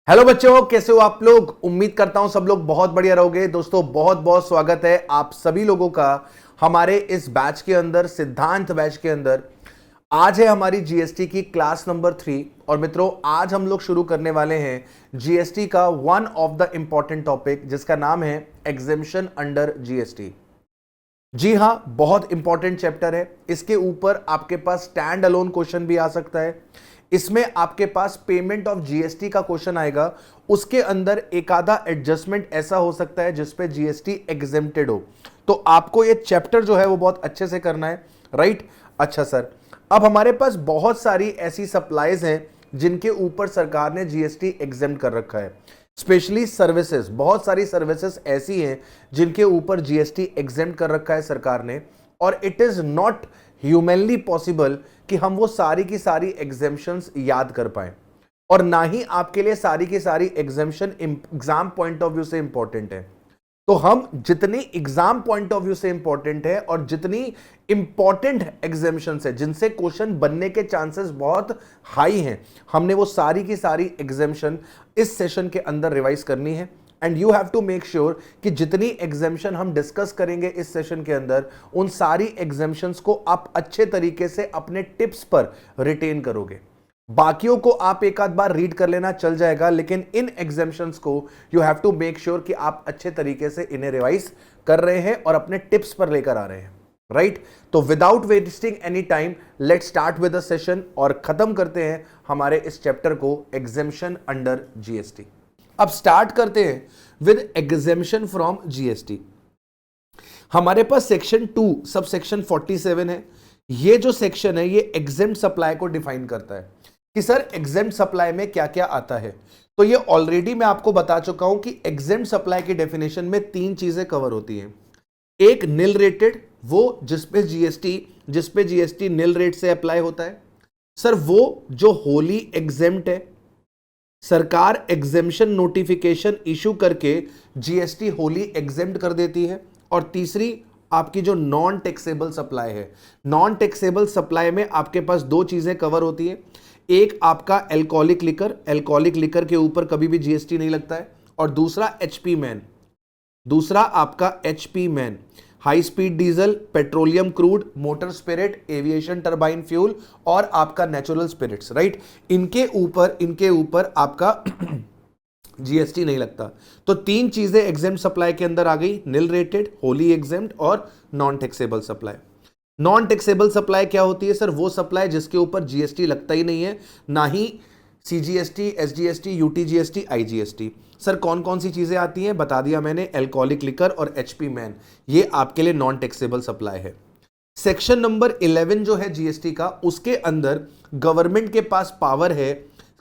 Hello बच्चों, कैसे हो आप लोग। उम्मीद करता हूं सब लोग बहुत बढ़िया रहोगे। दोस्तों बहुत बहुत स्वागत है आप सभी लोगों का हमारे इस बैच के अंदर, सिद्धांत बैच के अंदर। आज है हमारी जीएसटी की क्लास नंबर 3 और मित्रों आज हम लोग शुरू करने वाले हैं जीएसटी का one of the important topic जिसका नाम है एग्जेम्पशन अंडर जीएसटी। जी हां, बहुत इंपॉर्टेंट चैप्टर है। इसके ऊपर आपके पास स्टैंड अलोन क्वेश्चन भी आ सकता है। इसमें आपके पास पेमेंट ऑफ जीएसटी का क्वेश्चन आएगा। उसके अंदर एक आधा एडजस्टमेंट ऐसा हो सकता है जिसपे जीएसटी एग्जेम्प्टेड हो। तो आपको ये चैप्टर जो है वो बहुत अच्छे से करना है, राइट। अच्छा सर, अब हमारे पास बहुत सारी ऐसी सप्लाईज हैं जिनके ऊपर सरकार ने जीएसटी एग्जेम्प्ट कर रखा है। स्पेशली सर्विसेज, बहुत सारी सर्विसेज ऐसी हैं जिनके ऊपर जीएसटी एग्जेम्प्ट कर रखा है सरकार ने, और it is not humanly possible कि हम वो सारी की सारी एग्जेम्पशंस याद कर पाए, और ना ही आपके लिए सारी की सारी exemption exam point of view से इंपॉर्टेंट है। तो हम जितनी एग्जाम पॉइंट ऑफ व्यू से इंपॉर्टेंट है और जितनी इंपॉर्टेंट एग्जामिशंस है जिनसे क्वेश्चन बनने के चांसेस बहुत हाई हैं, हमने वो सारी की सारी एग्जामिशन इस सेशन के अंदर रिवाइज करनी है। And you have to make sure कि जितनी एग्जामिशन हम डिस्कस करेंगे इस सेशन के अंदर, उन सारी एग्जामिशंस को आप अच्छे तरीके से अपने टिप्स पर रिटेन करोगे। बाकियों को आप एक आध बार रीड कर लेना चल जाएगा, लेकिन इन एग्जाम्पशंस को you have to make sure कि आप अच्छे तरीके से इन्हें रिवाइज कर रहे हैं और अपने टिप्स पर लेकर आ रहे हैं, राइट। तो without wasting any time let's start with the session और खत्म करते हैं हमारे इस चैप्टर को, एग्जेम्पशन अंडर जीएसटी। अब स्टार्ट करते हैं विद एग्जेम्पशन फ्रॉम जीएसटी। हमारे पास सेक्शन 2 सब सेक्शन 47 है। ये जो सेक्शन है ये एग्जेम्प्ट सप्लाई को डिफाइन करता है कि सर एग्जेम्प्ट सप्लाई में क्या क्या आता है। तो ये ऑलरेडी मैं आपको बता चुका हूं कि एग्जेम्प्ट सप्लाई की डेफिनेशन में 3 चीजें कवर होती हैं। एक निल रेटेड, वो जिसपे जीएसटी निल रेट से अप्लाई होता है। सर वो जो होली एग्जेम्प्ट है, सरकार एग्जेम्पशन नोटिफिकेशन इशू करके जीएसटी होली एग्जेम्प्ट कर देती है। और तीसरी आपकी जो नॉन टैक्सेबल सप्लाई है, नॉन टैक्सेबल सप्लाई में आपके पास 2 चीजें कवर होती है। एक आपका एल्कोहलिक लिकर के ऊपर कभी भी जीएसटी नहीं लगता है, और दूसरा आपका HP man, high speed diesel, petroleum crude, motor spirit, aviation turbine fuel और आपका नेचुरल स्पिरिट्स, राइट। इनके ऊपर आपका जीएसटी नहीं लगता। तो 3 चीजें एग्जेम्प्ट सप्लाई के अंदर आ गई, निल रेटेड, होली एग्जेम्प्ट और non taxable supply. Non taxable supply क्या होती है सर? वो सप्लाई जिसके ऊपर जीएसटी लगता ही नहीं है, ना ही CGST, SGST, UTGST, IGST. Sir कौन कौन सी चीजें आती हैं बता दिया मैंने, एल्कोहलिक लिकर और एचपी मैन, ये आपके लिए नॉन टैक्सेबल सप्लाई है। सेक्शन नंबर 11 जो है जीएसटी का, उसके अंदर गवर्नमेंट के पास पावर है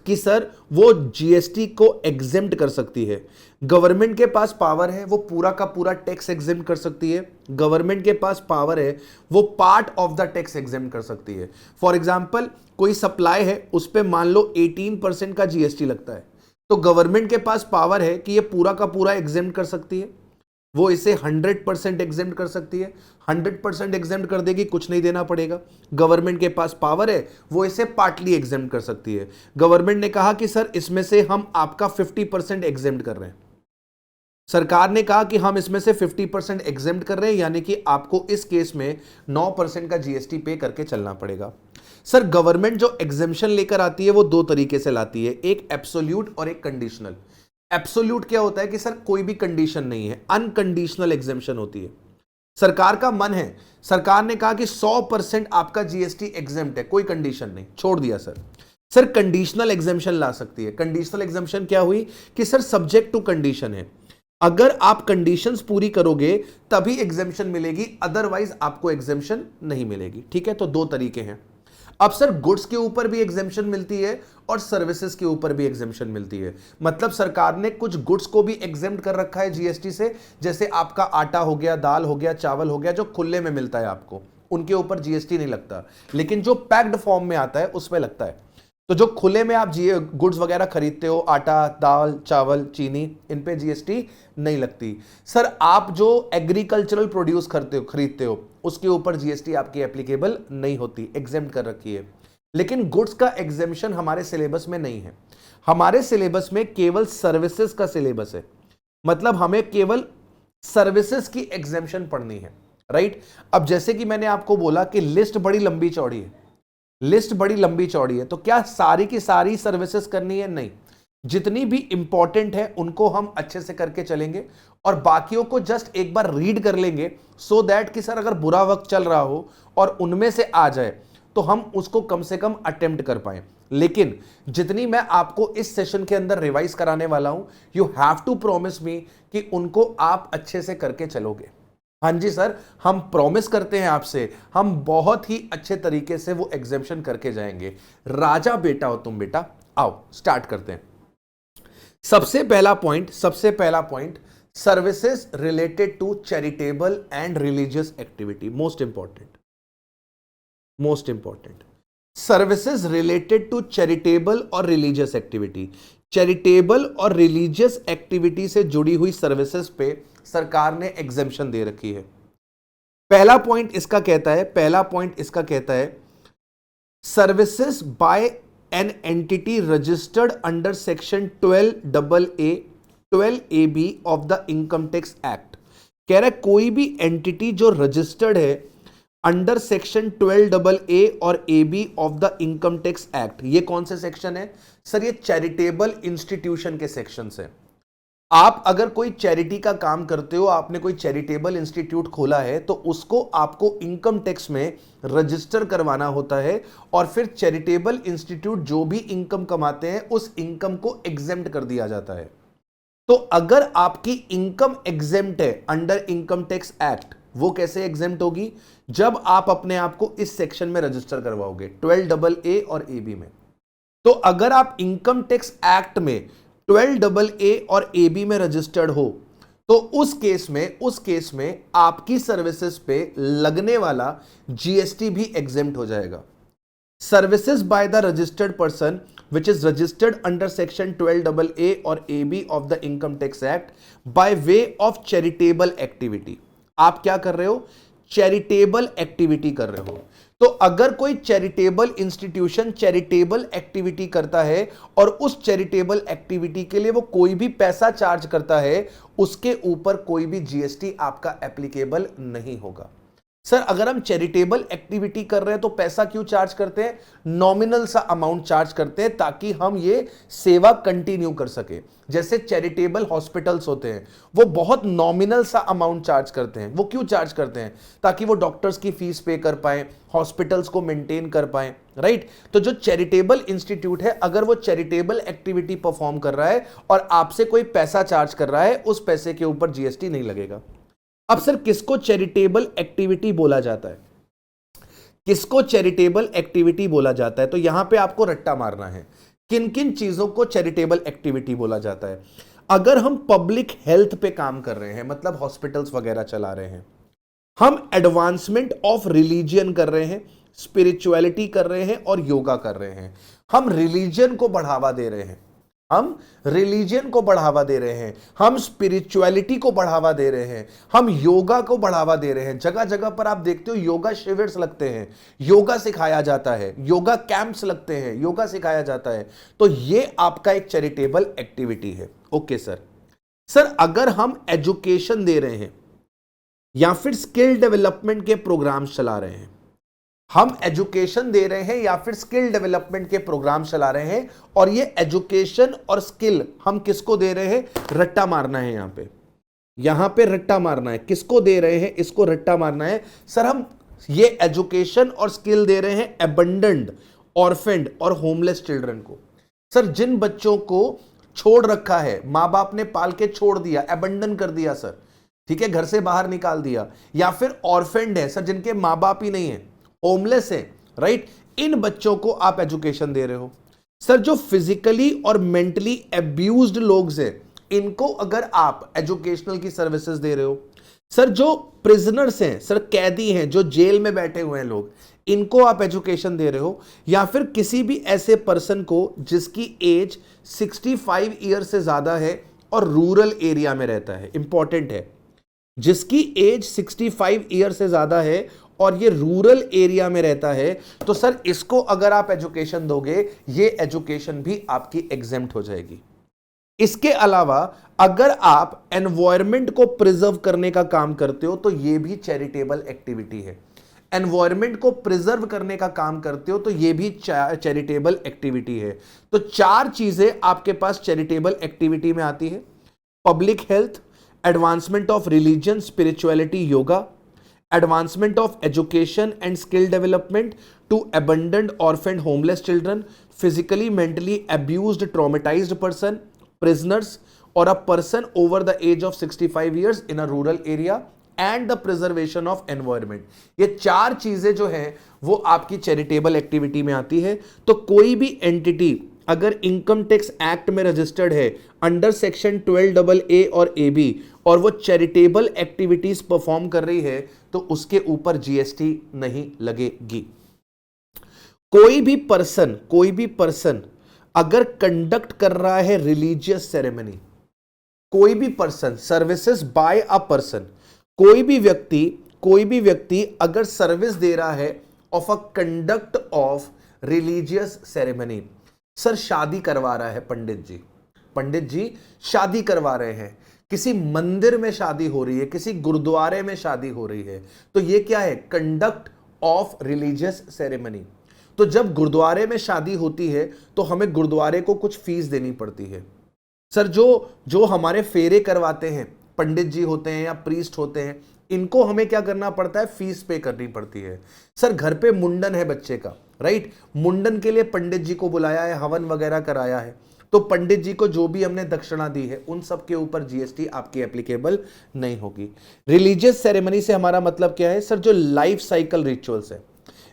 कि सर वो जीएसटी को एग्जेम्प्ट कर सकती है। गवर्नमेंट के पास पावर है वो पूरा का पूरा टैक्स एग्जेम्प्ट कर सकती है। गवर्नमेंट के पास पावर है वो part of the tax exempt कर सकती है। फॉर एग्जांपल कोई सप्लाई है, उस पे मान लो 18% का जीएसटी लगता है, तो गवर्नमेंट के पास पावर है कि ये पूरा का पूरा एग्जेम्प्ट कर सकती है। वो इसे 100% एग्जेम्प्ट कर सकती है। 100% एग्जेम्प्ट कर देगी, कुछ नहीं देना पड़ेगा। गवर्नमेंट के पास पावर है वो इसे पार्टली एग्जेम्प्ट कर सकती है। गवर्नमेंट ने कहा कि सर इसमें से हम आपका 50% एग्जेम्प्ट कर रहे हैं। सरकार ने कहा कि हम इसमें से 50% एग्जेम्प्ट कर रहे हैं, यानी कि आपको इस केस में 9% का जीएसटी पे करके चलना पड़ेगा। सर गवर्नमेंट जो एग्जेम्पशन लेकर आती है वो 2 तरीके से लाती है, एक एब्सोल्यूट और एक कंडीशनल। एब्सोल्यूट क्या होता है कि सर कोई भी कंडीशन नहीं है, अनकंडीशनल एग्जेम्पशन होती है। सरकार का मन है, सरकार ने कहा कि 100% आपका जीएसटी एग्जेम्प्ट है, कोई कंडीशन नहीं, छोड़ दिया सर। सर कंडीशनल एग्जेम्पशन ला सकती है। कंडीशनल एग्जेम्पशन क्या हुई कि सर सब्जेक्ट टू कंडीशन है, अगर आप कंडीशंस पूरी करोगे तभी एग्जेम्पशन मिलेगी, अदरवाइज आपको एग्जेम्पशन नहीं मिलेगी। ठीक है, तो 2 तरीके हैं। अब सर गुड्स के ऊपर भी एग्जेम्पशन मिलती है और सर्विसेज के ऊपर भी एग्जेम्पशन मिलती है। मतलब सरकार ने कुछ गुड्स को भी एग्जेम्प्ट कर रखा है जीएसटी से, जैसे आपका आटा हो गया, दाल हो गया, चावल हो गया, जो खुले में मिलता है आपको, उनके ऊपर जीएसटी नहीं लगता। लेकिन जो पैक्ड फॉर्म में आता है उसमें लगता है। तो जो खुले में आप गुड्स वगैरह खरीदते हो, आटा, दाल, चावल, चीनी, इन पे जीएसटी नहीं लगती। सर आप जो एग्रीकल्चरल प्रोड्यूस खरीदते हो उसके ऊपर जीएसटी आपकी एप्लीकेबल नहीं होती, एग्जेम्प्ट कर रखी है। लेकिन गुड्स का एग्जेम्पशन हमारे सिलेबस में नहीं है। हमारे सिलेबस में केवल सर्विसेज का सिलेबस है, मतलब हमें केवल सर्विसेज की एग्जेम्पशन पढ़नी है, राइट। अब जैसे कि मैंने आपको बोला कि लिस्ट बड़ी लंबी चौड़ी है, लिस्ट बड़ी लंबी चौड़ी है, तो क्या सारी की सारी सर्विसेज करनी है? नहीं, जितनी भी इंपॉर्टेंट है उनको हम अच्छे से करके चलेंगे और बाकियों को जस्ट एक बार रीड कर लेंगे, सो दैट कि सर अगर बुरा वक्त चल रहा हो और उनमें से आ जाए तो हम उसको कम से कम अटेम्प्ट कर पाए। लेकिन जितनी मैं आपको इस सेशन के अंदर रिवाइज कराने वाला हूं, you have to promise me कि उनको आप अच्छे से करके चलोगे। हाँ जी सर, हम प्रॉमिस करते हैं आपसे, हम बहुत ही अच्छे तरीके से वो एग्जेम्पशन करके जाएंगे। राजा बेटा हो तुम बेटा। आओ स्टार्ट करते हैं। सबसे पहला point, services related to charitable and religious activity. Most important services related to charitable और रिलीजियस एक्टिविटी। चैरिटेबल और रिलीजियस एक्टिविटी से जुड़ी हुई सर्विसेज पे सरकार ने एग्जेम्पशन दे रखी है। पहला पॉइंट इसका कहता है services bye an entity registered under section 12A of the income tax act. कह रहा है कोई भी एंटिटी जो रजिस्टर्ड है अंडर सेक्शन 12AA और AB of the income tax act. ये कौन से सेक्शन है सर? ये चैरिटेबल इंस्टीट्यूशन के सेक्शन है। आप अगर कोई चैरिटी का काम करते हो, आपने कोई चैरिटेबल इंस्टीट्यूट खोला है, तो उसको आपको इनकम टैक्स में रजिस्टर करवाना होता है और फिर चैरिटेबल इंस्टीट्यूट जो भी इनकम कमाते हैं उस इनकम को एग्जेम्प्ट कर दिया जाता है। तो अगर आपकी इनकम एग्जेम्प्ट है अंडर इनकम टैक्स एक्ट, वो कैसे एग्जेम्प्ट होगी? जब आप अपने आप को इस सेक्शन में रजिस्टर करवाओगे 12AA और AB में। तो अगर आप इनकम टैक्स एक्ट में 12AA और AB में रजिस्टर्ड हो, तो उस केस में आपकी सर्विसेज पे लगने वाला जीएसटी भी एग्जेम्प्ट हो जाएगा। Services by the registered person which is registered under section 12AA or AB of the income tax act by way of charitable activity। आप क्या कर रहे हो? चैरिटेबल एक्टिविटी कर रहे हो। तो अगर कोई चैरिटेबल इंस्टीट्यूशन चैरिटेबल एक्टिविटी करता है और उस चैरिटेबल एक्टिविटी के लिए वो कोई भी पैसा चार्ज करता है, उसके ऊपर कोई भी जीएसटी आपका एप्लीकेबल नहीं होगा। सर अगर हम चैरिटेबल एक्टिविटी कर रहे हैं तो पैसा क्यों चार्ज करते हैं? नॉमिनल सा अमाउंट चार्ज करते हैं ताकि हम ये सेवा कंटिन्यू कर सके। जैसे चैरिटेबल हॉस्पिटल्स होते हैं, वो बहुत नॉमिनल सा अमाउंट चार्ज करते हैं। वो क्यों चार्ज करते हैं? ताकि वो डॉक्टर्स की फीस पे कर पाए, हॉस्पिटल्स को मेंटेन कर पाए, राइट। तो जो चैरिटेबल इंस्टीट्यूट है, अगर वो चैरिटेबल एक्टिविटी परफॉर्म कर रहा है और आपसे कोई पैसा चार्ज कर रहा है, उस पैसे के ऊपर जीएसटी नहीं लगेगा। अब सर किसको चैरिटेबल एक्टिविटी बोला जाता है? किसको चैरिटेबल एक्टिविटी बोला जाता है? तो यहां पे आपको रट्टा मारना है, किन किन चीजों को चैरिटेबल एक्टिविटी बोला जाता है। अगर हम पब्लिक हेल्थ पे काम कर रहे हैं, मतलब हॉस्पिटल्स वगैरह चला रहे हैं, हम एडवांसमेंट ऑफ रिलीजियन कर रहे हैं, स्पिरिचुअलिटी कर रहे हैं और योगा कर रहे हैं, हम रिलीजन को बढ़ावा दे रहे हैं, हम रिलीजन को बढ़ावा दे रहे हैं, हम स्पिरिचुअलिटी को बढ़ावा दे रहे हैं, हम योगा को बढ़ावा दे रहे हैं। जगह जगह पर आप देखते हो योगा शिविर्स लगते हैं, योगा सिखाया जाता है, योगा कैंप्स लगते हैं, योगा सिखाया जाता है। तो ये आपका एक चैरिटेबल एक्टिविटी है। ओके सर अगर हम एजुकेशन दे रहे हैं या फिर स्किल डेवलपमेंट के प्रोग्राम्स चला रहे हैं, हम एजुकेशन दे रहे हैं या फिर स्किल डेवलपमेंट के प्रोग्राम चला रहे हैं, और ये एजुकेशन और स्किल हम किसको दे रहे हैं? रट्टा मारना है। यहां पे रट्टा मारना है। किसको दे रहे हैं? इसको रट्टा मारना है। सर हम ये एजुकेशन और स्किल दे रहे हैं एबंडन्ड, ऑर्फेंड और होमलेस चिल्ड्रन को। सर जिन बच्चों को छोड़ रखा है, मां बाप ने पाल के छोड़ दिया, एबंडन कर दिया सर, ठीक है, घर से बाहर निकाल दिया, या फिर ऑर्फेंड है सर, जिनके मां बाप ही नहीं है, होमलेस है, राइट, इन बच्चों को आप एजुकेशन दे रहे हो। सर जो फिजिकली और मेंटली एब्यूज्ड लोग हैं, इनको अगर आप एजुकेशनल की सर्विसेज दे रहे हो। सर जो प्रिजनर्स हैं, सर कैदी हैं, जो जेल में बैठे हुए हैं लोग, इनको आप एजुकेशन दे रहे हो। या फिर किसी भी ऐसे पर्सन को जिसकी एज 65 ईयर से ज्यादा है और रूरल एरिया में रहता है, इंपॉर्टेंट है, जिसकी एज 65 ईयर से ज्यादा है और ये रूरल एरिया में रहता है, तो सर इसको अगर आप एजुकेशन दोगे, ये एजुकेशन भी आपकी एग्जेम्प्ट हो जाएगी। इसके अलावा अगर आप एनवायरमेंट को प्रिजर्व करने का काम करते हो तो ये भी चैरिटेबल एक्टिविटी है। एनवायरमेंट को प्रिजर्व करने का काम करते हो तो ये भी चैरिटेबल एक्टिविटी है। तो 4 चीजें आपके पास चैरिटेबल एक्टिविटी में आती है: public health, advancement of religion, spirituality, yoga, advancement of education and skill development to abandoned, orphaned, homeless children, physically, mentally abused, traumatized person, prisoners, or a person over the age of 65 years in a rural area, and the preservation of environment। ये 4 चीजें जो है वो आपकी charitable activity में आती है। तो कोई भी एंटिटी अगर इनकम टैक्स एक्ट में रजिस्टर्ड है अंडर सेक्शन 12AA और AB और वो चैरिटेबल एक्टिविटीज परफॉर्म कर रही है तो उसके ऊपर जीएसटी नहीं लगेगी। कोई भी पर्सन अगर कंडक्ट कर रहा है रिलीजियस सेरेमनी, कोई भी person, services by a person, कोई भी व्यक्ति अगर सर्विस दे रहा है of a conduct of religious ceremony, sir शादी करवा रहा है पंडित जी शादी करवा रहे हैं, किसी मंदिर में शादी हो रही है, किसी गुरुद्वारे में शादी हो रही है, तो ये क्या है? Conduct of religious ceremony. तो जब गुरुद्वारे में शादी होती है तो हमें गुरुद्वारे को कुछ फीस देनी पड़ती है। सर जो हमारे फेरे करवाते हैं, पंडित जी होते हैं या प्रीस्ट होते हैं, इनको हमें क्या करना पड़ता है? फीस पे करनी पड़ती है। सर घर पे मुंडन है बच्चे का, राइट, मुंडन के लिए पंडित जी को बुलाया है, हवन वगैरह कराया है, तो पंडित जी को जो भी हमने दक्षिणा दी है उन सब के ऊपर जीएसटी आपकी एप्लीकेबल नहीं होगी। रिलीजियस सेरेमनी से हमारा मतलब क्या है? सर जो लाइफ साइकिल रिचुअल्स है,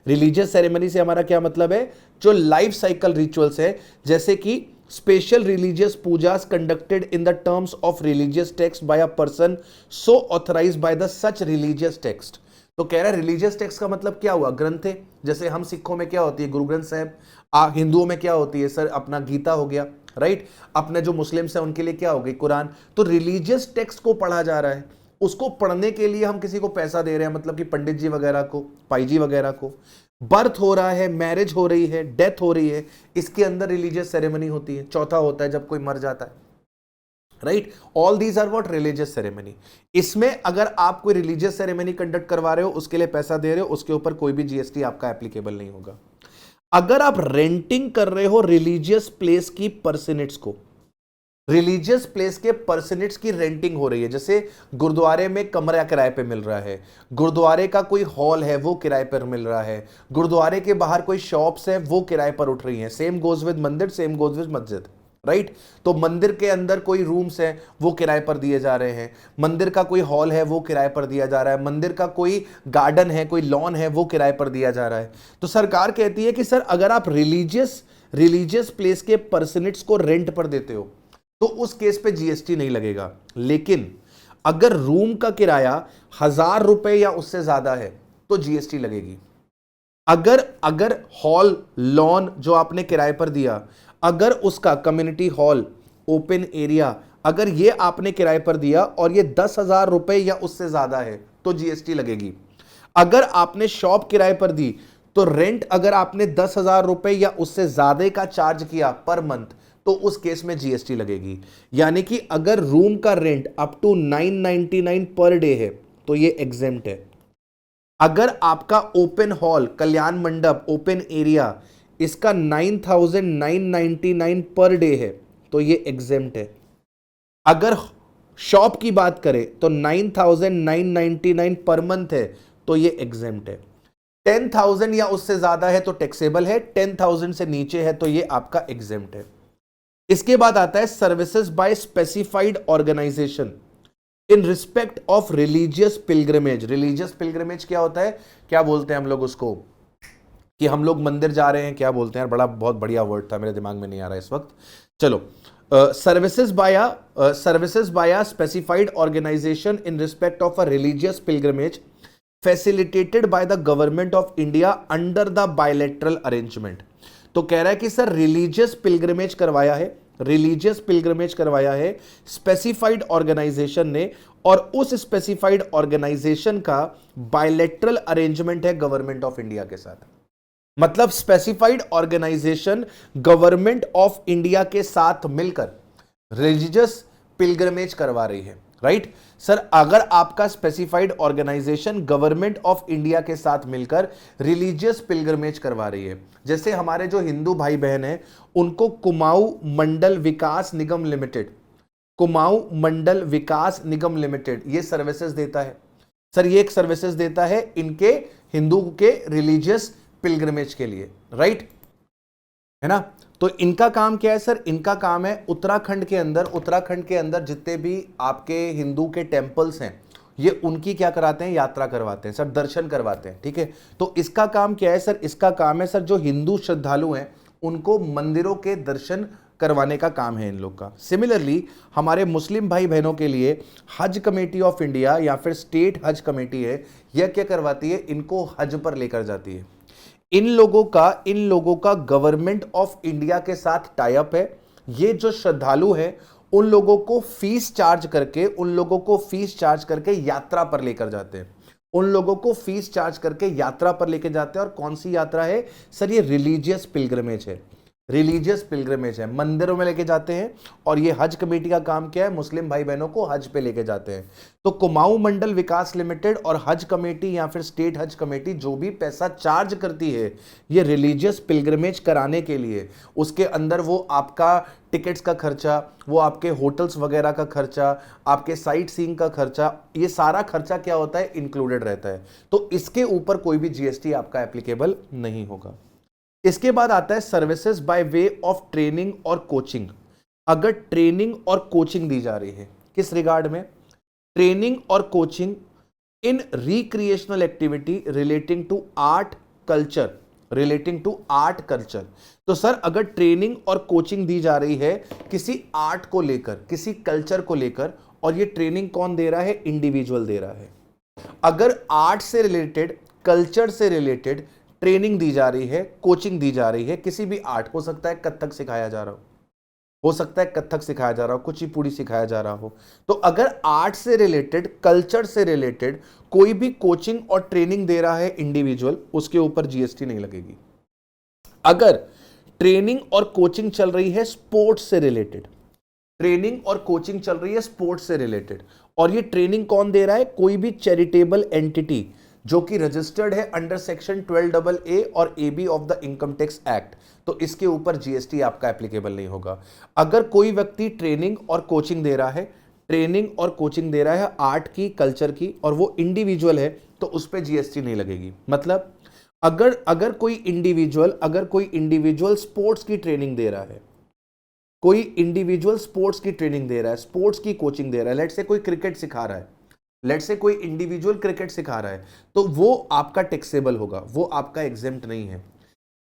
रिलीजियस सेरेमनी से हमारा क्या मतलब है? जो लाइफ साइकिल रिचुअल्स है, जैसे कि special religious Pooja's conducted in the terms of religious text bye a person so authorised by the such religious text. तो कह रहा है रिलीजियस टेक्स्ट का मतलब क्या हुआ? ग्रंथ। जैसे हम सिखों में क्या होती है? गुरु ग्रंथ साहब। हिंदुओं में क्या होती है? सर अपना गीता हो गया, राइट। अपने जो मुस्लिम्स हैं उनके लिए क्या हो गई? कुरान। तो रिलीजियस टेक्स्ट को पढ़ा जा रहा है, उसको पढ़ने के लिए हम किसी को पैसा दे रहे हैं, मतलब कि पंडित जी वगैरह को, पाई जी वगैरह को। बर्थ हो रहा है, मैरिज हो रही है, डेथ हो रही है, इसके अंदर रिलीजियस सेरेमनी होती है। चौथा होता है जब कोई मर जाता है, right. All these are what? Religious ceremony. इसमें अगर आप कोई रिलीजियस सेरेमनी कंडक्ट करवा रहे हो, उसके लिए पैसा दे रहे हो, उसके ऊपर कोई भी जीएसटी आपका एप्लीकेबल नहीं होगा। अगर आप रेंटिंग कर रहे हो रिलीजियस प्लेस की पर्सनेट्स को, रिलीजियस प्लेस के पर्सनेट्स की रेंटिंग हो रही है, जैसे गुरुद्वारे में कमरा किराए पे मिल रहा है, गुरुद्वारे का कोई हॉल है वो किराए पर मिल रहा है, गुरुद्वारे के बाहर कोई शॉप्स है वो किराए पर उठ रही हैं। सेम गोज विद मंदिर, सेम गोज विद मस्जिद, राइट। तो मंदिर के अंदर कोई रूम्स हैं वो किराए पर दिए जा रहे हैं, मंदिर का कोई हॉल है वो किराए पर दिया जा रहा है, मंदिर का कोई गार्डन है, कोई लॉन है वो किराए पर दिया जा रहा है। तो सरकार कहती है कि सर अगर आप रिलीजियस प्लेस के पर्सनेट्स को रेंट पर देते हो तो उस केस पे जीएसटी नहीं लगेगा। लेकिन अगर रूम का किराया 1000 रुपए या उससे ज्यादा है तो जीएसटी लगेगी। अगर हॉल, लॉन जो आपने किराए पर दिया, अगर उसका कम्युनिटी हॉल, ओपन एरिया, अगर ये आपने किराए पर दिया और ये 10,000 रुपए या उससे ज्यादा है तो जीएसटी लगेगी। अगर आपने शॉप किराए पर दी तो रेंट अगर आपने 10,000 रुपए या उससे ज्यादा का चार्ज किया पर मंथ तो उस केस में जीएसटी लगेगी। यानी कि अगर रूम का rent up to 999 per day है तो ये एग्जेम्प्ट है। अगर आपका ओपन हॉल, कल्याण मंडप, ओपन एरिया, इसका 9,999 पर डे है तो ये एग्जेम्प्ट है। अगर शॉप की बात करें तो 9,999 पर मंथ है तो ये एग्जेम्प्ट है। 10,000 या उससे ज्यादा है तो टैक्सेबल है, 10,000 से नीचे है तो ये आपका एग्जेम्प्ट है। इसके बाद आता है services by specified organisation in respect of religious pilgrimage. Religious pilgrimage क्या होता है? क्या बोलते हैं हम लोग उसको, कि हम लोग मंदिर जा रहे हैं, क्या बोलते हैं? बहुत बढ़िया वर्ड था, मेरे दिमाग में नहीं आ रहा इस वक्त। चलो, services by specified organisation in respect of a religious pilgrimage facilitated by the Government of India under the bilateral arrangement. तो कह रहा है कि सर रिलीजियस पिलग्रिमेज करवाया है रिलीजियस पिलग्रमेज करवाया है स्पेसिफाइड ऑर्गेनाइजेशन ने, और उस स्पेसिफाइड ऑर्गेनाइजेशन का बायलैटरल अरेंजमेंट है गवर्नमेंट ऑफ इंडिया के साथ। मतलब specified organisation Government of India के साथ मिलकर रिलीजियस पिलग्रमेज करवा रही है, राइट सर। अगर आपका specified organisation Government of India के साथ मिलकर रिलीजियस पिलग्रमेज करवा रही है, जैसे हमारे जो हिंदू भाई बहन हैं उनको कुमाऊं मंडल विकास निगम लिमिटेड, कुमाऊं मंडल विकास निगम लिमिटेड ये सर्विसेज देता है सर, ये एक सर्विसेज देता है इनके हिंदू के रिलीजियस पिलग्रमेज के लिए, राइट है ना। तो इनका काम क्या है सर, इनका काम है उत्तराखंड के अंदर जितने भी आपके हिंदू के टेंपल्स हैं ये उनकी क्या कराते हैं, यात्रा करवाते हैं सर, दर्शन करवाते हैं, ठीक है। तो इसका काम क्या है सर, इसका काम है सर जो हिंदू श्रद्धालु हैं उनको मंदिरों के दर्शन करवाने का काम है इन लोग का। सिमिलरली हमारे मुस्लिम भाई बहनों के लिए हज कमेटी ऑफ इंडिया या फिर स्टेट हज कमेटी है, यह क्या करवाती है, इनको हज पर लेकर जाती है। इन लोगों का गवर्नमेंट ऑफ इंडिया के साथ टाई अप है। ये जो श्रद्धालु हैं उन लोगों को फीस चार्ज करके यात्रा पर लेकर जाते हैं, और कौन सी यात्रा है सर, ये रिलीजियस पिलग्रमेज है, मंदिरों में लेके जाते हैं। और ये हज कमेटी का काम क्या है, मुस्लिम भाई बहनों को हज पे लेके जाते हैं। तो कुमाऊं मंडल विकास लिमिटेड और हज कमेटी या फिर स्टेट हज कमेटी जो भी पैसा चार्ज करती है ये रिलीजियस पिलग्रमेज कराने के लिए, उसके अंदर वो आपका टिकट्स का खर्चा, वो आपके होटल्स वगैरह का खर्चा, आपके साइट सीइंग का खर्चा, ये सारा खर्चा क्या होता है, इंक्लूडेड रहता है। तो इसके ऊपर कोई भी जीएसटी आपका एप्लीकेबल नहीं होगा। इसके बाद आता है services by way of training और कोचिंग। अगर ट्रेनिंग और कोचिंग दी जा रही है, किस रिगार्ड में, ट्रेनिंग और coaching in recreational activity relating to art culture, तो सर अगर ट्रेनिंग और कोचिंग दी जा रही है किसी आर्ट को लेकर, किसी कल्चर को लेकर, और ये ट्रेनिंग कौन दे रहा है, इंडिविजुअल दे रहा है। अगर आर्ट से रिलेटेड, कल्चर से रिलेटेड ट्रेनिंग दी जा रही है, कोचिंग दी जा रही है, किसी भी आर्ट, हो सकता है कथक सिखाया जा रहा हो, कुचिपुड़ी सिखाया जा रहा हो, तो अगर आर्ट से रिलेटेड, कल्चर से रिलेटेड कोई भी कोचिंग और ट्रेनिंग दे रहा है इंडिविजुअल, उसके ऊपर जीएसटी नहीं लगेगी। अगर ट्रेनिंग और कोचिंग चल रही है स्पोर्ट्स से रिलेटेड, और ये ट्रेनिंग कौन दे रहा है, कोई भी चैरिटेबल एंटिटी जो कि रजिस्टर्ड है अंडर सेक्शन 12AA और AB of the income tax act, तो इसके ऊपर जीएसटी आपका एप्लीकेबल नहीं होगा। अगर कोई व्यक्ति ट्रेनिंग और कोचिंग दे रहा है आर्ट की, कल्चर की, और वो इंडिविजुअल है, तो उस पर जीएसटी नहीं लगेगी। मतलब अगर कोई इंडिविजुअल स्पोर्ट्स की ट्रेनिंग दे रहा है, स्पोर्ट्स की कोचिंग दे रहा है, लेट्स से कोई क्रिकेट सिखा रहा है, कोई इंडिविजुअल क्रिकेट सिखा रहा है, तो वो आपका टैक्सेबल होगा, वो आपका एग्जेम्प्ट नहीं है।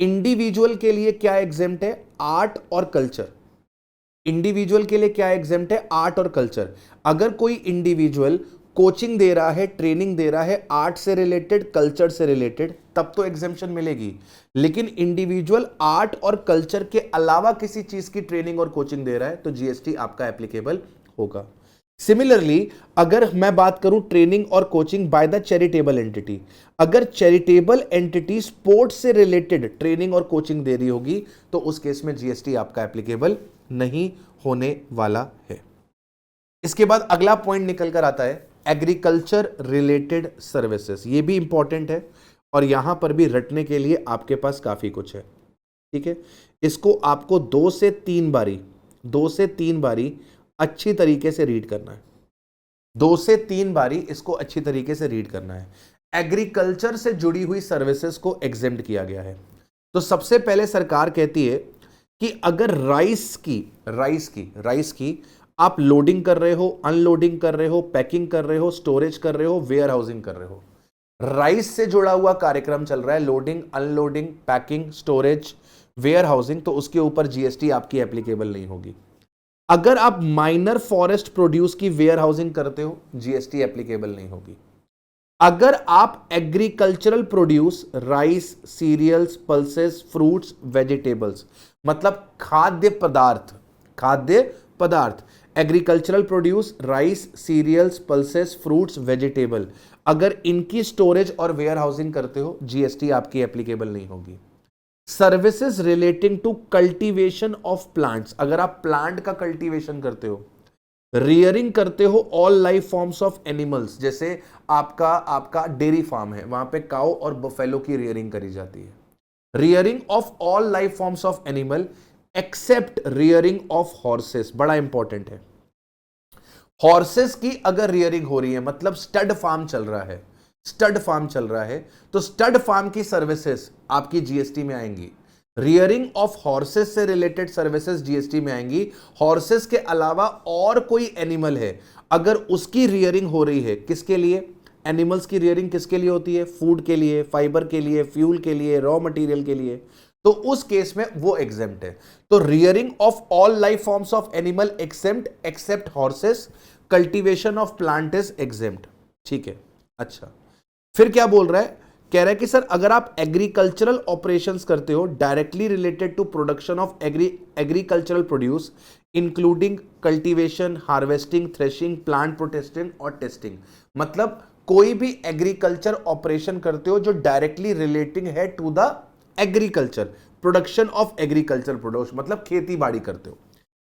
इंडिविजुअल के लिए क्या एग्जेम्प्ट है, आर्ट और कल्चर। अगर कोई इंडिविजुअल कोचिंग दे रहा है, ट्रेनिंग दे रहा है आर्ट से रिलेटेड, कल्चर से रिलेटेड, तब तो एग्जेम्पशन मिलेगी। लेकिन इंडिविजुअल आर्ट और कल्चर के अलावा किसी चीज की ट्रेनिंग और कोचिंग दे रहा है तो जीएसटी आपका एप्लीकेबल होगा। सिमिलरली अगर मैं बात करूं ट्रेनिंग और coaching by the charitable entity, अगर चैरिटेबल एंटिटी स्पोर्ट्स से रिलेटेड ट्रेनिंग और कोचिंग दे रही होगी तो उस केस में जीएसटी आपका एप्लीकेबल नहीं होने वाला है। इसके बाद अगला पॉइंट निकल कर आता है एग्रीकल्चर रिलेटेड सर्विसेज। ये भी इंपॉर्टेंट है और यहां पर भी रटने के लिए आपके पास काफी कुछ है, ठीक है। इसको आपको 2 से 3 बारी अच्छी तरीके से रीड करना है, 2 से 3 बारी इसको अच्छी तरीके से रीड करना है। एग्रीकल्चर से जुड़ी हुई सर्विसेज को एग्जेम्प्ट किया गया है। तो सबसे पहले सरकार कहती है कि अगर राइस की आप लोडिंग कर रहे हो, अनलोडिंग कर रहे हो, पैकिंग कर रहे हो, स्टोरेज कर रहे हो, वेयर हाउसिंग कर रहे हो, राइस से जुड़ा हुआ कार्यक्रम चल रहा है, loading, unloading, packing, storage, warehousing, तो उसके ऊपर जीएसटी आपकी एप्लीकेबल नहीं होगी। अगर आप माइनर फॉरेस्ट प्रोड्यूस की वेयर हाउसिंग करते हो जीएसटी एप्लीकेबल नहीं होगी। अगर आप agricultural produce, rice, cereals, pulses, fruits, vegetables, मतलब खाद्य पदार्थ, खाद्य पदार्थ, agricultural produce, rice, cereals, pulses, fruits, vegetable, अगर इनकी स्टोरेज और वेयर हाउसिंग करते हो जीएसटी आपकी एप्लीकेबल नहीं होगी। Services relating to cultivation of plants, अगर आप प्लांट का कल्टीवेशन करते हो, रियरिंग करते हो all life forms of animals, जैसे आपका डेयरी फार्म है, वहां पे काऊ और बफेलो की रियरिंग करी जाती है। Rearing of all life forms of animal except rearing of horses, बड़ा इंपॉर्टेंट है। हॉर्सेस की अगर रियरिंग हो रही है, मतलब स्टड फार्म चल रहा है, स्टड फार्म चल रहा है, तो स्टड फार्म की सर्विसेज आपकी जीएसटी में आएंगी। रियरिंग ऑफ हॉर्सेस से रिलेटेड सर्विसेज जीएसटी में आएंगी। हॉर्सेस के अलावा और कोई एनिमल है, अगर उसकी रियरिंग हो रही है, किसके लिए? एनिमल्स की रियरिंग किसके लिए होती है? फूड के लिए, फाइबर के लिए, फ्यूल के लिए, रॉ मटेरियल के लिए, तो उस केस में वो एग्जेम्प्ट है। तो rearing of all life forms of animal exempt except horses, cultivation of plant is exempt. ठीक है, अच्छा फिर क्या बोल रहा है? कह रहा है कि सर अगर आप एग्रीकल्चरल ऑपरेशंस करते हो directly related to production of agricultural produce including cultivation, harvesting, threshing, plant protection और टेस्टिंग, मतलब कोई भी एग्रीकल्चर ऑपरेशन करते हो जो डायरेक्टली रिलेटिंग है to the agriculture, production of agriculture product, मतलब खेती बाड़ी करते हो,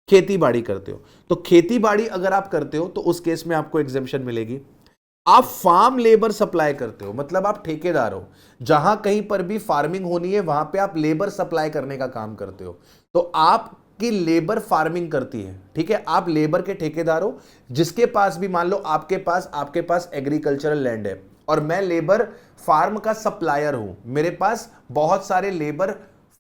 खेती बाड़ी करते हो, तो खेती बाड़ी अगर आप करते हो तो उस केस में आपको एग्जेम्पशन मिलेगी। आप फार्म लेबर सप्लाई करते हो, मतलब आप ठेकेदार हो, जहां कहीं पर भी फार्मिंग होनी है वहां पे आप लेबर सप्लाई करने का काम करते हो, तो आपकी लेबर फार्मिंग करती है। ठीक है, आप लेबर के ठेकेदार हो, जिसके पास भी मान लो आपके पास एग्रीकल्चरल लैंड है और मैं लेबर फार्म का सप्लायर हूं, मेरे पास बहुत सारे लेबर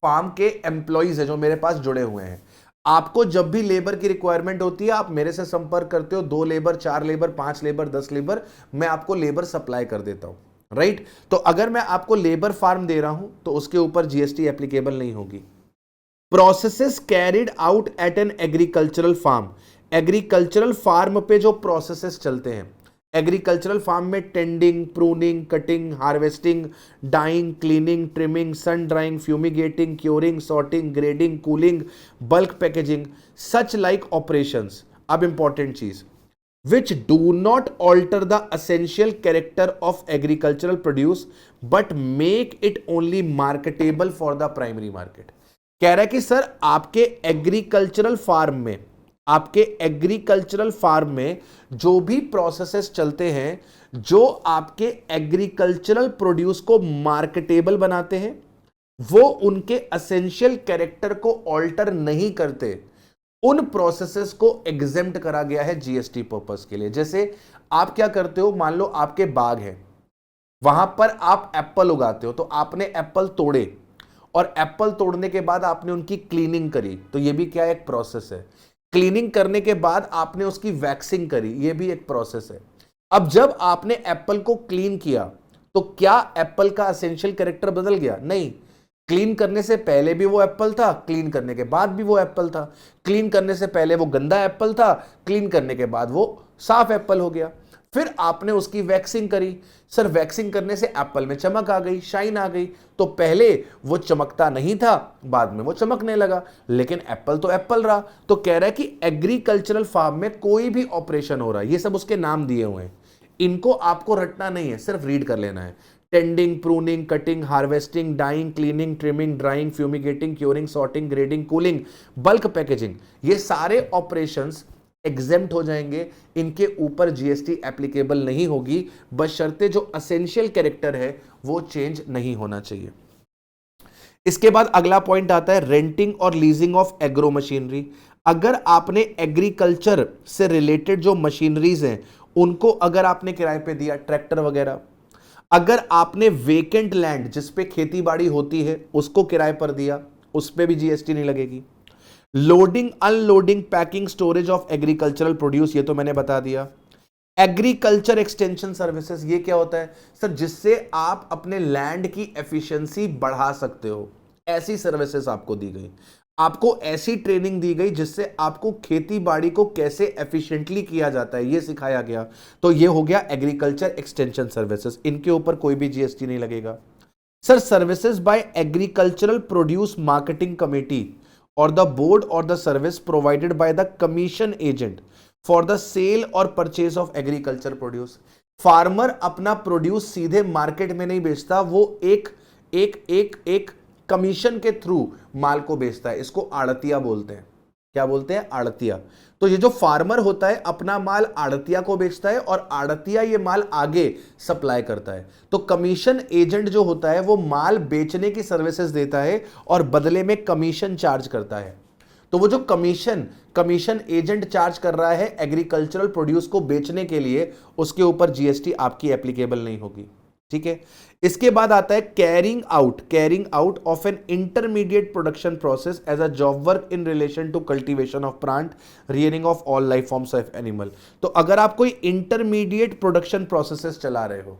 फार्म के एम्प्लॉइज है जो मेरे पास जुड़े हुए हैं। आपको जब भी लेबर की रिक्वायरमेंट होती है आप मेरे से संपर्क करते हो, 2 लेबर, 4 लेबर, 5 लेबर, 10 लेबर, मैं आपको लेबर सप्लाई कर देता हूं, राइट। तो अगर मैं आपको लेबर फार्म दे रहा हूं तो उसके ऊपर जीएसटी एप्लीकेबल नहीं होगी। Processes carried out at an agricultural farm, agricultural farm पे जो प्रोसेसेस चलते हैं, एग्रीकल्चरल फार्म में tending, pruning, cutting, harvesting, drying, cleaning, trimming, sun drying, fumigating, curing, sorting, grading, cooling, bulk packaging, such like operations. अब important चीज, which do not alter the essential character of agricultural produce but make it only marketable for the primary market। कह रहा है कि sir आपके agricultural farm में जो भी प्रोसेसेस चलते हैं जो आपके एग्रीकल्चरल प्रोड्यूस को मार्केटेबल बनाते हैं, वो उनके एसेंशियल कैरेक्टर को ऑल्टर नहीं करते, उन प्रोसेसेस को एग्जेम्प्ट करा गया है जीएसटी पर्पस के लिए। जैसे आप क्या करते हो, मान लो आपके बाग है, वहां पर आप एप्पल उगाते हो, तो आपने एप्पल तोड़े और एप्पल तोड़ने के बाद आपने उनकी क्लीनिंग करी, तो यह भी क्या एक प्रोसेस है। क्लीनिंग करने के बाद आपने उसकी वैक्सिंग करी, यह भी एक प्रोसेस है। अब जब आपने एप्पल को क्लीन किया तो क्या एप्पल का एसेंशियल कैरेक्टर बदल गया? नहीं, क्लीन करने से पहले भी वो एप्पल था, क्लीन करने के बाद भी वो एप्पल था। क्लीन करने से पहले वो गंदा एप्पल था, क्लीन करने के बाद वो साफ एप्पल हो गया। फिर आपने उसकी वैक्सिंग करी, सर वैक्सिंग करने से एप्पल में चमक आ गई, शाइन आ गई, तो पहले वो चमकता नहीं था, बाद में वो चमकने लगा, लेकिन एप्पल तो एप्पल रहा। तो कह रहा है कि एग्रीकल्चरल फार्म में कोई भी ऑपरेशन हो रहा है, ये सब उसके नाम दिए हुए हैं, इनको आपको रटना नहीं है, सिर्फ रीड कर लेना है। Tending, pruning, cutting, harvesting, drying, cleaning, trimming, drying, fumigating, curing, sorting, grading, cooling, bulk packaging, ये सारे ऑपरेशंस एग्जेम्प्ट हो जाएंगे, इनके ऊपर जीएसटी एप्लीकेबल नहीं होगी, बशर्ते जो एसेंशियल कैरेक्टर है वो चेंज नहीं होना चाहिए। इसके बाद अगला पॉइंट आता है रेंटिंग और लीजिंग ऑफ एग्रो मशीनरी। अगर आपने एग्रीकल्चर से रिलेटेड जो मशीनरीज हैं उनको अगर आपने किराए पे दिया, ट्रैक्टर वगैरह, अगर आपने वेकेंट लैंड जिस पे खेती बाड़ी होती है उसको किराए पर दिया, उस पे भी जीएसटी नहीं लगेगी। Loading, unloading, packing, storage of agricultural produce, ये तो मैंने बता दिया। एग्रीकल्चर एक्सटेंशन सर्विसेज, ये क्या होता है सर? जिससे आप अपने लैंड की एफिशिएंसी बढ़ा सकते हो, ऐसी सर्विसेज आपको दी गई, आपको ऐसी ट्रेनिंग दी गई जिससे आपको खेती बाड़ी को कैसे एफिशिएंटली किया जाता है ये सिखाया गया। तो ये हो गया एग्रीकल्चर एक्सटेंशन सर्विसेज, इनके ऊपर कोई भी जीएसटी नहीं लगेगा। Sir services by agricultural produce marketing committee और द बोर्ड और the service provided by the commission agent for the sale और purchase of agriculture produce. Farmer अपना प्रोड्यूस सीधे मार्केट में नहीं बेचता, वो एक एक एक एक कमीशन के थ्रू माल को बेचता है। इसको आड़तिया बोलते हैं। क्या बोलते हैं? आड़तिया। तो ये जो फार्मर होता है अपना माल आड़तिया को बेचता है और आड़तिया ये माल आगे सप्लाई करता है। तो कमीशन एजेंट जो होता है वो माल बेचने की सर्विसेज देता है और बदले में कमीशन चार्ज करता है। तो वो जो कमीशन एजेंट चार्ज कर रहा है एग्रीकल्चरल प्रोड्यूस को बेचने के लिए, उसके ऊपर जीएसटी आपकी एप्लीकेबल नहीं होगी। ठीक है। इसके बाद आता है carrying out of an intermediate production process as a job work in relation to cultivation of plant, rearing of all life forms of animal. तो अगर आप कोई इंटरमीडिएट प्रोडक्शन प्रोसेसेस चला रहे हो,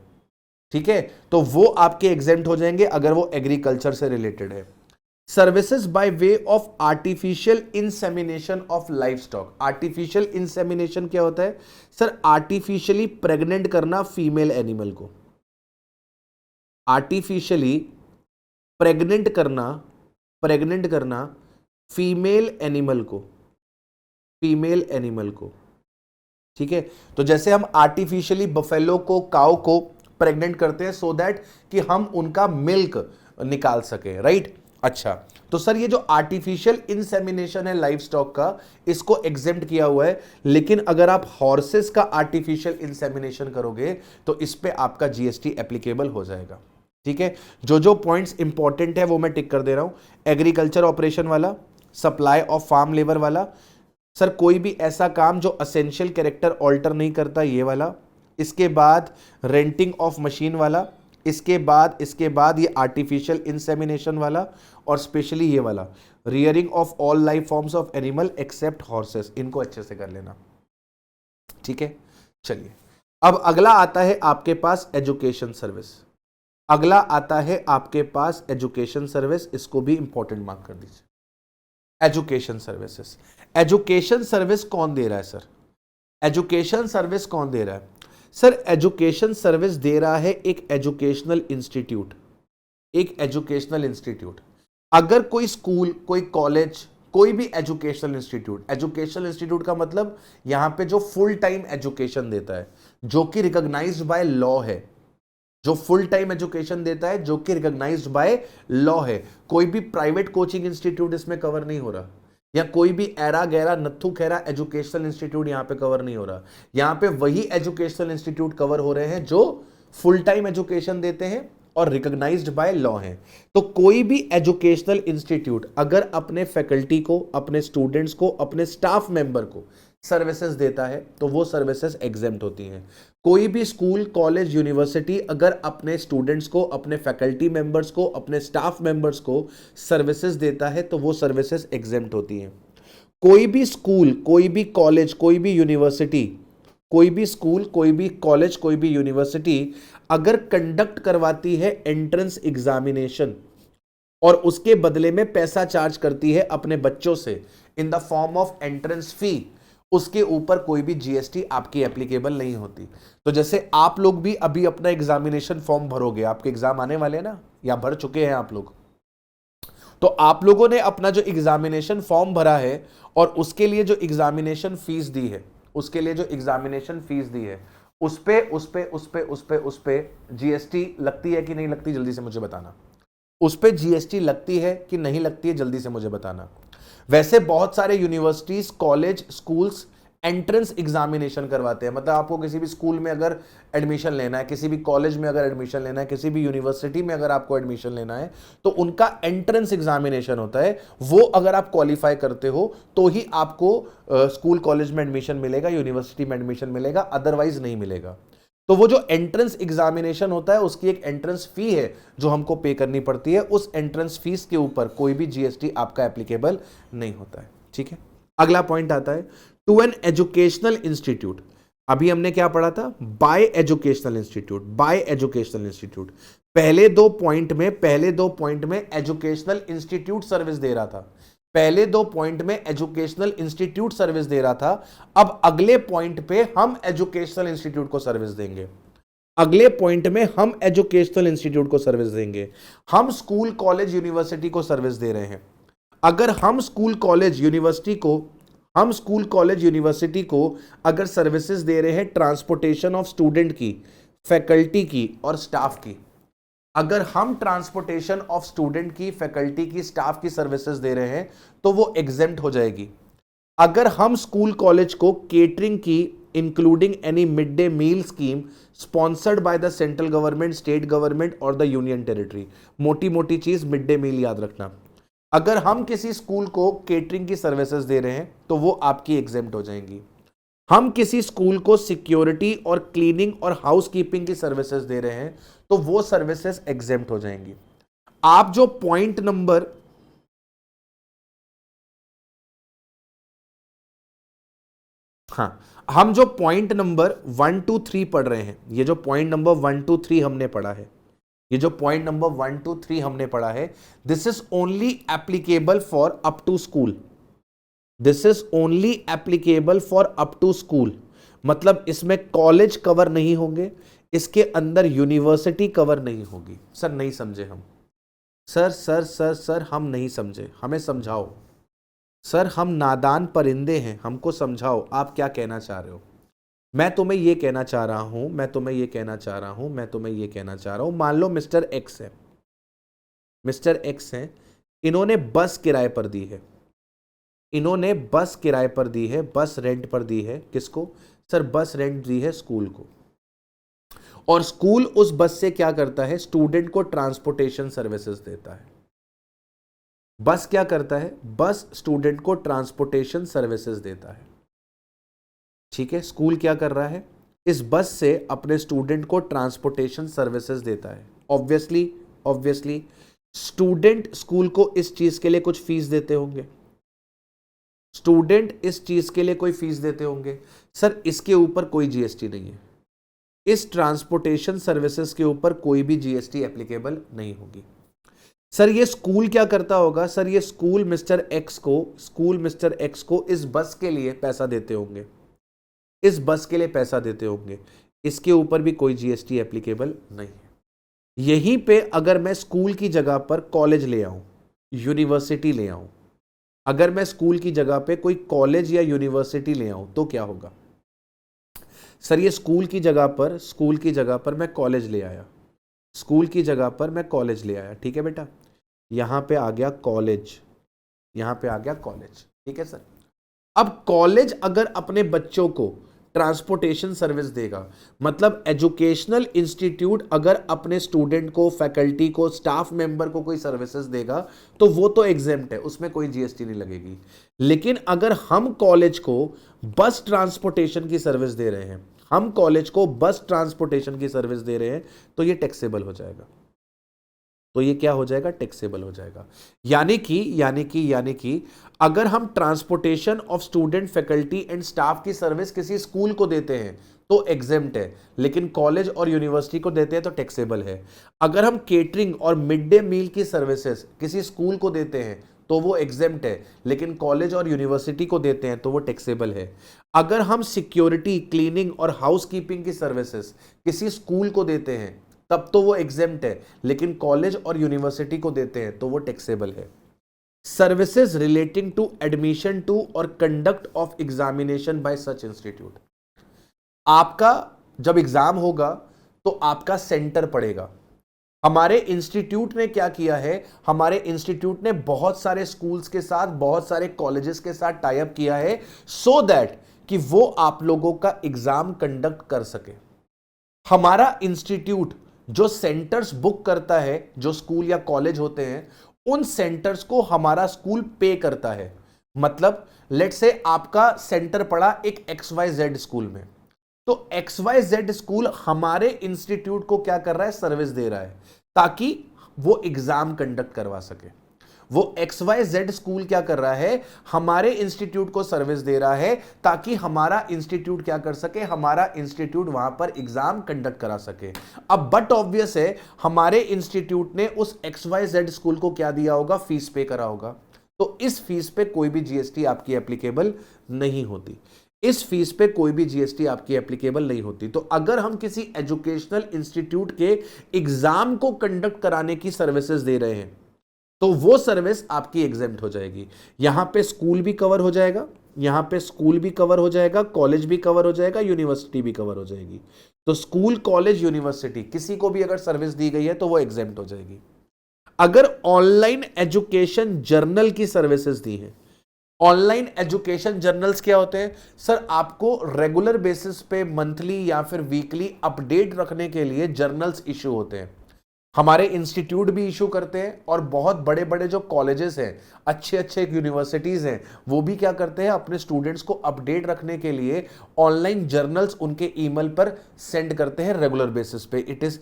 ठीक है, तो वो आपके एग्जेम्प्ट हो जाएंगे अगर वो एग्रीकल्चर से रिलेटेड है। Services by way of artificial insemination of life stock. Artificial insemination क्या होता है सर? आर्टिफिशियली प्रेग्नेंट करना फीमेल एनिमल को, आर्टिफिशियली प्रेग्नेंट करना फीमेल एनिमल को, ठीक है। तो जैसे हम आर्टिफिशियली बफेलो को, काऊ को प्रेग्नेंट करते हैं सो दैट कि हम उनका मिल्क निकाल सके, राइट। अच्छा, तो सर ये जो आर्टिफिशियल इंसेमिनेशन है लाइफ स्टॉक का, इसको एग्जेम्प्ट किया हुआ है। लेकिन अगर आप हॉर्सेस का आर्टिफिशियल इंसेमिनेशन करोगे तो इस पे आपका जीएसटी एप्लीकेबल हो जाएगा। ठीक है। जो जो पॉइंट्स इंपॉर्टेंट है वो मैं टिक कर दे रहा हूं। एग्रीकल्चर ऑपरेशन वाला, सप्लाई ऑफ फार्म लेबर वाला, सर कोई भी ऐसा काम जो असेंशियल कैरेक्टर ऑल्टर नहीं करता, ये वाला। इसके बाद रेंटिंग ऑफ मशीन वाला, इसके बाद ये आर्टिफिशियल इंसेमिनेशन वाला, और स्पेशली ये वाला rearing of all life forms of animal except horses. इनको अच्छे से कर लेना। ठीक है। चलिए, अब अगला आता है आपके पास एजुकेशन सर्विस। इसको भी इंपॉर्टेंट मार्क कर दीजिए। एजुकेशन सर्विस कौन दे रहा है सर? एजुकेशन सर्विस कौन दे रहा है सर? एजुकेशन सर्विस दे रहा है एक एजुकेशनल इंस्टीट्यूट। अगर कोई स्कूल, कोई कॉलेज, कोई भी एजुकेशनल इंस्टीट्यूट का मतलब यहां पे जो फुल टाइम एजुकेशन देता है, जो कि रिकॉग्नाइज्ड बाय लॉ है, जो फुल टाइम एजुकेशन देता है, जो कि रिकॉग्नाइज्ड बाय लॉ है। कोई भी प्राइवेट कोचिंग इंस्टीट्यूट इसमें कवर नहीं हो रहा, या कोई भी एरा गैरा नत्थु खैरा एजुकेशनल इंस्टीट्यूट यहां पे कवर नहीं हो रहा। यहां पे वही एजुकेशनल इंस्टीट्यूट कवर हो रहे हैं जो फुल टाइम एजुकेशन देते हैं और रिकॉग्नाइज्ड बाय लॉ हैं। तो कोई भी एजुकेशनल इंस्टीट्यूट अगर अपने फैकल्टी को, अपने स्टूडेंट्स को, अपने स्टाफ मेंबर को सर्विसेज देता है तो वो सर्विसेज एग्जेम्प्ट होती हैं। कोई भी स्कूल, कॉलेज, यूनिवर्सिटी अगर अपने स्टूडेंट्स को, अपने फैकल्टी मेंबर्स को, अपने स्टाफ मेंबर्स को सर्विसेज देता है तो वो सर्विसेज एग्जेम्प्ट होती हैं। कोई भी स्कूल, कोई भी कॉलेज, कोई भी यूनिवर्सिटी, कोई भी स्कूल, कोई भी कॉलेज, कोई भी यूनिवर्सिटी अगर कंडक्ट करवाती है एंट्रेंस एग्जामिनेशन और उसके बदले में पैसा चार्ज करती है अपने बच्चों से in the form of entrance fee, उसके ऊपर कोई भी जीएसटी आपकी एप्लीकेबल नहीं होती। तो जैसे आप लोग भी अभी अपना एग्जामिनेशन फॉर्म भरोगे, आपके एग्जाम आने वाले हैं ना, या भर चुके हैं आप लोग, तो आप लोगों ने अपना जो एग्जामिनेशन फॉर्म भरा है और उसके लिए जो एग्जामिनेशन फीस दी है, उस पे जीएसटी लगती है कि नहीं लगती, जल्दी से मुझे बताना। उस पे जीएसटी लगती है कि नहीं लगती है, जल्दी से मुझे बताना। वैसे बहुत सारे universities, college, schools entrance examination करवाते हैं। मतलब आपको किसी भी स्कूल में अगर एडमिशन लेना है, किसी भी कॉलेज में अगर एडमिशन लेना है, किसी भी यूनिवर्सिटी में अगर आपको एडमिशन लेना है, तो उनका एंट्रेंस एग्जामिनेशन होता है। वो अगर आप क्वालिफाई करते हो तो ही आपको स्कूल कॉलेज में एडमिशन मिलेगा, यूनिवर्सिटी में एडमिशन मिलेगा, अदरवाइज नहीं मिलेगा। तो वो जो एंट्रेंस एग्जामिनेशन होता है उसकी एक एंट्रेंस फी है जो हमको पे करनी पड़ती है। उस एंट्रेंस फीस के ऊपर कोई भी जीएसटी आपका एप्लीकेबल नहीं होता है। ठीक है। अगला पॉइंट आता है टू एन एजुकेशनल इंस्टीट्यूट। अभी हमने क्या पढ़ा था? By educational institute. पहले दो पॉइंट में एजुकेशनल इंस्टीट्यूट सर्विस दे रहा था। अब अगले पॉइंट पे हम एजुकेशनल इंस्टीट्यूट को सर्विस देंगे। हम स्कूल, कॉलेज, यूनिवर्सिटी को सर्विस दे रहे हैं। अगर हम स्कूल कॉलेज यूनिवर्सिटी को अगर सर्विसेज दे रहे हैं ट्रांसपोर्टेशन ऑफ स्टूडेंट की, फैकल्टी की और स्टाफ की, अगर हम ट्रांसपोर्टेशन ऑफ स्टूडेंट की, फैकल्टी की, स्टाफ की सर्विसेज दे रहे हैं तो वो एग्जेम्प्ट हो जाएगी। अगर हम स्कूल कॉलेज को केटरिंग की, including any mid day meal scheme sponsored by the central government, state government और द यूनियन टेरिटरी, मोटी मोटी चीज मिड डे मील याद रखना, अगर हम किसी स्कूल को केटरिंग की सर्विसेज दे रहे हैं तो वो आपकी एग्जेम्प्ट हो जाएंगी। हम किसी स्कूल को सिक्योरिटी और क्लीनिंग और हाउसकीपिंग की सर्विसेज दे रहे हैं तो वो सर्विसेज एग्जेम्प्ट हो जाएंगी। आप जो पॉइंट नंबर हम जो पॉइंट नंबर 1 2 3 पढ़ रहे हैं, ये जो पॉइंट नंबर 1 2 3 हमने पढ़ा है, ये जो पॉइंट नंबर 1 2 3 हमने पढ़ा है, this is only applicable for up to school. This is only applicable for up to school, मतलब इसमें कॉलेज कवर नहीं होंगे, इसके अंदर यूनिवर्सिटी कवर नहीं होगी। सर नहीं समझे हम, सर हम नहीं समझे, हमें समझाओ। सर हम नादान परिंदे हैं, हमको समझाओ आप क्या कहना चाह रहे हो। मैं तुम्हें ये कहना चाह रहा हूं, मान लो मिस्टर एक्स है, इन्होंने बस किराए पर दी है, बस रेंट पर दी है। किसको? सर बस रेंट दी है स्कूल को, और स्कूल उस बस से क्या करता है? स्टूडेंट को ट्रांसपोर्टेशन सर्विसेज देता है। बस क्या करता है? बस स्टूडेंट को ट्रांसपोर्टेशन सर्विसेज देता है। ठीक है, स्कूल क्या कर रहा है? इस बस से अपने स्टूडेंट को ट्रांसपोर्टेशन सर्विसेज देता है। ऑब्वियसली स्टूडेंट स्कूल को इस चीज के लिए कुछ फीस देते होंगे, सर इसके ऊपर कोई जीएसटी नहीं है, इस ट्रांसपोर्टेशन सर्विसेज के ऊपर कोई भी जीएसटी एप्लीकेबल नहीं होगी। सर ये स्कूल क्या करता होगा? सर ये स्कूल मिस्टर एक्स को इस बस के लिए पैसा देते होंगे, इसके ऊपर भी कोई जीएसटी एप्लीकेबल नहीं है। यहीं पे अगर मैं स्कूल की जगह पर कॉलेज ले आऊं, यूनिवर्सिटी ले आऊं, अगर मैं स्कूल की जगह पे कोई कॉलेज या यूनिवर्सिटी ले आऊं तो क्या होगा? सर ये स्कूल की जगह पर मैं कॉलेज ले आया, ठीक है बेटा, यहां पे आ गया कॉलेज, ठीक है सर। अब कॉलेज अगर अपने बच्चों को ट्रांसपोर्टेशन सर्विस देगा, मतलब एजुकेशनल इंस्टीट्यूट अगर अपने स्टूडेंट को, फैकल्टी को, स्टाफ मेंबर को कोई सर्विसेज देगा तो वो तो एग्जेम्प्ट है, उसमें कोई जीएसटी नहीं लगेगी। लेकिन अगर हम कॉलेज को बस ट्रांसपोर्टेशन की सर्विस दे रहे हैं, तो ये टैक्सेबल हो जाएगा। टैक्सेबल हो जाएगा। यानी कि अगर हम transportation of student, faculty and staff की सर्विस किसी स्कूल को देते हैं तो एग्जेम्प्ट है, लेकिन कॉलेज और यूनिवर्सिटी को देते हैं तो टैक्सेबल है। अगर हम केटरिंग और मिड डे मील की सर्विसेज किसी स्कूल को देते हैं तो वो एग्जेम्प्ट है, लेकिन कॉलेज और यूनिवर्सिटी को देते हैं तो वो टैक्सेबल है। अगर हम सिक्योरिटी, क्लीनिंग और हाउसकीपिंग की सर्विसेज किसी स्कूल को देते हैं तब तो वो एग्जेम्प्ट है, लेकिन कॉलेज और यूनिवर्सिटी को देते हैं तो वो टैक्सेबल है। Services relating to admission to और conduct of examination by such institute, आपका जब एग्जाम होगा तो आपका सेंटर पड़ेगा। हमारे इंस्टीट्यूट ने क्या किया है? हमारे इंस्टीट्यूट ने बहुत सारे स्कूल्स के साथ, बहुत सारे कॉलेजेस के साथ टाई अप किया है सो दैट कि वो आप लोगों का एग्जाम कंडक्ट कर सके। हमारा इंस्टीट्यूट जो सेंटर्स बुक करता है, जो स्कूल या कॉलेज होते हैं, उन सेंटर्स को हमारा स्कूल पे करता है। मतलब लेट्स से आपका सेंटर पड़ा एक XYZ स्कूल में, तो XYZ स्कूल हमारे इंस्टीट्यूट को क्या कर रहा है? सर्विस दे रहा है ताकि वो एग्जाम कंडक्ट करवा सके। वो XYZ स्कूल क्या कर रहा है? हमारे इंस्टीट्यूट को सर्विस दे रहा है ताकि हमारा इंस्टीट्यूट क्या कर सके? हमारा इंस्टीट्यूट वहां पर एग्जाम कंडक्ट करा सके। अब बट ऑब्वियस है, हमारे इंस्टीट्यूट ने उस XYZ स्कूल को क्या दिया होगा? फीस पे करा होगा, तो इस फीस पे कोई भी जीएसटी आपकी एप्लीकेबल नहीं होती। तो अगर हम किसी एजुकेशनल इंस्टीट्यूट के एग्जाम को कंडक्ट कराने की सर्विसेज दे रहे हैं तो वो सर्विस आपकी एग्जेम्प्ट हो जाएगी। यहां पे स्कूल भी कवर हो जाएगा, यहां पे स्कूल भी कवर हो जाएगा, कॉलेज भी कवर हो जाएगा, यूनिवर्सिटी भी कवर हो जाएगी। तो स्कूल, कॉलेज, यूनिवर्सिटी किसी को भी अगर सर्विस दी गई है तो वो एग्जेम्प्ट हो जाएगी। अगर ऑनलाइन एजुकेशन जर्नल की सर्विसेज दी है, ऑनलाइन एजुकेशन जर्नल्स क्या होते हैं सर? आपको रेगुलर बेसिस पे मंथली या फिर वीकली अपडेट रखने के लिए जर्नल्स इशू होते हैं। हमारे इंस्टीट्यूट भी इशू करते हैं और बहुत बड़े बड़े जो कॉलेजेस हैं, अच्छे अच्छे यूनिवर्सिटीज हैं, वो भी क्या करते हैं, अपने स्टूडेंट्स को अपडेट रखने के लिए ऑनलाइन जर्नल्स उनके ईमेल पर सेंड करते हैं रेगुलर बेसिस पे। इट इज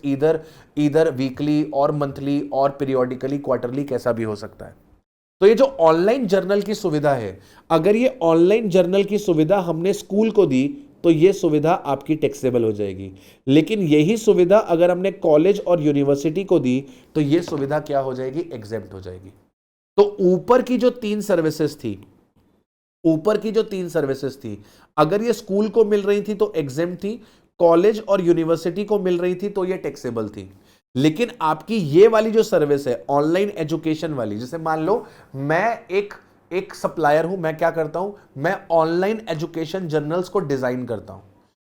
ईदर वीकली और मंथली और पीरियोडिकली, क्वार्टरली, कैसा भी हो सकता है। तो ये जो ऑनलाइन जर्नल की सुविधा है, अगर ये ऑनलाइन जर्नल की सुविधा हमने स्कूल को दी तो ये सुविधा आपकी टैक्सेबल हो जाएगी। लेकिन यही सुविधा अगर हमने कॉलेज और यूनिवर्सिटी को दी तो ये सुविधा क्या हो जाएगी? एग्जेम्प्ट हो जाएगी। तो ऊपर की जो तीन सर्विसेज थी, अगर ये स्कूल को मिल रही थी तो एग्जेम्प्ट थी, कॉलेज और यूनिवर्सिटी को मिल रही थी तो ये टैक्सेबल थी। लेकिन आपकी ये वाली जो सर्विस है ऑनलाइन एजुकेशन वाली, जैसे मान लो मैं एक सप्लायर हूं, मैं क्या करता हूं, मैं ऑनलाइन एजुकेशन जर्नल्स को डिजाइन करता हूं।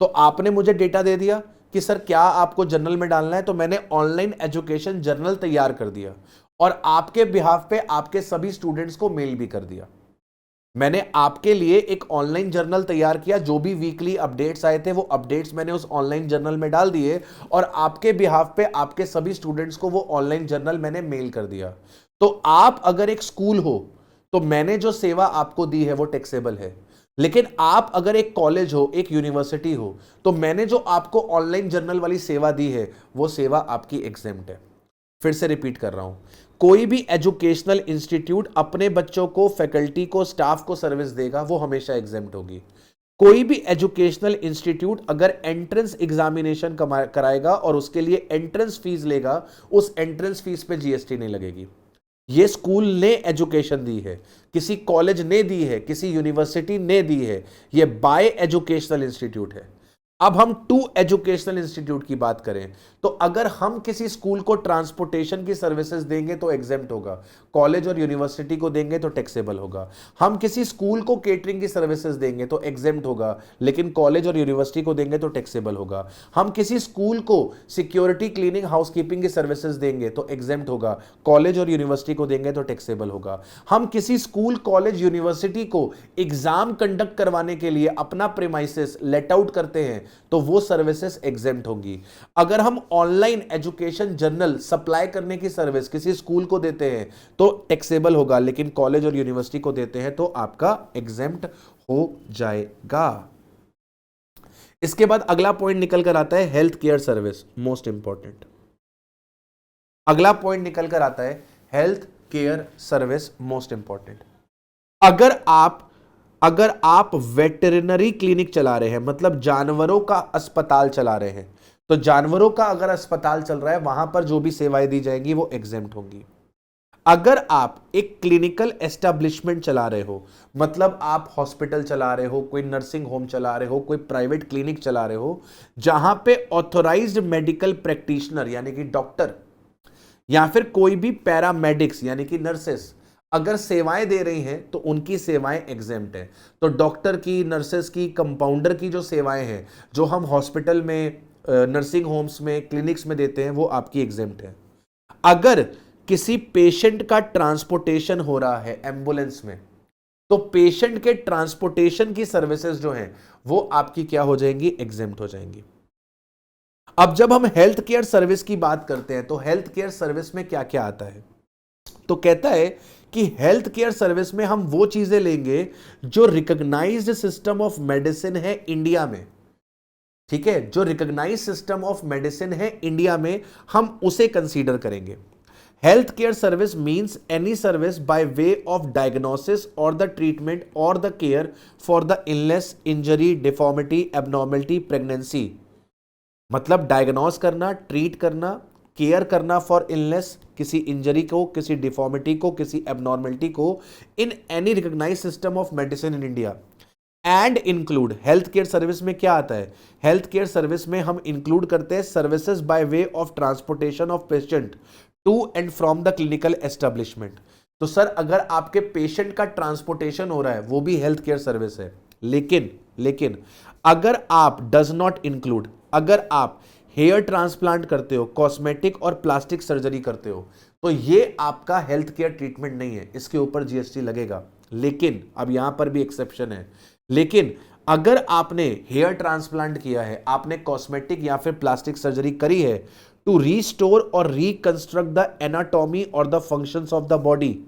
तो आपने मुझे डेटा दे दिया कि सर क्या आपको जर्नल में डालना है, तो मैंने ऑनलाइन एजुकेशन जर्नल तैयार कर दिया और आपके बिहाफ पे आपके सभी स्टूडेंट्स को मेल भी कर दिया। मैंने आपके लिए एक ऑनलाइन जर्नल तैयार किया, जो भी वीकली अपडेट्स आए थे वो अपडेट्स मैंने उस ऑनलाइन जर्नल में डाल दिए और आपके बिहाफ पे आपके सभी स्टूडेंट्स को वो ऑनलाइन जर्नल मैंने मेल कर दिया। तो आप अगर एक स्कूल हो तो मैंने जो सेवा आपको दी है वो टैक्सेबल है। लेकिन आप अगर एक कॉलेज हो, एक यूनिवर्सिटी हो, तो मैंने जो आपको ऑनलाइन जर्नल वाली सेवा दी है वो सेवा आपकी एग्जेम्प्ट है। फिर से रिपीट कर रहा हूं, कोई भी एजुकेशनल इंस्टीट्यूट अपने बच्चों को, फैकल्टी को, स्टाफ को सर्विस देगा वो हमेशा एग्जेम्प्ट होगी। कोई भी एजुकेशनल इंस्टीट्यूट अगर एंट्रेंस एग्जामिनेशन कराएगा और उसके लिए एंट्रेंस फीस लेगा, उस एंट्रेंस फीस पे जीएसटी नहीं लगेगी। ये स्कूल ने एजुकेशन दी है, किसी कॉलेज ने दी है, किसी यूनिवर्सिटी ने दी है, ये बाय एजुकेशनल इंस्टीट्यूट है। अब हम टू एजुकेशनल इंस्टीट्यूट की बात करें तो अगर हम किसी स्कूल को ट्रांसपोर्टेशन की सर्विसेज देंगे तो एग्जेम्प्ट होगा, कॉलेज और यूनिवर्सिटी को देंगे तो टैक्सेबल होगा। हम किसी स्कूल को केटरिंग की सर्विसेज देंगे तो एग्जेम्प्ट होगा, लेकिन कॉलेज और यूनिवर्सिटी को देंगे तो टैक्सेबल होगा। हम किसी स्कूल को सिक्योरिटी, क्लीनिंग, हाउसकीपिंग की सर्विसेज देंगे तो एग्जेम्प्ट होगा, कॉलेज और यूनिवर्सिटी को देंगे तो टैक्सेबल होगा। हम किसी स्कूल, कॉलेज, यूनिवर्सिटी को एग्जाम कंडक्ट करवाने के लिए अपना प्रीमाइसेस लेट आउट करते हैं तो वो सर्विसेज एग्जेम्प्ट होगी। अगर हम ऑनलाइन एजुकेशन जर्नल सप्लाई करने की सर्विस किसी स्कूल को देते हैं तो टैक्सेबल होगा, लेकिन कॉलेज और यूनिवर्सिटी को देते हैं तो आपका एग्जेम्प्ट हो जाएगा। इसके बाद अगला पॉइंट निकल कर आता है health care service, most important. अगला पॉइंट निकल कर आता है health care service, most important. अगर आप वेटरिनरी क्लिनिक चला रहे हैं, मतलब जानवरों का अस्पताल चला रहे हैं, तो जानवरों का अगर अस्पताल चल रहा है वहां पर जो भी सेवाएं दी जाएंगी वो एग्जेम्प्ट होंगी। अगर आप एक क्लिनिकल एस्टेब्लिशमेंट चला रहे हो, मतलब आप हॉस्पिटल चला रहे हो, कोई नर्सिंग होम चला रहे हो, कोई प्राइवेट क्लिनिक चला रहे हो, जहां पे ऑथोराइज्ड मेडिकल प्रैक्टिशनर यानी कि डॉक्टर या फिर कोई भी पैरामेडिक्स यानी कि नर्सेस अगर सेवाएं दे रही हैं तो उनकी सेवाएं एग्जेम्प्ट है। तो डॉक्टर की, नर्सेस की, कंपाउंडर की जो सेवाएं हैं जो हम हॉस्पिटल में, नर्सिंग होम्स में, क्लिनिक्स में देते हैं वो आपकी एग्जेम्प्ट है। अगर किसी पेशेंट का ट्रांसपोर्टेशन हो रहा है एम्बुलेंस में, तो पेशेंट के ट्रांसपोर्टेशन की सर्विसेज जो हैं वो आपकी क्या हो जाएंगी? एग्जेम्प्ट हो जाएंगी। अब जब हम हेल्थ केयर सर्विस की बात करते हैं तो हेल्थ केयर सर्विस में क्या क्या आता है? तो कहता है कि हेल्थ केयर सर्विस में हम वो चीजें लेंगे जो रिकॉग्नाइज्ड सिस्टम ऑफ मेडिसिन है इंडिया में। ठीक है, जो रिकॉग्नाइज्ड सिस्टम ऑफ मेडिसिन है इंडिया में, हम उसे कंसीडर करेंगे। Health care service means any service by way of diagnosis और द ट्रीटमेंट और the care for the illness, injury, deformity, abnormality, pregnancy. मतलब डायग्नोस करना, ट्रीट करना, केयर करना फॉर इलनेस, किसी इंजरी को, किसी डिफॉर्मिटी को, किसी एबनॉर्मलिटी को, in any recognised system of medicine in India and include. Health care service में क्या आता है? हेल्थ केयर सर्विस में हम इंक्लूड करते हैं services by way of transportation of patient to and from the clinical establishment. तो सर अगर आपके पेशेंट का ट्रांसपोर्टेशन हो रहा है वो भी हेल्थ केयर सर्विस है। लेकिन अगर आप डज नॉट इंक्लूड, अगर आप हेयर ट्रांसप्लांट करते हो, कॉस्मेटिक और प्लास्टिक सर्जरी करते हो, तो ये आपका हेल्थ केयर ट्रीटमेंट नहीं है, इसके ऊपर जीएसटी लगेगा। लेकिन अब यहां पर भी एक्सेप्शन है, लेकिन अगर आपने हेयर ट्रांसप्लांट किया है, आपने कॉस्मेटिक या फिर प्लास्टिक सर्जरी करी है टू रीस्टोर और रिकंस्ट्रक्ट द एनाटॉमी और the functions of the body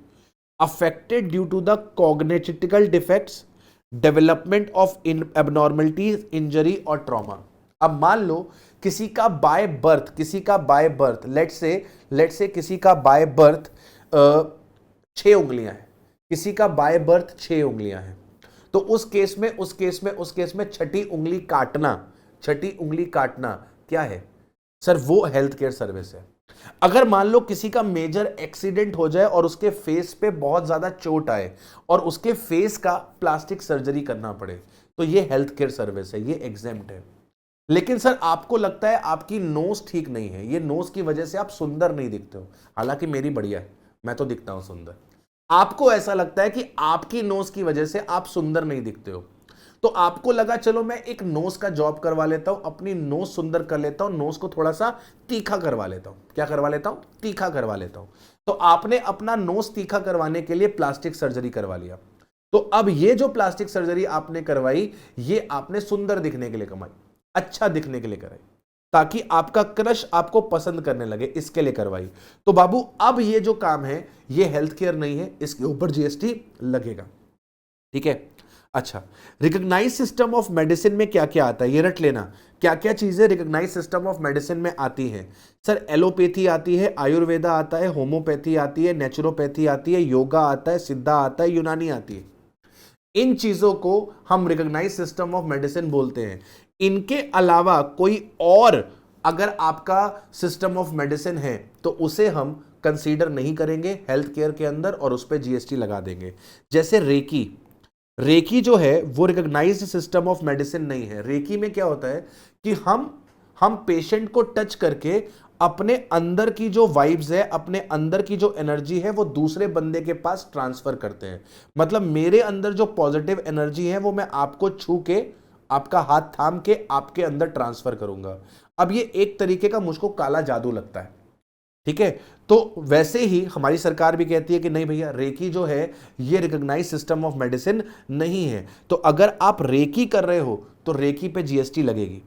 affected due to the congenital defects, development of abnormalities, injury और ट्रॉमा। अब मान लो किसी का बाय बर्थ लेट से किसी का बाय बर्थ 6 उंगलियां हैं, किसी का बाय बर्थ 6 उंगलियां हैं, तो उस केस में छठी उंगली काटना क्या है सर? वो हेल्थ केयर सर्विस है। अगर मान लो किसी का मेजर एक्सीडेंट हो जाए और उसके फेस पे बहुत ज्यादा चोट आए और उसके फेस का प्लास्टिक सर्जरी करना पड़े, तो ये हेल्थ केयर सर्विस है, ये एग्जेम्प्ट है। लेकिन सर आपको लगता है आपकी नोज ठीक नहीं है, ये नोज की वजह से आप सुंदर नहीं दिखते हो, हालांकि मेरी बढ़िया है, मैं तो दिखता हूं सुंदर। आपको ऐसा लगता है कि आपकी नोज की वजह से आप सुंदर नहीं दिखते हो, तो आपको लगा चलो मैं एक नोज का जॉब करवा लेता हूं, अपनी नोज सुंदर कर लेता हूं, नोज को थोड़ा सा तीखा करवा लेता हूं। क्या करवा लेता हूं? तीखा करवा लेता हूं। तो आपने अपना नोज तीखा करवाने के लिए प्लास्टिक सर्जरी करवा लिया। तो अब ये जो प्लास्टिक सर्जरी आपने करवाई, ये आपने सुंदर दिखने के लिए कमाई, अच्छा दिखने के लिए कराई, ताकि आपका क्रश आपको पसंद करने लगे, इसके लिए करवाई। तो बाबू अब ये जो काम है ये हेल्थ केयर नहीं है, इसके ऊपर जीएसटी लगेगा। ठीक है, अच्छा, रिकॉग्नाइज सिस्टम ऑफ मेडिसिन में क्या क्या आता है ये रट लेना। क्या क्या चीजें रिकॉग्नाइज सिस्टम ऑफ मेडिसिन में आती हैं? सर एलोपैथी आती है, आयुर्वेदा आता है, होम्योपैथी आती है, नेचुरोपैथी आती है, योगा आता है, सिद्धा आता है, यूनानी आती है। इन चीजों को हम रिकॉग्नाइज सिस्टम ऑफ मेडिसिन बोलते हैं। इनके अलावा कोई और अगर आपका सिस्टम ऑफ मेडिसिन है तो उसे हम कंसीडर नहीं करेंगे हेल्थ केयर के अंदर और उस पर जीएसटी लगा देंगे। जैसे रेकी जो है वो रिकॉग्नाइज्ड सिस्टम ऑफ मेडिसिन नहीं है। रेकी में क्या होता है कि हम पेशेंट को टच करके अपने अंदर की जो वाइब्स है, अपने अंदर की जो एनर्जी है वो दूसरे बंदे के पास ट्रांसफर करते हैं। मतलब मेरे अंदर जो पॉजिटिव एनर्जी है वो मैं आपको छू के, आपका हाथ थाम के आपके अंदर ट्रांसफर करूंगा। अब ये एक तरीके का मुझको काला जादू लगता है, ठीक है। तो वैसे ही हमारी सरकार भी कहती है कि नहीं भैया रेकी जो है ये रिकॉग्नाइज सिस्टम ऑफ मेडिसिन नहीं है। तो अगर आप रेकी कर रहे हो तो रेकी पे जीएसटी लगेगी।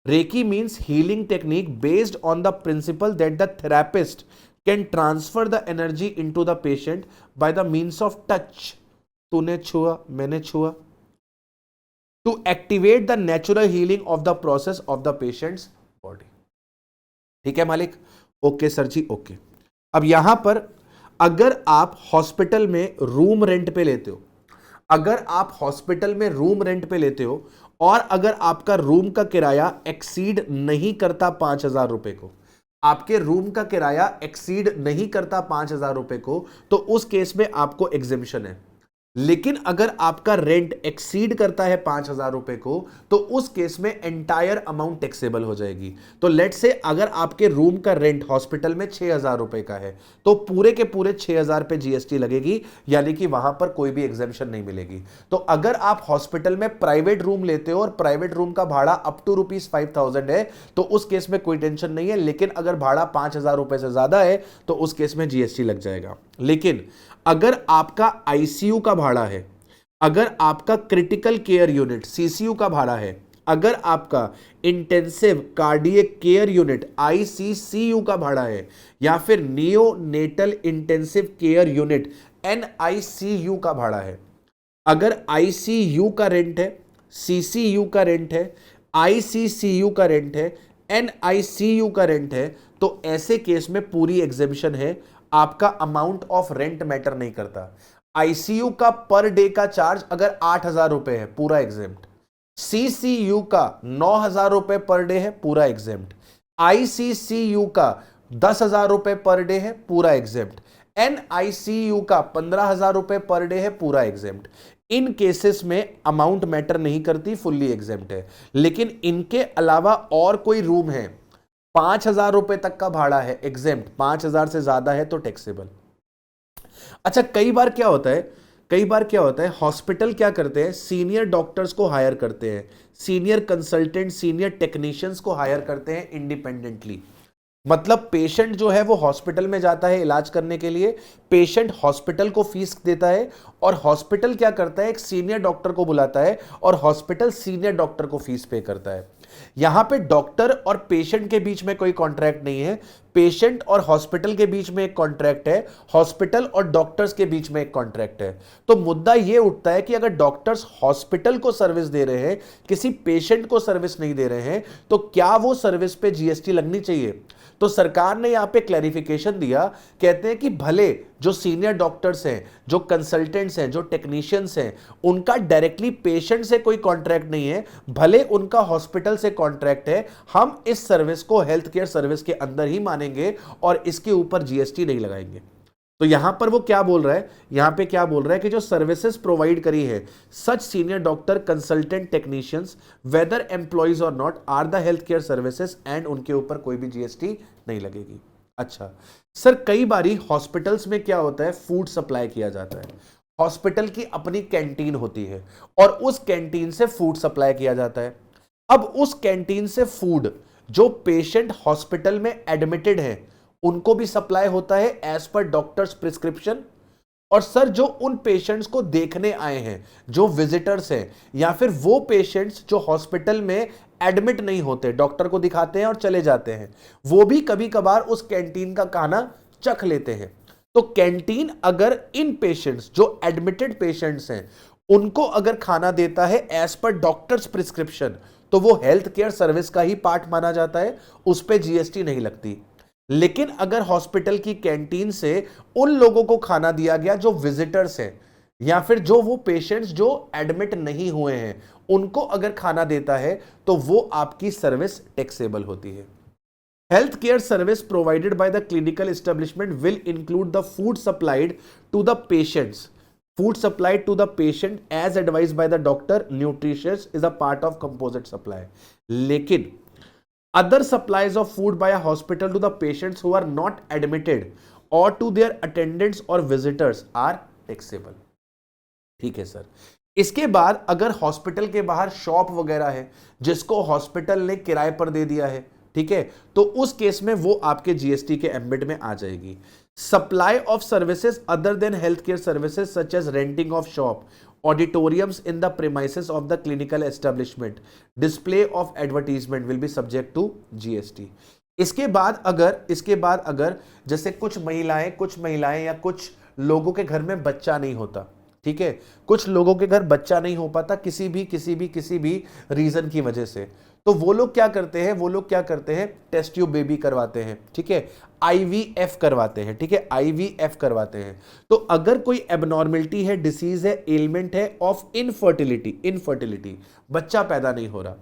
Reiki means healing technique based on the principle that the therapist can transfer the energy into the patient by the means of touch, तूने छुआ मैंने छुआ, to activate the natural healing of the process of the patient's body. ठीक है मालिक, okay sir जी, okay. अब यहां पर अगर आप हॉस्पिटल में रूम रेंट पे लेते हो, अगर आप हॉस्पिटल में रूम रेंट पे लेते हो और अगर आपका रूम का किराया एक्सीड नहीं करता 5,000 रुपए को, आपके रूम का किराया एक्सीड नहीं करता 5,000 रुपए को, तो उस केस में आपको एग्जेम्पशन है। लेकिन अगर आपका रेंट एक्सीड करता है 5,000 रुपए को, तो उस केस में एंटायर अमाउंट टैक्सेबल हो जाएगी। तो लेट से अगर आपके रूम का रेंट हॉस्पिटल में 6,000 रुपए का है तो पूरे के पूरे 6,000 पे जीएसटी लगेगी, यानी कि वहां पर कोई भी एग्जेम्पशन नहीं मिलेगी। तो अगर आप हॉस्पिटल में प्राइवेट रूम लेते हो और प्राइवेट रूम का भाड़ा अप टू ₹5,000 है तो उस केस में कोई टेंशन नहीं है। लेकिन अगर भाड़ा 5,000 रुपए से ज्यादा है तो उस केस में जीएसटी लग जाएगा। लेकिन अगर आपका आईसीयू का भाड़ा है, अगर आपका क्रिटिकल केयर यूनिट सीसीयू का भाड़ा है, अगर आपका intensive cardiac care unit ICCU का भाड़ा है, या फिर neonatal intensive care unit NICU का भाड़ा है, अगर आईसीयू का रेंट है, सीसीयू का रेंट है, आईसीसीयू का रेंट है, एनआईसीयू का रेंट है, तो ऐसे केस में पूरी एग्जेम्पशन है। आपका अमाउंट ऑफ रेंट मैटर नहीं करता। आईसीयू का पर डे का चार्ज अगर 8,000 रुपए है, पूरा एग्जेम्प्ट। सीसीयू का 9,000 रुपए पर डे है, पूरा एग्जेम्प्ट। आईसीसीयू का 10,000 रुपए पर डे है, पूरा एग्जेम्प्ट। एनआईसीयू का 15,000 रुपए पर डे है, पूरा एग्जेम्प्ट। इन केसेस में अमाउंट मैटर नहीं करती, फुल्ली एग्जेम्प्ट है। लेकिन इनके अलावा और कोई रूम है 5,000 रुपए तक का भाड़ा है एग्जेम्प्ट, 5,000 से ज्यादा है तो टैक्सेबल। अच्छा, कई बार क्या होता है हॉस्पिटल क्या करते हैं, सीनियर डॉक्टर्स को हायर करते हैं, सीनियर कंसल्टेंट, सीनियर टेक्नीशियंस को हायर करते हैं इंडिपेंडेंटली। मतलब पेशेंट जो है वो हॉस्पिटल में जाता है इलाज करने के लिए, पेशेंट हॉस्पिटल को फीस देता है और हॉस्पिटल क्या करता है, एक सीनियर डॉक्टर को बुलाता है और हॉस्पिटल सीनियर डॉक्टर को फीस पे करता है। यहां पे डॉक्टर और पेशेंट के बीच में कोई कॉन्ट्रैक्ट नहीं है, पेशेंट और हॉस्पिटल के बीच में एक कॉन्ट्रैक्ट है, हॉस्पिटल और डॉक्टर्स के बीच में एक कॉन्ट्रैक्ट है। तो मुद्दा यह उठता है कि अगर डॉक्टर्स हॉस्पिटल को सर्विस दे रहे हैं, किसी पेशेंट को सर्विस नहीं दे रहे हैं, तो क्या वो सर्विस पे जीएसटी लगनी चाहिए? तो सरकार ने यहां पे क्लैरिफिकेशन दिया, कहते हैं कि भले जो सीनियर डॉक्टर्स हैं, जो कंसल्टेंट्स हैं, जो टेक्नीशियंस हैं, उनका डायरेक्टली पेशेंट से कोई कॉन्ट्रैक्ट नहीं है, भले उनका हॉस्पिटल से कॉन्ट्रैक्ट है, हम इस सर्विस को हेल्थ केयर सर्विस के अंदर ही मानेंगे और इसके ऊपर जीएसटी नहीं लगाएंगे। तो यहां पर वो क्या बोल रहा है, यहां पे क्या बोल रहा है कि जो सर्विसेज प्रोवाइड करी है such senior doctor, consultant, technicians whether employees और not are the health care services and उनके ऊपर कोई भी जीएसटी नहीं लगेगी। अच्छा सर, कई बारी हॉस्पिटल्स में क्या होता है, फूड सप्लाई किया जाता है, हॉस्पिटल की अपनी कैंटीन होती है और उस कैंटीन से फूड सप्लाई किया जाता है। अब उस कैंटीन से फूड जो पेशेंट हॉस्पिटल में एडमिटेड है उनको भी सप्लाई होता है एज पर डॉक्टर्स प्रिस्क्रिप्शन। और सर जो उन पेशेंट्स को देखने आए हैं, जो विजिटर्स हैं, या फिर वो पेशेंट्स जो हॉस्पिटल में एडमिट नहीं होते, डॉक्टर को दिखाते हैं और चले जाते हैं, वो भी कभी कभार उस कैंटीन का खाना चख लेते हैं। तो कैंटीन अगर इन पेशेंट्स जो एडमिटेड पेशेंट्स हैं उनको अगर खाना देता है एज पर डॉक्टर्स प्रिस्क्रिप्शन, तो वो हेल्थ केयर सर्विस का ही पार्ट माना जाता है, उस पर जीएसटी नहीं लगती। लेकिन अगर हॉस्पिटल की कैंटीन से उन लोगों को खाना दिया गया जो विजिटर्स हैं, या फिर जो वो पेशेंट्स जो एडमिट नहीं हुए हैं उनको अगर खाना देता है, तो वो आपकी सर्विस टैक्सेबल होती है। Health care service provided by the clinical establishment will include the food supplied to the patients, food supplied to the patient as advised by the doctor, nutritious is a part of composite supply। लेकिन other supplies of food by a hospital to the patients who are not admitted or to their attendants or visitors are taxable। ठीक है sir. इसके बाद अगर hospital के बाहर shop वगैरह है जिसको हॉस्पिटल ने किराए पर दे दिया है, ठीक है, तो उस केस में वो आपके जीएसटी के एम्बिट में आ जाएगी। Supply of services other than health care services such as renting of shop, auditoriums in the premises of the clinical establishment, display of advertisement will be subject to GST. इसके बाद अगर जैसे कुछ महिलाएं या कुछ लोगों के घर में बच्चा नहीं होता, ठीक है, कुछ लोगों के घर बच्चा नहीं हो पाता किसी भी रीजन की वजह से, तो वो लोग क्या करते हैं, टेस्ट ट्यूब बेबी करवाते हैं, ठीक है, आईवीएफ करवाते हैं, ठीक है, आईवीएफ करवाते हैं। तो अगर कोई एबनॉर्मलिटी है, डिसीज है, एलिमेंट है ऑफ इनफर्टिलिटी, बच्चा पैदा नहीं हो रहा,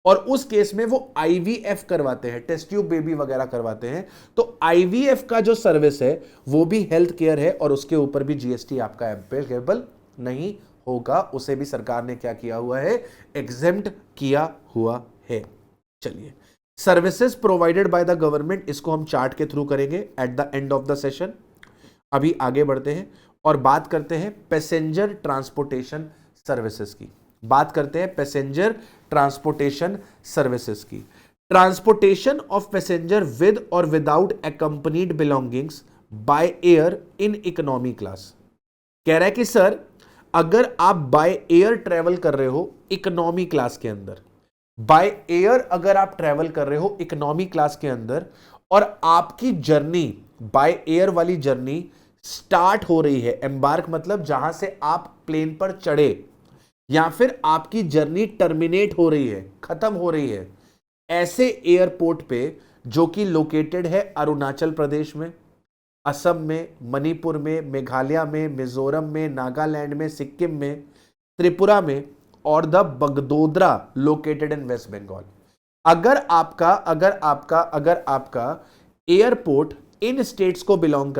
और उस केस में वो आईवीएफ करवाते हैं, टेस्ट ट्यूब बेबी वगैरह करवाते हैं, तो आईवीएफ का जो सर्विस है वो भी हेल्थ केयर है और उसके ऊपर भी जीएसटी आपका एप्लीकेबल नहीं होगा, उसे भी सरकार ने क्या किया हुआ है, एग्जेम्प्ट किया हुआ है। चलिए, services provided by the government, इसको हम चार्ट के थ्रू करेंगे at the end of the session. अभी आगे बढ़ते हैं और बात करते हैं पैसेंजर ट्रांसपोर्टेशन सर्विसेज की, ट्रांसपोर्टेशन ऑफ पैसेंजर विद और without accompanied belongings by air in economy class. कह रहा है कि सर अगर आप बाय एयर ट्रेवल कर रहे हो इकोनॉमी क्लास के अंदर, बाय एयर अगर आप ट्रेवल कर रहे हो इकोनॉमी क्लास के अंदर, और आपकी जर्नी बाय एयर वाली जर्नी स्टार्ट हो रही है, एम्बार्क मतलब जहां से आप प्लेन पर चढ़े, या फिर आपकी जर्नी टर्मिनेट हो रही है, खत्म हो रही है, ऐसे एयरपोर्ट पे जो कि लोकेटेड है अरुणाचल प्रदेश में, असम में, मणिपुर में, मेघालय में, मिजोरम में, नागालैंड में, सिक्किम में, त्रिपुरा में, और the Bagdogra located in West Bengal. अगर आपका एयरपोर्ट इन स्टेट्स को बिलोंग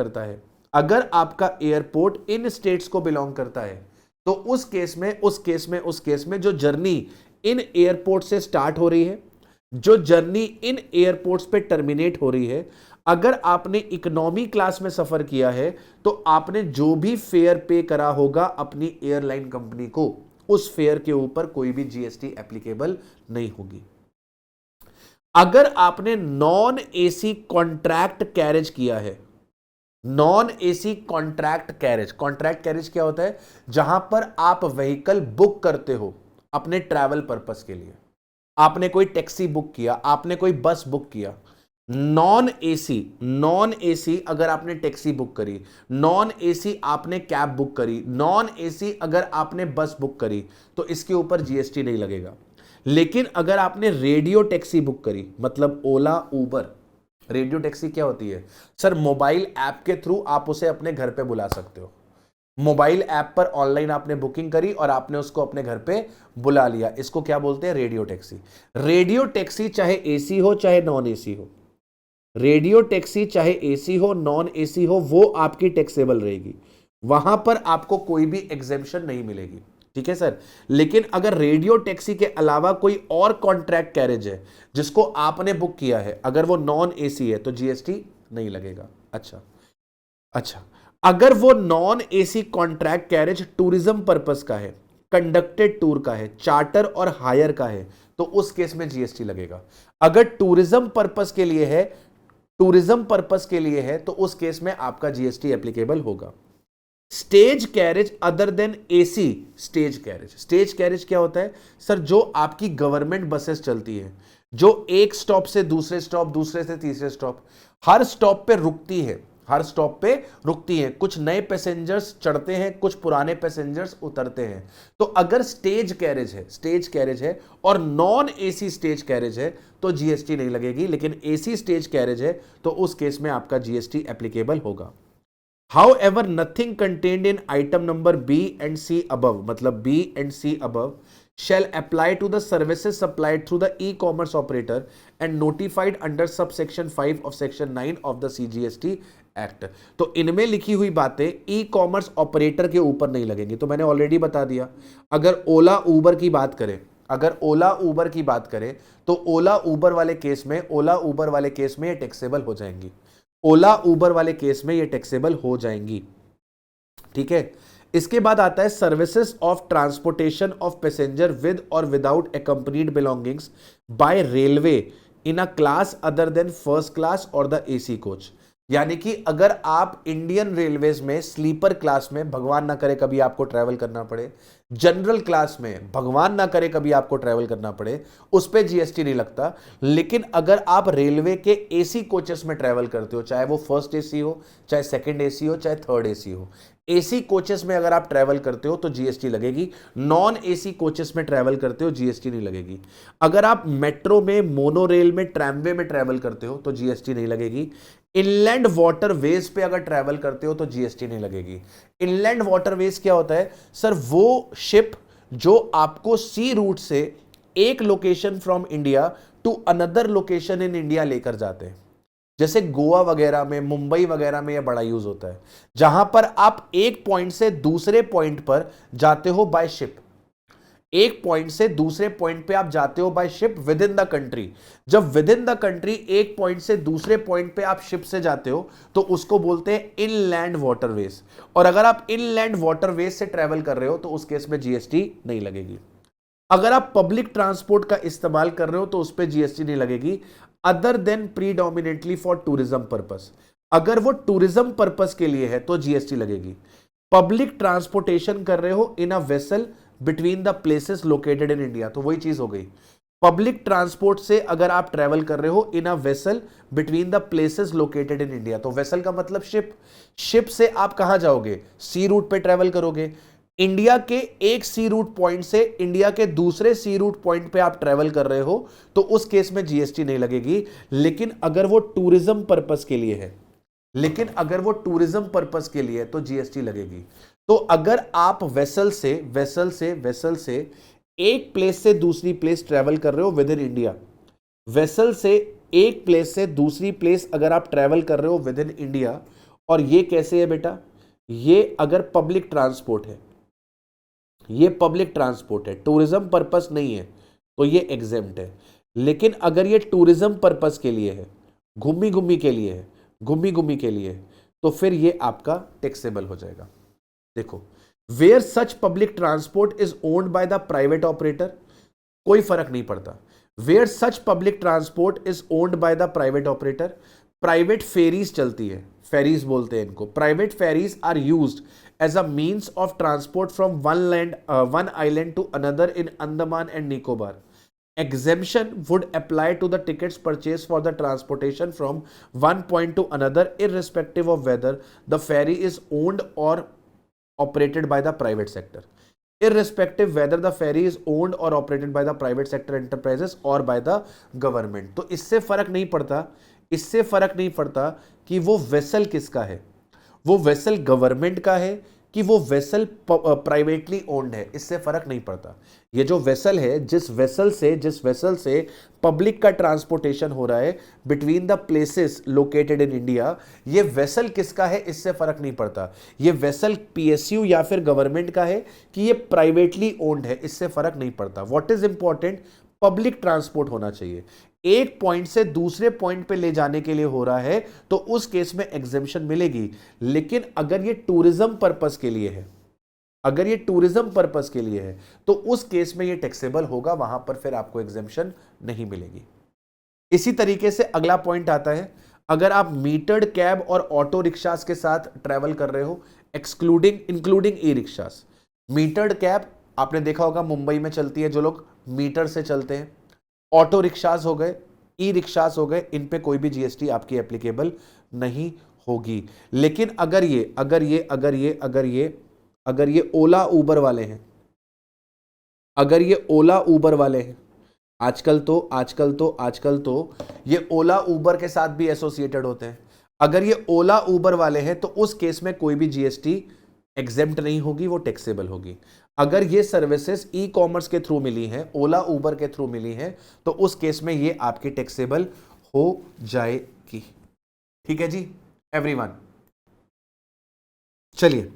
करता है, तो उस केस में जो जर्नी इन एयरपोर्ट से स्टार्ट हो रही है, जो जर्नी इन एयरपोर्ट्स पे टर्मिनेट हो रही है, अगर आपने इकोनॉमी क्लास में सफर किया है तो आपने जो भी फेयर पे करा होगा अपनी एयरलाइन कंपनी को, उस फेयर के ऊपर कोई भी जीएसटी एप्लीकेबल नहीं होगी। अगर आपने नॉन एसी कॉन्ट्रैक्ट कैरेज किया है, नॉन एसी कॉन्ट्रैक्ट कैरेज क्या होता है? जहां पर आप व्हीकल बुक करते हो अपने ट्रैवल पर्पस के लिए, आपने कोई टैक्सी बुक किया, आपने कोई बस बुक किया, नॉन एसी अगर आपने टैक्सी बुक करी, नॉन एसी आपने कैब बुक करी, नॉन एसी अगर आपने बस बुक करी, तो इसके ऊपर जीएसटी नहीं लगेगा। लेकिन अगर आपने रेडियो टैक्सी बुक करी, मतलब ओला उबर, रेडियो टैक्सी क्या होती है सर? मोबाइल ऐप के थ्रू आप उसे अपने घर पे बुला सकते हो। मोबाइल ऐप पर ऑनलाइन आपने बुकिंग करी और आपने उसको अपने घर पे बुला लिया, इसको क्या बोलते हैं? Radio taxi. रेडियो टैक्सी चाहे एसी हो चाहे नॉन एसी हो, रेडियो टैक्सी चाहे एसी हो नॉन एसी हो, वो आपकी टैक्सेबल रहेगी, वहां पर आपको कोई भी एग्जेम्पशन नहीं मिलेगी, ठीक है सर। लेकिन अगर रेडियो टैक्सी के अलावा कोई और कॉन्ट्रैक्ट कैरेज है जिसको आपने बुक किया है, अगर वो नॉन एसी है तो जीएसटी नहीं लगेगा। अच्छा, अगर वो non AC contract carriage tourism purpose का है, कंडक्टेड टूर का है, चार्टर और हायर का है, तो उस केस में जीएसटी लगेगा। अगर टूरिज्म पर्पस के लिए है तो उस केस में आपका जीएसटी एप्लीकेबल होगा। Stage carriage other than AC stage carriage क्या होता है सर? जो आपकी गवर्नमेंट बसेस चलती है, जो एक स्टॉप से दूसरे स्टॉप, दूसरे से तीसरे स्टॉप, हर स्टॉप पे रुकती है, कुछ नए पैसेंजर्स चढ़ते हैं, कुछ पुराने पैसेंजर्स उतरते हैं। तो अगर स्टेज कैरेज है और नॉन एसी स्टेज कैरेज है तो जीएसटी नहीं लगेगी, लेकिन एसी स्टेज कैरेज है तो उस केस में आपका जीएसटी एप्लीकेबल होगा। However, nothing contained in item number B and C above, मतलब B and C above, shall apply to the services supplied through the e-commerce operator and notified under subsection 5 of section 9 of the CGST Act। तो इनमें लिखी हुई बातें e commerce operator के ऊपर नहीं लगेंगी। तो मैंने ऑलरेडी बता दिया, अगर ओला उबर की बात करें तो ओला उबर वाले केस में ये टैक्सेबल हो जाएंगी, ठीक है। इसके बाद आता है services of transportation of passenger with और without accompanied belongings by railway in a class other than first class और द एसी कोच। यानी कि अगर आप इंडियन रेलवेज में स्लीपर क्लास में, भगवान ना करे कभी आपको ट्रैवल करना पड़े, जनरल क्लास में भगवान ना करे कभी आपको ट्रैवल करना पड़े, उस पे जीएसटी नहीं लगता। लेकिन अगर आप रेलवे के एसी कोचेस में ट्रैवल करते हो, चाहे वो फर्स्ट एसी हो, चाहे सेकंड एसी हो, चाहे थर्ड एसी हो, एसी कोचेस में अगर आप ट्रैवल करते हो तो जीएसटी लगेगी। नॉन एसी कोचेस में ट्रैवल करते हो जीएसटी नहीं लगेगी। अगर आप मेट्रो में, मोनो रेल में, ट्रैमवे में ट्रैवल करते हो तो जीएसटी नहीं लगेगी। इनलैंड वाटरवेज पे अगर ट्रैवल करते हो तो जीएसटी नहीं लगेगी। इनलैंड वाटरवेज क्या होता है सर? वो शिप जो आपको सी रूट से एक location from India to another location in India लेकर जाते हैं। जैसे गोवा वगैरह में, मुंबई वगैरह में यह बड़ा यूज होता है, जहां पर आप एक पॉइंट से दूसरे पॉइंट पर जाते हो बाय शिप। एक पॉइंट से दूसरे पॉइंट पे आप जाते हो by ship with in the country. जब विद इन द कंट्री एक पॉइंट से दूसरे पॉइंट पे आप शिप से जाते हो तो उसको बोलते हैं इनलैंड वाटरवेज। और अगर आप इनलैंड वाटरवेज से ट्रैवल कर रहे हो तो उस केस में जीएसटी नहीं लगेगी। अगर आप पब्लिक ट्रांसपोर्ट का इस्तेमाल कर रहे हो तो उस पर जीएसटी नहीं लगेगी, other than predominantly for tourism purpose. अगर वो टूरिज्म पर्पस के लिए है तो जीएसटी लगेगी। पब्लिक ट्रांसपोर्टेशन कर रहे हो in a vessel between the places located in India, तो वही चीज हो गई। पब्लिक ट्रांसपोर्ट से अगर आप ट्रेवल कर रहे हो in a vessel between the places located in India, तो वेसल का मतलब शिप। शिप से आप कहां जाओगे? सी रूट पे ट्रेवल करोगे। इंडिया के एक सी रूट पॉइंट से इंडिया के दूसरे सी रूट पॉइंट पे आप ट्रेवल कर रहे हो तो उस केस में जीएसटी नहीं लगेगी। लेकिन अगर वो टूरिज्म पर्पस के लिए है, तो जीएसटी लगेगी। तो अगर आप वेसल से एक प्लेस से दूसरी प्लेस ट्रेवल कर रहे हो विद इन इंडिया, वेसल से एक प्लेस से दूसरी प्लेस अगर आप ट्रेवल कर रहे हो विद इन इंडिया, और ये कैसे है बेटा? ये अगर पब्लिक ट्रांसपोर्ट है, ये पब्लिक ट्रांसपोर्ट है, टूरिज्म पर्पस नहीं है, तो ये एग्जेम्प्ट है। लेकिन अगर ये टूरिज्म पर्पस के लिए है, घूमी घूमी के लिए है, घूमी घूमी के लिए है, तो फिर ये आपका टैक्सेबल हो जाएगा। देखो, where such public transport is owned by the private operator, कोई फर्क नहीं पड़ता। Where such public transport is owned by the private operator, private ferries चलती है, फेरीज बोलते हैं इनको, private ferries are used as a means of transport from one island to another in Andaman and Nicobar. Exemption would apply to the tickets purchased for the transportation from one point to another, irrespective of whether the ferry is owned or operated by the private sector. Irrespective whether the ferry is owned or operated by the private sector enterprises or by the government. तो इससे फर्क नहीं पड़ता, इससे फर्क नहीं पड़ता कि वो वेसल किसका है, वो वेसल गवर्नमेंट का है कि वो वेसल प्राइवेटली ओन्ड है, इससे फर्क नहीं पड़ता। ये जो वेसल है, जिस वेसल से पब्लिक का ट्रांसपोर्टेशन हो रहा है between the places located in India, ये वेसल किसका है इससे फर्क नहीं पड़ता। ये वेसल पीएसयू या फिर गवर्नमेंट का है कि ये प्राइवेटली ओन्ड है, इससे फर्क नहीं पड़ता। What is important, public transport होना चाहिए। एक पॉइंट से दूसरे पॉइंट पे ले जाने के लिए हो रहा है तो उस केस में एग्जेम्पशन मिलेगी। लेकिन अगर ये टूरिज्म पर्पस के लिए है, अगर ये टूरिज्म पर्पस के लिए है तो उस केस में ये टैक्सेबल होगा, वहां पर फिर आपको एग्जेम्पशन नहीं मिलेगी। इसी तरीके से अगला पॉइंट आता है, अगर आप मीटर्ड कैब और ऑटो रिक्शास के साथ ट्रेवल कर रहे हो, इंक्लूडिंग ई रिक्शास। मीटर्ड कैब आपने देखा होगा मुंबई में चलती है, जो लोग मीटर से चलते हैं। ऑटो रिक्शास हो गए, ई रिक्शास हो गए, इन पे कोई भी जीएसटी आपकी एप्लीकेबल नहीं होगी। लेकिन अगर ये ओला उबर वाले हैं, अगर ये ओला उबर वाले हैं, आजकल तो ये ओला उबर के साथ भी एसोसिएटेड होते हैं। अगर ये ओला उबर वाले हैं तो उस केस में कोई भी जीएसटी एग्जेम्प्ट नहीं होगी, वो टैक्सेबल होगी। अगर ये सर्विसेज ई कॉमर्स के थ्रू मिली हैं, ओला उबर के थ्रू मिली हैं, तो उस केस में ये आपकी टैक्सेबल हो जाएगी। ठीक है जी एवरीवन। चलिए,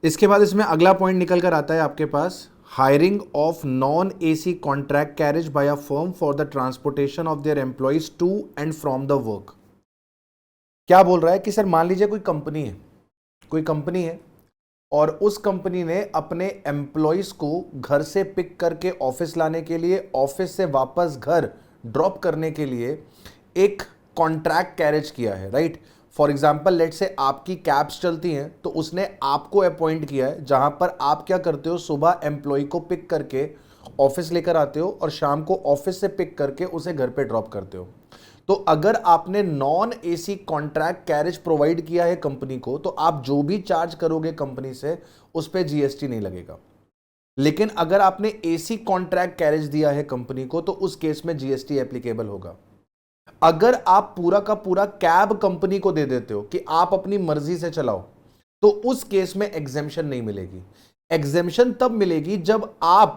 इसके बाद इसमें अगला पॉइंट निकल कर आता है आपके पास, hiring of non AC contract carriage by a firm for the transportation of their employees to and from the work. क्या बोल रहा है कि सर मान लीजिए कोई कंपनी है और उस कंपनी ने अपने एम्प्लॉइज को घर से पिक करके ऑफिस लाने के लिए, ऑफिस से वापस घर ड्रॉप करने के लिए एक कॉन्ट्रैक्ट कैरेज किया है, राइट। फॉर एग्जाम्पल लेट से आपकी कैब्स चलती हैं तो उसने आपको अपॉइंट किया है, जहां पर आप क्या करते हो, सुबह एम्प्लॉय को पिक करके ऑफिस लेकर आते हो और शाम को ऑफिस से पिक करके उसे घर पे ड्रॉप करते हो। तो अगर आपने non AC contract carriage provide किया है कंपनी को, तो आप जो भी चार्ज करोगे कंपनी से उस पर जीएसटी नहीं लगेगा। लेकिन अगर आपने एसी कॉन्ट्रैक्ट कैरेज दिया है कंपनी को तो उस केस में जीएसटी एप्लीकेबल होगा। अगर आप पूरा का पूरा कैब कंपनी को दे देते हो कि आप अपनी मर्जी से चलाओ, तो उस केस में एग्जेम्पशन नहीं मिलेगी। एग्जेम्पशन तब मिलेगी जब आप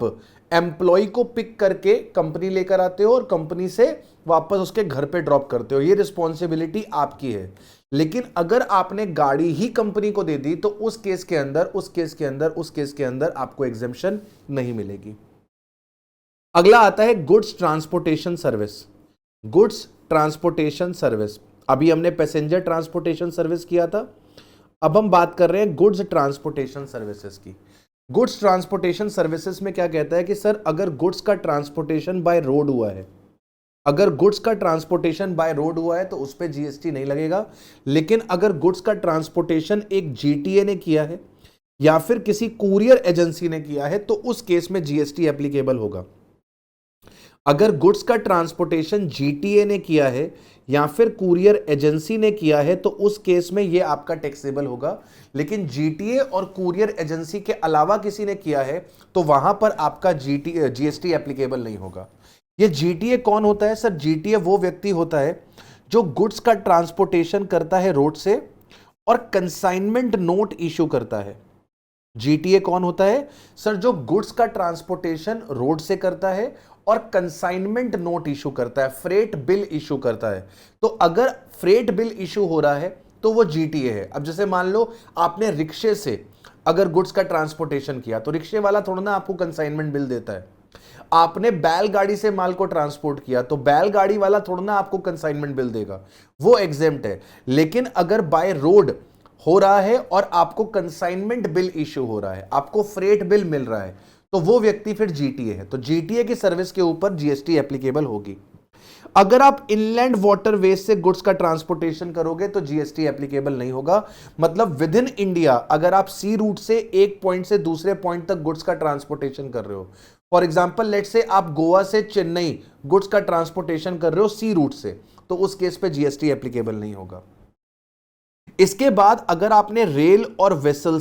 एम्प्लॉय को पिक करके कंपनी लेकर आते हो और कंपनी से वापस उसके घर पे ड्रॉप करते हो, ये रिस्पॉन्सिबिलिटी आपकी है। लेकिन अगर आपने गाड़ी ही कंपनी को दे दी तो उस केस के अंदर आपको एग्जेम्पशन नहीं मिलेगी। अगला आता है goods transportation service. Goods transportation service, अभी हमने पैसेंजर ट्रांसपोर्टेशन सर्विस किया था, अब हम बात कर रहे हैं गुड्स ट्रांसपोर्टेशन सर्विसेज की। गुड्स ट्रांसपोर्टेशन सर्विसेज में क्या कहता है कि सर अगर गुड्स का ट्रांसपोर्टेशन बाय रोड हुआ है, अगर गुड्स का ट्रांसपोर्टेशन बाय रोड हुआ है तो उस पर जीएसटी नहीं लगेगा। लेकिन अगर गुड्स का ट्रांसपोर्टेशन एक जीटीए ने किया है या फिर किसी कुरियर एजेंसी ने किया है तो उस केस में जीएसटी एप्लीकेबल होगा। अगर गुड्स का ट्रांसपोर्टेशन जीटीए ने किया है या फिर कुरियर एजेंसी ने किया है तो उस केस में यह आपका टैक्सेबल होगा। लेकिन जीटीए और कुरियर एजेंसी के अलावा किसी ने किया है तो वहां पर आपका जीएसटी एप्लीकेबल नहीं होगा। ये जीटीए कौन होता है सर? जीटीए वो व्यक्ति होता है जो गुड्स का ट्रांसपोर्टेशन करता है रोड से और कंसाइनमेंट नोट इशू करता है। जीटीए कौन होता है सर? जो गुड्स का ट्रांसपोर्टेशन रोड से करता है और कंसाइनमेंट नोट इशू करता है, फ्रेट बिल इशू करता है। तो अगर फ्रेट बिल इशू हो रहा है तो वो जीटीए है। अब जैसे मान लो आपने रिक्शे से अगर गुड्स का ट्रांसपोर्टेशन किया तो रिक्शे वाला थोड़ा ना आपको कंसाइनमेंट बिल देता है। आपने बैलगाड़ी से माल को ट्रांसपोर्ट किया तो बैलगाड़ी वाला थोड़ा ना आपको कंसाइनमेंट बिल देगा, वो एग्जेम्प्ट है। लेकिन अगर बाय रोड हो रहा है और आपको कंसाइनमेंट बिल इश्यू हो रहा है, आपको फ्रेट बिल मिल रहा है, तो वो व्यक्ति फिर जीटीए है। तो जीटीए की सर्विस के ऊपर जीएसटी एप्लीकेबल होगी। अगर आप इनलैंड वाटरवेज से गुड्स का ट्रांसपोर्टेशन करोगे तो जीएसटी एप्लीकेबल नहीं होगा। मतलब विद इन इंडिया अगर आप सी रूट से एक पॉइंट से दूसरे पॉइंट तक गुड्स का ट्रांसपोर्टेशन कर रहे हो, फॉर एग्जांपल लेट से आप गोवा से चेन्नई गुड्स का ट्रांसपोर्टेशन कर रहे हो सी रूट से, तो उस केस पे जीएसटी एप्लीकेबल नहीं होगा। इसके बाद अगर आपने रेल और वेसल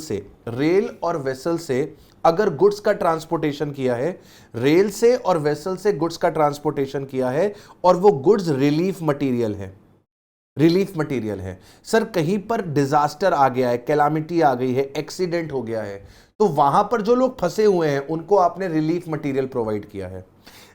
से अगर गुड्स का ट्रांसपोर्टेशन किया है, रेल से और वेसल से गुड्स का ट्रांसपोर्टेशन किया है और वो गुड्स रिलीफ मटेरियल है, सर कहीं पर डिजास्टर आ गया है, कैलामिटी आ गई है, एक्सीडेंट हो गया है, तो वहां पर जो लोग फंसे हुए हैं उनको आपने रिलीफ मटेरियल प्रोवाइड किया है।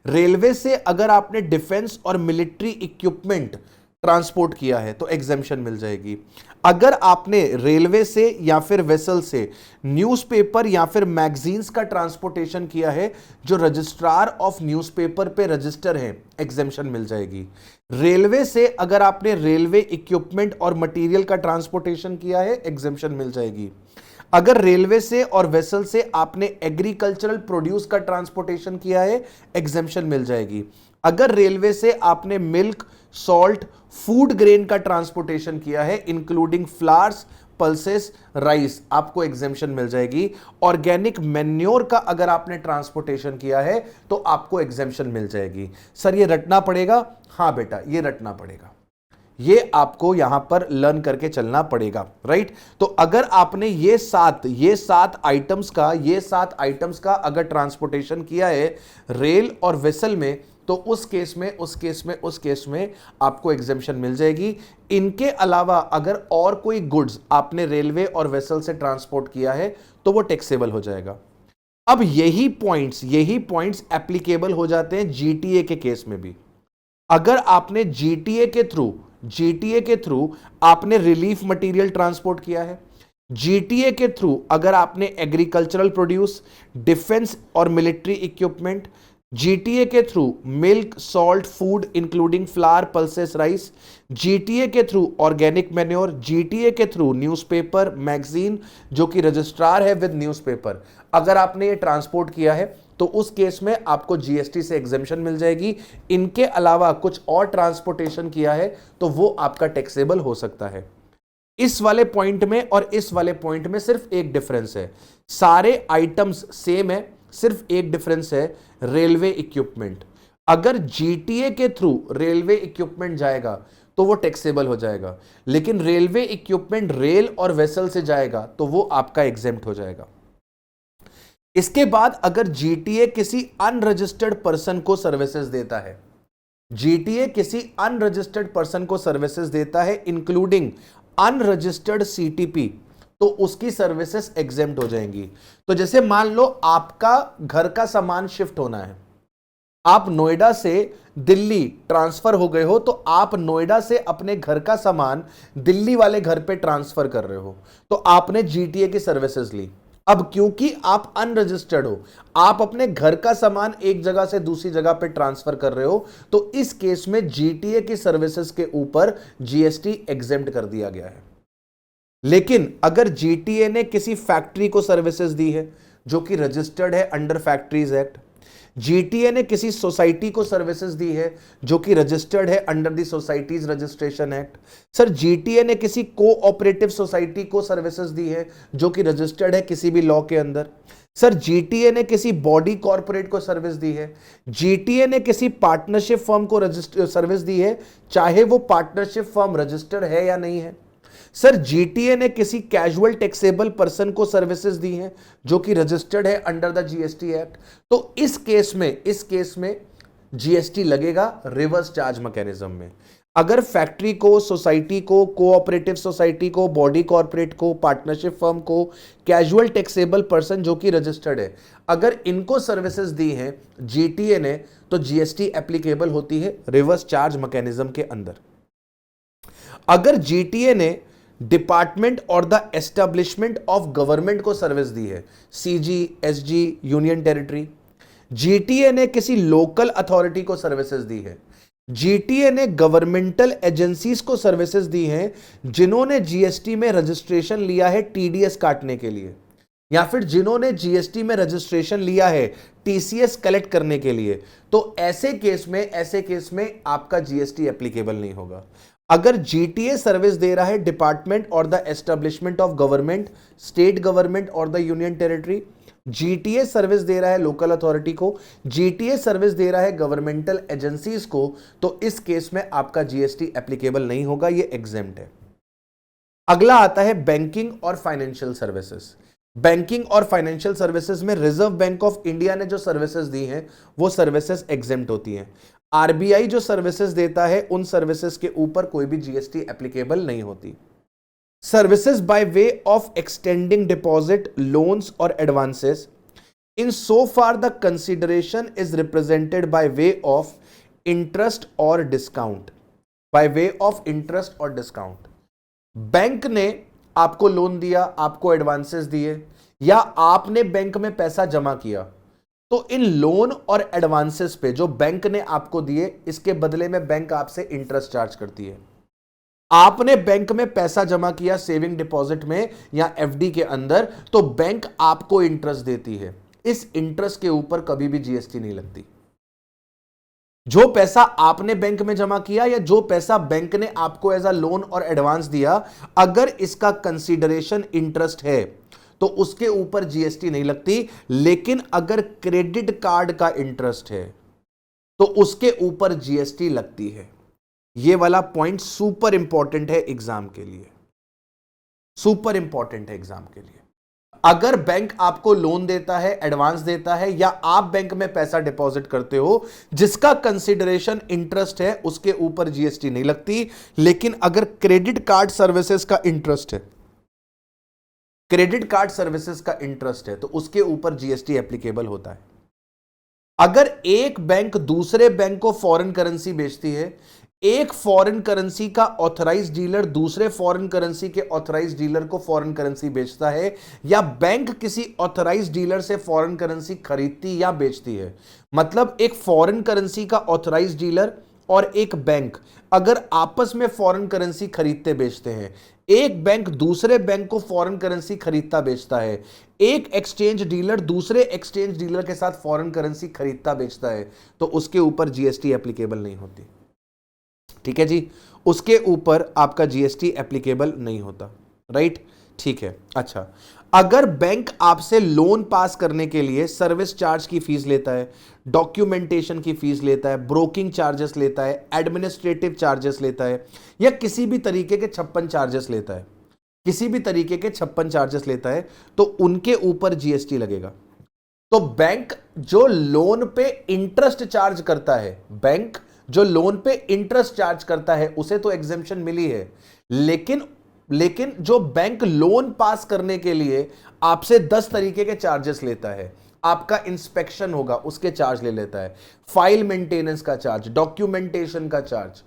रेलवे से अगर आपने डिफेंस और मिलिट्री इक्विपमेंट ट्रांसपोर्ट किया है तो एग्जेम्पशन मिल जाएगी। अगर आपने रेलवे से या फिर वेसल से न्यूज़पेपर या फिर मैगजीन्स का ट्रांसपोर्टेशन किया है जो रजिस्ट्रार ऑफ न्यूज़पेपर पे रजिस्टर है, एग्जेम्पशन मिल जाएगी। रेलवे से अगर आपने रेलवे इक्विपमेंट और मटेरियल का ट्रांसपोर्टेशन किया है, एग्जेम्पशन मिल जाएगी। अगर रेलवे से और वेसल से आपने एग्रीकल्चरल प्रोड्यूस का ट्रांसपोर्टेशन किया है, एग्जेम्पशन मिल जाएगी। अगर रेलवे से आपने मिल्क, सॉल्ट, फूड ग्रेन का ट्रांसपोर्टेशन किया है इंक्लूडिंग फ्लावर्स, पल्सेस, राइस, आपको एग्जेम्पशन मिल जाएगी। ऑर्गेनिक मैन्योर का अगर आपने ट्रांसपोर्टेशन किया है तो आपको एग्जेम्पशन मिल जाएगी। सर ये रटना पड़ेगा? हाँ बेटा ये रटना पड़ेगा, ये आपको यहां पर लर्न करके चलना पड़ेगा, राइट। तो अगर आपने ये सात आइटम्स का अगर ट्रांसपोर्टेशन किया है रेल और वेसल में, तो उस केस में आपको एग्जेम्पशन मिल जाएगी। इनके अलावा अगर और कोई गुड्स आपने रेलवे और वेसल से ट्रांसपोर्ट किया है तो वो टैक्सेबल हो जाएगा। अब यही पॉइंट्स एप्लीकेबल हो जाते हैं जीटीए के केस में भी। अगर आपने जीटीए के थ्रू आपने रिलीफ मटेरियल ट्रांसपोर्ट किया है, जीटीए के थ्रू अगर आपने एग्रीकल्चरल प्रोड्यूस, डिफेंस और मिलिट्री इक्विपमेंट, जीटीए के through milk, salt, food including flower, pulses, rice, GTA के थ्रू ऑर्गेनिक मैन्योर, जीटीए के थ्रू न्यूज़पेपर, मैगजीन जो कि रजिस्ट्रार है विद न्यूज़पेपर, अगर आपने ये ट्रांसपोर्ट किया है तो उस केस में आपको जीएसटी से एग्जेम्पशन मिल जाएगी। इनके अलावा कुछ और ट्रांसपोर्टेशन किया है तो वो आपका टैक्सेबल हो सकता है। इस वाले पॉइंट में और इस वाले पॉइंट में सिर्फ एक डिफरेंस है, सारे आइटम्स सेम है, सिर्फ एक डिफरेंस है, रेलवे इक्विपमेंट। अगर जीटीए के थ्रू रेलवे इक्विपमेंट जाएगा तो वो टैक्सेबल हो जाएगा, लेकिन रेलवे इक्विपमेंट रेल और वेसल से जाएगा तो वो आपका एग्जेम्प्ट हो जाएगा। इसके बाद अगर जीटीए किसी अनरजिस्टर्ड पर्सन को सर्विसेज देता है, जीटीए किसी अनरजिस्टर्ड पर्सन को सर्विसेज देता है इंक्लूडिंग अनरजिस्टर्ड सीटीपी, तो उसकी सर्विसेज एग्जेम्प्ट हो जाएंगी। तो जैसे मान लो आपका घर का सामान शिफ्ट होना है, आप नोएडा से दिल्ली ट्रांसफर हो गए हो, तो आप नोएडा से अपने घर का सामान दिल्ली वाले घर पे ट्रांसफर कर रहे हो, तो आपने जीटीए की सर्विसेज ली। अब क्योंकि आप अनरजिस्टर्ड हो, आप अपने घर का सामान एक जगह से दूसरी जगह पे ट्रांसफर कर रहे हो, तो इस केस में जीटीए की सर्विसेज के ऊपर जीएसटी एग्जेम्प्ट कर दिया गया है। लेकिन अगर जीटीए ने किसी फैक्ट्री को सर्विसेज दी है जो कि रजिस्टर्ड है अंडर फैक्ट्रीज एक्ट, जीटीए ने किसी सोसाइटी को सर्विसेज दी है जो कि रजिस्टर्ड है under the societies registration act, sir GTA ने किसी कोऑपरेटिव सोसाइटी को सर्विसेज दी है जो कि रजिस्टर्ड है किसी भी लॉ के अंदर, सर जीटीए ने किसी बॉडी कॉर्पोरेट को सर्विस दी है, जीटीए ने किसी पार्टनरशिप फर्म को सर्विस दी है चाहे वो पार्टनरशिप फर्म रजिस्टर्ड है या नहीं है, सर जीटीए ने किसी कैजुअल टैक्सेबल पर्सन को सर्विसेज दी हैं जो कि रजिस्टर्ड है अंडर द जीएसटी एक्ट, तो इस केस में जीएसटी लगेगा रिवर्स चार्ज मैकेनिज्म में। अगर फैक्ट्री को, सोसाइटी को, कोऑपरेटिव सोसाइटी को, बॉडी कॉर्पोरेट को, पार्टनरशिप फर्म को, कैजुअल टैक्सेबल पर्सन जो कि रजिस्टर्ड है, अगर इनको सर्विसेज दी हैं जीटीए ने, तो जीएसटी एप्लीकेबल होती है रिवर्स चार्ज मैकेनिज्म के अंदर। अगर जीटीए ने डिपार्टमेंट और द एस्टेब्लिशमेंट ऑफ गवर्नमेंट को सर्विस दी है, CG, SG, union territory, GTA ने किसी लोकल अथॉरिटी को सर्विसेज दी है, जीटीए ने गवर्नमेंटल एजेंसीज को सर्विसेज दी हैं जिन्होंने जीएसटी में रजिस्ट्रेशन लिया है टीडीएस काटने के लिए, या फिर जिन्होंने जीएसटी में रजिस्ट्रेशन लिया है टीसीएस कलेक्ट करने के लिए। तो ऐसे केस में आपका जीएसटी एप्लीकेबल नहीं होगा। अगर जीटीए सर्विस दे रहा है डिपार्टमेंट और the establishment of government, state government और the union territory, GTA service दे रहा है लोकल अथॉरिटी को, जीटीए सर्विस दे रहा है गवर्नमेंटल एजेंसीज को, तो इस केस में आपका जीएसटी एप्लीकेबल नहीं होगा, ये एग्जेम्प्ट है। अगला आता है बैंकिंग और फाइनेंशियल सर्विसेज। बैंकिंग और फाइनेंशियल सर्विसेज में रिजर्व बैंक ऑफ इंडिया ने जो सर्विसेज दी हैं वो सर्विसेज एग्जेम्प्ट होती हैं। आरबीआई जो सर्विसेज देता है उन सर्विसेज के ऊपर कोई भी जीएसटी एप्लीकेबल नहीं होती। Services by way of extending deposit, loans और advances in so far the consideration is represented by way of interest और discount, by way of interest और डिस्काउंट। बैंक ने आपको लोन दिया, आपको एडवांसेस दिए, या आपने बैंक में पैसा जमा किया, तो इन लोन और एडवांसेस पे जो बैंक ने आपको दिए, इसके बदले में बैंक आपसे इंटरेस्ट चार्ज करती है। आपने बैंक में पैसा जमा किया सेविंग डिपॉजिट में या एफडी के अंदर, तो बैंक आपको इंटरेस्ट देती है। इस इंटरेस्ट के ऊपर कभी भी जीएसटी नहीं लगती। जो पैसा आपने बैंक में जमा किया या जो पैसा बैंक ने आपको एज अ लोन और एडवांस दिया, अगर इसका कंसीडरेशन इंटरेस्ट है तो उसके ऊपर जीएसटी नहीं लगती। लेकिन अगर क्रेडिट कार्ड का इंटरेस्ट है तो उसके ऊपर जीएसटी लगती है। यह वाला पॉइंट सुपर इंपॉर्टेंट है एग्जाम के लिए, सुपर इंपॉर्टेंट है एग्जाम के लिए। अगर बैंक आपको लोन देता है, एडवांस देता है, या आप बैंक में पैसा डिपॉजिट करते हो जिसका कंसीडरेशन इंटरेस्ट है, उसके ऊपर जीएसटी नहीं लगती। लेकिन अगर क्रेडिट कार्ड सर्विसेज का इंटरेस्ट है, क्रेडिट कार्ड सर्विसेज का इंटरेस्ट है, तो उसके ऊपर जीएसटी एप्लीकेबल होता है। अगर एक बैंक दूसरे बैंक को फॉरेन करेंसी बेचती है, एक फॉरेन करेंसी का ऑथराइज डीलर दूसरे फॉरेन करेंसी के ऑथराइज डीलर को फॉरेन करेंसी बेचता है, या बैंक किसी ऑथराइज डीलर से फॉरेन करेंसी खरीदती या बेचती है, मतलब एक फॉरेन करेंसी का ऑथराइज डीलर और एक बैंक अगर आपस में फॉरेन करेंसी खरीदते बेचते हैं, एक बैंक दूसरे बैंक को फॉरेन करेंसी खरीदता बेचता है, एक एक्सचेंज डीलर दूसरे एक्सचेंज डीलर के साथ फॉरेन करेंसी खरीदता बेचता है, तो उसके ऊपर जीएसटी एप्लीकेबल नहीं होती। ठीक है जी, उसके ऊपर आपका जीएसटी एप्लीकेबल नहीं होता। राइट, ठीक है। अच्छा, अगर बैंक आपसे लोन पास करने के लिए सर्विस चार्ज की फीस लेता है, डॉक्यूमेंटेशन की फीस लेता है, ब्रोकिंग चार्जेस लेता है, एडमिनिस्ट्रेटिव चार्जेस लेता है, या किसी भी तरीके के 56 चार्जेस लेता है, किसी भी तरीके के 56 चार्जेस लेता है, तो उनके ऊपर जीएसटी लगेगा। तो बैंक जो लोन पे इंटरेस्ट चार्ज करता है, बैंक जो लोन पे इंटरेस्ट चार्ज करता है, उसे तो एग्जेम्पशन मिली है, लेकिन जो बैंक लोन पास करने के लिए आपसे 10 तरीके के चार्जेस लेता है, आपका इंस्पेक्शन होगा उसके चार्ज ले लेता है, फाइल मेंटेनेंस का चार्ज, डॉक्यूमेंटेशन का चार्ज,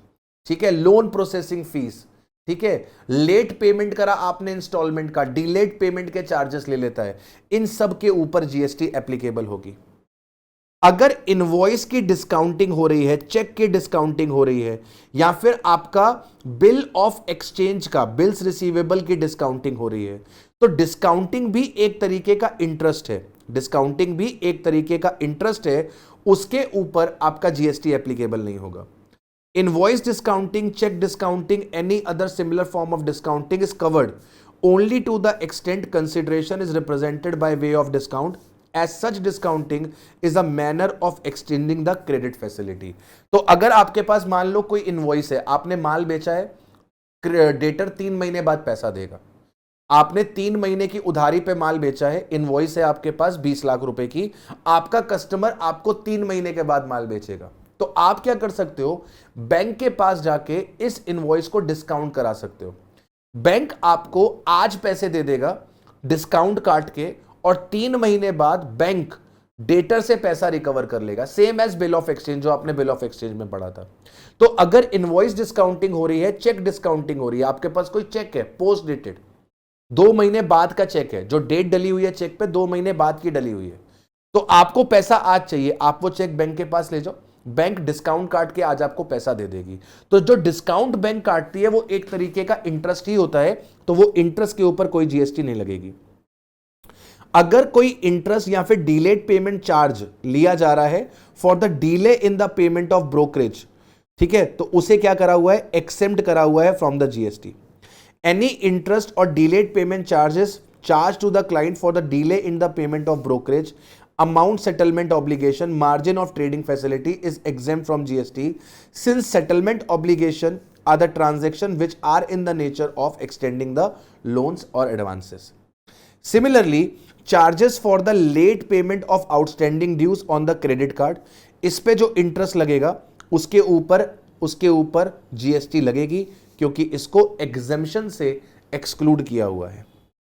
ठीक है, लोन प्रोसेसिंग फीस, ठीक है, लेट पेमेंट करा आपने इंस्टॉलमेंट का, डिलेड पेमेंट के चार्जेस ले लेता है, इन सब के ऊपर जीएसटी एप्लीकेबल होगी। अगर इनवॉइस की डिस्काउंटिंग हो रही है, चेक की डिस्काउंटिंग हो रही है, या फिर आपका बिल ऑफ एक्सचेंज का, बिल्स रिसीवेबल की डिस्काउंटिंग हो रही है, तो डिस्काउंटिंग भी एक तरीके का इंटरेस्ट है, डिस्काउंटिंग भी एक तरीके का इंटरेस्ट है, उसके ऊपर आपका जीएसटी एप्लीकेबल नहीं होगा। Invoice discounting, cheque discounting, any other similar form of discounting is covered only to the extent consideration is represented by way of discount. As such discounting is a manner of extending the credit facility. तो अगर आपके पास मान लो कोई invoice है, आपने माल बेचा है, debtor 3 महीने बाद पैसा देगा, आपने 3 महीने की उधारी पे माल बेचा है, इनवॉइस है आपके पास 20 लाख रुपए की, आपका कस्टमर आपको 3 महीने के बाद माल बेचेगा, तो आप क्या कर सकते हो, बैंक के पास जाके इस इनवॉइस को डिस्काउंट करा सकते हो। बैंक आपको आज पैसे दे देगा डिस्काउंट काट के, और 3 महीने बाद बैंक डेटर से पैसा रिकवर कर लेगा, same as bill of exchange जो आपने बिल ऑफ एक्सचेंज में पढ़ा था। तो अगर इनवॉइस डिस्काउंटिंग हो रही है, चेक डिस्काउंटिंग हो रही है, आपके पास कोई चेक है पोस्ट डेटेड, 2 महीने बाद का चेक है, जो डेट डली हुई है चेक पे 2 महीने बाद की डली हुई है, तो आपको पैसा आज चाहिए, आप वो चेक बैंक के पास ले जाओ, बैंक डिस्काउंट काट के आज आपको पैसा दे देगी। तो जो डिस्काउंट बैंक काटती है वो एक तरीके का इंटरेस्ट ही होता है, तो वो इंटरेस्ट के ऊपर कोई जीएसटी नहीं लगेगी। अगर कोई इंटरेस्ट या फिर डिलेड पेमेंट चार्ज लिया जा रहा है for the delay in the payment of brokerage, ठीक है, तो उसे क्या करा हुआ है, एक्सेम्प्ट करा हुआ है from the GST. Any interest और delayed payment charges charged to the client for the delay in the payment of brokerage, amount settlement obligation, margin of trading facility is exempt from GST since settlement obligation are the transaction which are in the nature of extending the loans or advances. Similarly, charges for the late payment of outstanding dues on the credit card, इस पे जो interest लगेगा उसके ऊपर GST लगेगी क्योंकि इसको exemption से एक्सक्लूड किया हुआ है।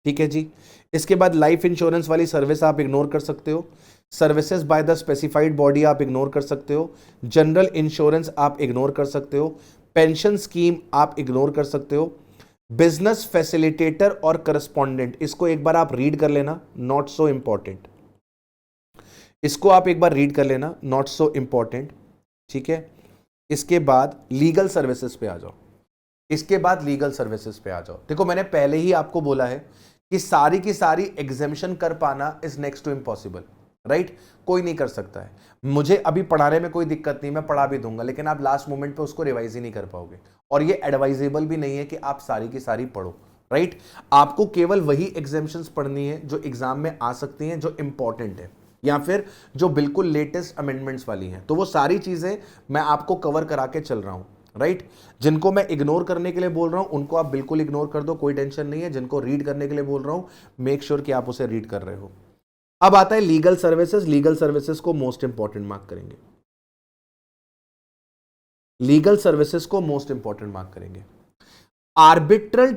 ठीक है जी। इसके बाद लाइफ इंश्योरेंस वाली सर्विस आप इग्नोर कर सकते हो, services by the specified body आप इग्नोर कर सकते हो, जनरल इंश्योरेंस आप इग्नोर कर सकते हो, पेंशन स्कीम आप इग्नोर कर सकते हो, बिजनेस फैसिलिटेटर और करस्पॉन्डेंट, इसको एक बार आप रीड कर लेना, नॉट सो इंपॉर्टेंट, इसको आप एक बार रीड कर लेना, नॉट सो इंपॉर्टेंट। ठीक है। इसके बाद लीगल सर्विसेज पे आ जाओ, देखो मैंने पहले ही आपको बोला है कि सारी की सारी एग्जेम्पशन कर पाना is next to impossible, right. कोई नहीं कर सकता है। मुझे अभी पढ़ाने में कोई दिक्कत नहीं, मैं पढ़ा भी दूंगा, लेकिन आप लास्ट मोमेंट पे उसको रिवाइज ही नहीं कर पाओगे, और ये एडवाइजेबल भी नहीं है कि आप सारी की सारी पढ़ो, राइट। आपको केवल वही एग्जेम्पशंस पढ़नी है जो एग्जाम में आ सकती हैं, जो इंपॉर्टेंट है, या फिर जो बिल्कुल लेटेस्ट अमेंडमेंट्स वाली हैं। तो वो सारी चीजें मैं आपको कवर करा के चल रहा हूं, राइट। जिनको मैं इग्नोर करने के लिए बोल रहा हूं उनको आप बिल्कुल इग्नोर कर दो, कोई टेंशन नहीं है। जिनको रीड करने के लिए बोल रहा हूं मेक श्योर कि आप उसे रीड कर रहे हो। अब आता है लीगल सर्विसेज। लीगल सर्विसेज को मोस्ट इंपॉर्टेंट मार्क करेंगे, आर्बिट्रल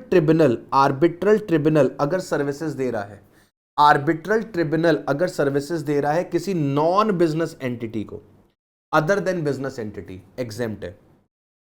ट्रिब्यूनल अगर सर्विसेज दे रहा है, किसी नॉन बिजनेस एंटिटी को, other than business entity, exempt है।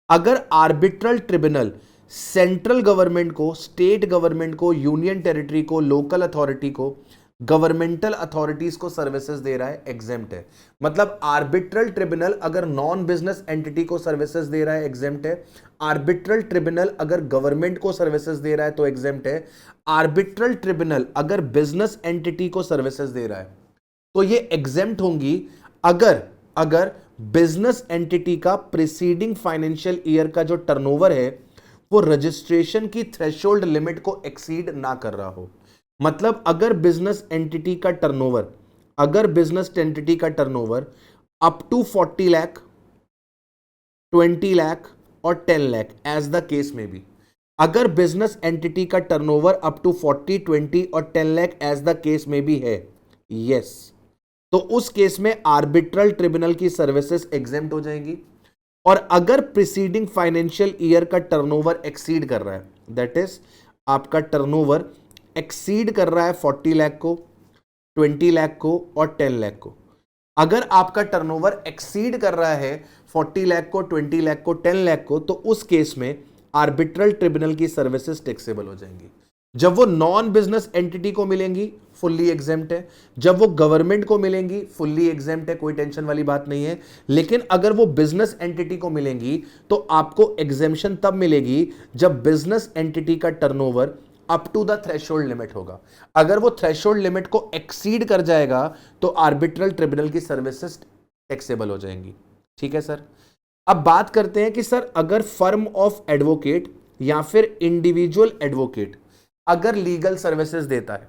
अगर आर्बिट्रल ट्रिब्यूनल सेंट्रल गवर्नमेंट को, स्टेट गवर्नमेंट को, यूनियन टेरिटरी को, लोकल अथॉरिटी को, गवर्नमेंटल अथॉरिटीज को सर्विसेज दे रहा है, एग्जेम्प्ट है। मतलब आर्बिट्रल ट्रिब्यूनल अगर नॉन बिजनेस एंटिटी को सर्विसेज दे रहा है, एग्जेम्प्ट है। आर्बिट्रल ट्रिब्यूनल अगर गवर्नमेंट को सर्विसेज दे रहा है तो एग्जेम्प्ट है। आर्बिट्रल ट्रिब्यूनल अगर बिजनेस एंटिटी को सर्विसेज दे रहा है तो ये एग्जेम्प्ट होंगी अगर बिजनेस एंटिटी का प्रीसीडिंग फाइनेंशियल ईयर का जो टर्नओवर है वो रजिस्ट्रेशन की थ्रेशोल्ड लिमिट को एक्सीड ना कर रहा हो। मतलब अगर बिजनेस एंटिटी का turnover up to 40 lakh, 20 lakh और 10 लाख एज द केस में भी, अगर बिजनेस एंटिटी का टर्नओवर अप टू 40, 20 और 10 लाख एज द केस में भी है, यस, तो उस केस में आर्बिट्रल ट्रिब्यूनल की सर्विसेज एग्जेम्प्ट हो जाएंगी। और अगर प्रीसीडिंग फाइनेंशियल ईयर का टर्नओवर एक्सीड कर रहा है, दैट इज आपका टर्नओवर एक्सीड कर रहा है 40 लाख को, 20 लाख को और 10 लाख को, अगर आपका टर्नओवर एक्सीड कर रहा है 40 लाख को, 20 लाख को, 10 लाख को, तो उस केस में आर्बिट्रल ट्रिब्यूनल की सर्विसेज टैक्सेबल हो जाएंगी। जब वो नॉन बिजनेस एंटिटी को मिलेंगी फुल्ली एग्जेम्प्ट है, जब वो गवर्नमेंट को मिलेंगी फुल्ली एग्जेम्प्ट है, कोई टेंशन वाली बात नहीं है। लेकिन अगर वो बिजनेस एंटिटी को मिलेंगी तो आपको एग्जेम्पशन तब मिलेगी जब बिजनेस एंटिटी का turnover up to the threshold limit होगा। अगर वो थ्रेशोल्ड लिमिट को एक्सीड कर जाएगा तो आर्बिट्रल ट्रिब्यूनल की सर्विसेज टैक्सेबल हो जाएंगी। ठीक है सर। अब बात करते हैं कि सर अगर फर्म ऑफ एडवोकेट या फिर इंडिविजुअल एडवोकेट अगर लीगल सर्विसेज देता है,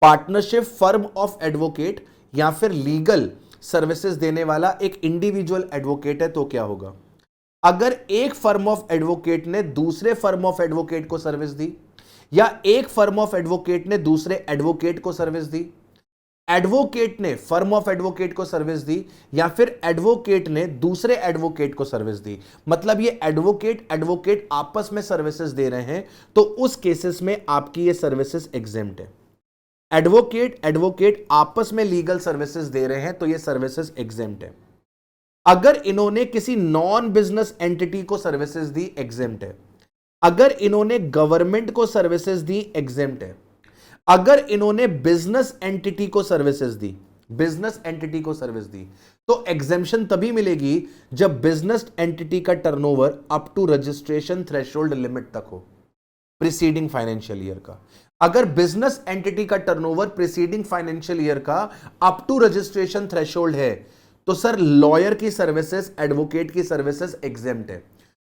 पार्टनरशिप फर्म ऑफ एडवोकेट या फिर लीगल सर्विसेज देने वाला एक इंडिविजुअल एडवोकेट है, तो क्या होगा? अगर एक फर्म ऑफ एडवोकेट ने दूसरे फर्म ऑफ एडवोकेट को सर्विस दी, या एक फर्म ऑफ एडवोकेट ने दूसरे एडवोकेट को सर्विस दी, एडवोकेट ने फर्म ऑफ एडवोकेट को सर्विस दी, या फिर एडवोकेट ने दूसरे एडवोकेट को सर्विस दी, मतलब ये एडवोकेट आपस में सर्विसेज दे रहे हैं, तो उस केसेस में आपकी ये सर्विसेज एग्जेम्प्ट है। एडवोकेट आपस में लीगल सर्विसेज दे रहे हैं तो ये सर्विसेज एग्जेम्प्ट है। अगर इन्होंने किसी नॉन बिजनेस एंटिटी को सर्विसेज दी, एग्जेम्प्ट है। अगर इन्होंने गवर्नमेंट को सर्विसेज दी, एग्जेम्प्ट है। अगर इन्होंने बिजनेस एंटिटी को सर्विसेज दी, बिजनेस एंटिटी को सर्विस दी, तो एग्जेम्पशन तभी मिलेगी जब बिजनेस एंटिटी का turnover up to registration threshold limit तक हो प्रीसीडिंग फाइनेंशियल ईयर का। अगर बिजनेस एंटिटी का टर्नओवर प्रीसीडिंग फाइनेंशियल ईयर का अप टू रजिस्ट्रेशन थ्रेशोल्ड है तो सर लॉयर की सर्विसेज, एडवोकेट की सर्विसेज एग्जेम्प्ट है।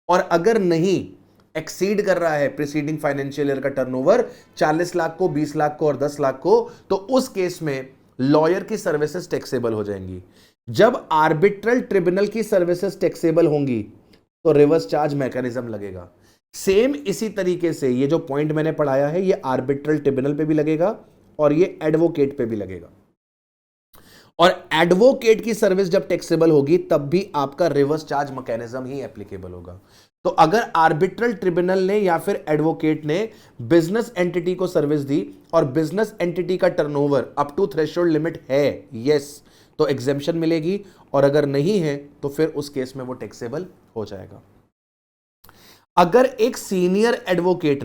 और अगर नहीं एक्सीड कर रहा है प्रीसीडिंग फाइनेंशियल ईयर का टर्नओवर 40 लाख को, 20 लाख को और 10 लाख को, तो उस केस में लॉयर की सर्विसेज टैक्सेबल हो जाएंगी। जब आर्बिट्रल ट्रिब्यूनल की सर्विसेज टैक्सेबल होंगी तो रिवर्स चार्ज मैकेनिज्म लगेगा। सेम इसी तरीके से ये जो पॉइंट मैंने पढ़ाया है ये आर्बिट्रल ट्रिब्यूनल पे भी लगेगा और ये एडवोकेट पे भी लगेगा। और एडवोकेट की सर्विस जब टैक्सेबल होगी तब भी आपका रिवर्स चार्ज मैकेनिज्म ही एप्लीकेबल होगा। तो अगर आर्बिट्रल ट्रिब्यूनल ने या फिर एडवोकेट ने बिजनेस एंटिटी को सर्विस दी और बिजनेस एंटिटी का turnover up to threshold limit है, यस, तो एग्जेम्पशन मिलेगी, और अगर नहीं है तो फिर उस केस में वो टैक्सेबल हो जाएगा। अगर एक सीनियर एडवोकेट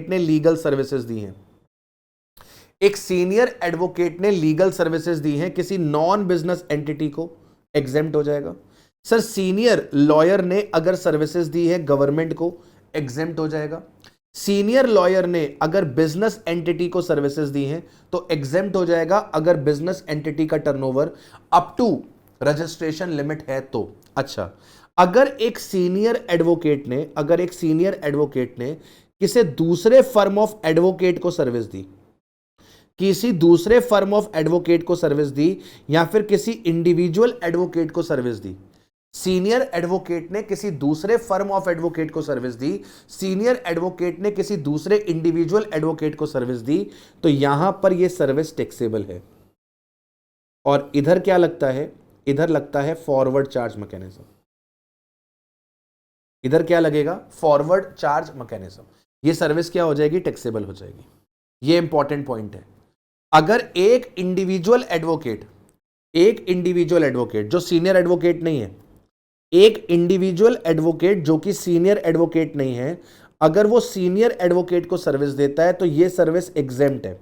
ने लीगल सर्विसेज दी हैं, एक सीनियर एडवोकेट ने लीगल सर्विसेज दी हैं किसी नॉन बिजनेस एंटिटी को, एग्जेम्प्ट हो जाएगा। सर सीनियर लॉयर ने अगर सर्विसेज दी है गवर्नमेंट को, एग्जेम्प्ट हो जाएगा। सीनियर लॉयर ने अगर बिजनेस एंटिटी को सर्विसेज दी हैं तो एग्जेम्प्ट हो जाएगा अगर बिजनेस एंटिटी का turnover up to registration limit है तो। अच्छा, अगर एक सीनियर एडवोकेट ने किसी दूसरे फर्म ऑफ एडवोकेट को सर्विस दी, या फिर किसी इंडिविजुअल एडवोकेट को सर्विस दी, सीनियर एडवोकेट ने किसी दूसरे फर्म ऑफ एडवोकेट को सर्विस दी, सीनियर एडवोकेट ने किसी दूसरे इंडिविजुअल एडवोकेट को सर्विस दी, तो यहां पर यह सर्विस टैक्सेबल है। और इधर क्या लगता है? इधर लगता है फॉरवर्ड चार्ज मैकेनिज्म। इधर क्या लगेगा? Forward charge mechanism. ये सर्विस क्या हो जाएगी? टैक्सेबल हो जाएगी। ये इंपॉर्टेंट पॉइंट है। अगर एक इंडिविजुअल एडवोकेट जो सीनियर एडवोकेट नहीं है, एक इंडिविजुअल एडवोकेट जो कि सीनियर एडवोकेट नहीं है, अगर वो सीनियर एडवोकेट को सर्विस देता है तो ये सर्विस एग्जेम्प्ट है।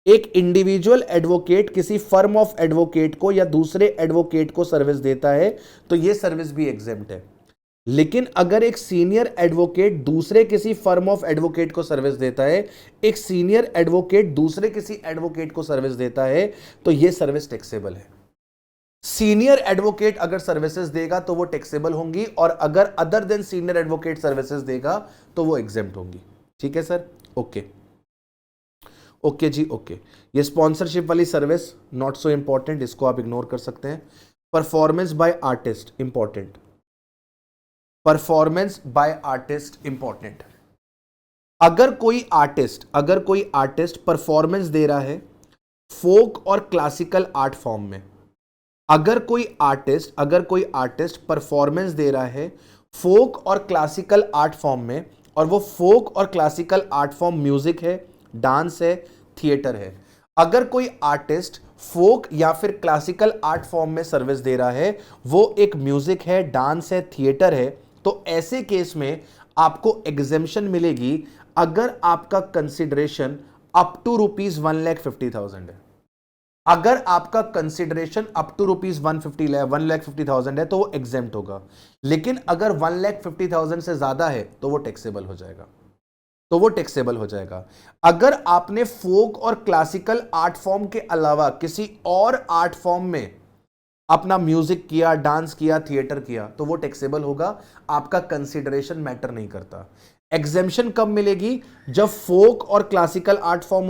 एक इंडिविजुअल एडवोकेट किसी फर्म ऑफ एडवोकेट को या दूसरे एडवोकेट को सर्विस देता है तो ये सर्विस भी एग्जेम्प्ट है। लेकिन अगर एक सीनियर एडवोकेट दूसरे किसी फर्म ऑफ एडवोकेट को सर्विस देता है, एक सीनियर एडवोकेट दूसरे किसी एडवोकेट को सर्विस देता है, तो यह सर्विस टैक्सेबल है। सीनियर एडवोकेट अगर सर्विसेज देगा तो वो टैक्सेबल होंगी, और अगर other than senior advocate services देगा तो वो एग्जेम्प्ट होंगी। ठीक है सर? ओके जी, ओके। ये स्पॉन्सरशिप वाली सर्विस नॉट सो इंपॉर्टेंट, इसको आप इग्नोर कर सकते हैं। Performance by artist important, performance by artist important. अगर कोई आर्टिस्ट परफॉर्मेंस दे रहा है फोक और क्लासिकल आर्ट फॉर्म में, अगर कोई आर्टिस्ट परफॉर्मेंस दे रहा है फोक और क्लासिकल आर्ट फॉर्म में, और वो फोक और क्लासिकल आर्ट फॉर्म म्यूजिक है, डांस है, थिएटर है, अगर कोई आर्टिस्ट फोक या फिर क्लासिकल आर्ट फॉर्म में सर्विस दे रहा है, वो एक म्यूजिक है, डांस है, थिएटर है, तो ऐसे केस में आपको एग्जेम्पशन मिलेगी अगर आपका कंसिडरेशन अप टू ₹1,50,000 है। अगर आपका कंसिडरेशन अप टू ₹1,50,000 है तो वो एग्जेम्प्ट होगा। लेकिन अगर 1,50,000 से ज्यादा है तो वो टैक्सेबल हो जाएगा। अगर आपने फोक और क्लासिकल आर्ट फॉर्म के अलावा किसी और आर्ट फॉर्म में अपना म्यूजिक किया, डांस किया, थिएटर किया, तो वो टैक्सेबल होगा। आपका कंसिडरेशन मैटर नहीं करता। एग्जेम्पशन कब मिलेगी? जब फोक और क्लासिकल आर्ट फॉर्म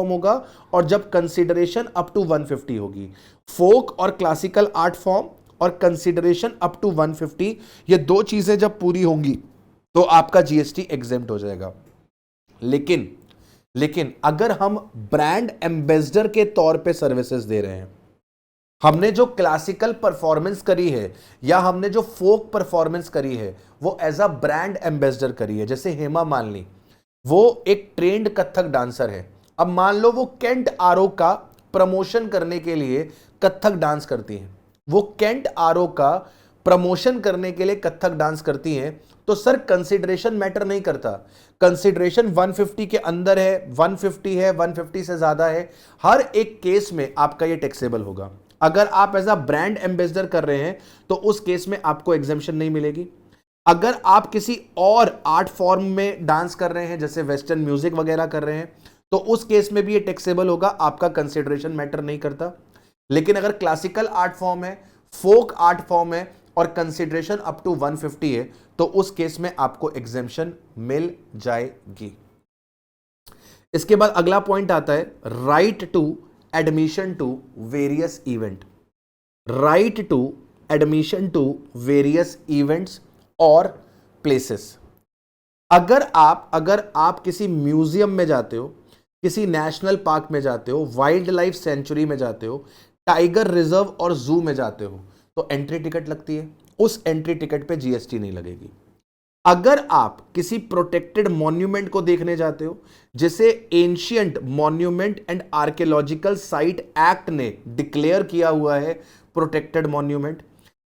होगा, और जब कंसिडरेशन अप टू 150 होगी। फोक और क्लासिकल आर्ट फॉर्म और कंसिडरेशन अप टू 150, ये दो चीजें जब पूरी होंगी तो आपका जीएसटी एग्जेम्प्ट हो जाएगा। लेकिन अगर हम ब्रांड एम्बेसडर के तौर पे सर्विसेज दे रहे हैं, हमने जो क्लासिकल परफॉर्मेंस करी है या हमने जो फोक परफॉर्मेंस करी है वो एज अ ब्रांड एम्बेसडर करी है, जैसे हेमा मालिनी, वो एक ट्रेंड कथक डांसर है। अब मान लो वो केंट आरो का प्रमोशन करने के लिए कथक डांस करती हैं, वो केंट आरो का प्रमोशन करने के लिए कथक डांस करती हैं, तो सर कंसिडरेशन मैटर नहीं करता। कंसिडरेशन 150 के अंदर है, 150 है, 150 से ज्यादा है, हर एक केस में आपका ये टैक्सेबल होगा। अगर आप एज अ ब्रांड एम्बेसडर कर रहे हैं तो उस केस में आपको एग्जेम्पशन नहीं मिलेगी। अगर आप किसी और आर्ट फॉर्म में डांस कर रहे हैं, जैसे वेस्टर्न म्यूजिक वगैरह कर रहे हैं, तो उस केस में भी ये टैक्सेबल होगा, आपका कंसिडरेशन मैटर नहीं करता। लेकिन अगर क्लासिकल आर्ट फॉर्म है, फोक आर्ट फॉर्म है और कंसिडरेशन अप टू 150 है, तो उस केस में आपको एग्जेम्पशन मिल जाएगी। इसके बाद अगला पॉइंट आता है right to admission to various event. Right to admission to various events और प्लेसेस। अगर आप किसी म्यूजियम में जाते हो, किसी नेशनल पार्क में जाते हो, वाइल्ड लाइफ सेंचुरी में जाते हो, टाइगर रिजर्व और जू में जाते हो, तो एंट्री टिकट लगती है। उस एंट्री टिकट पे जीएसटी नहीं लगेगी। अगर आप किसी प्रोटेक्टेड मॉन्यूमेंट को देखने जाते हो, जिसे ancient monument and archaeological site act ने डिक्लेयर किया हुआ है प्रोटेक्टेड मॉन्यूमेंट,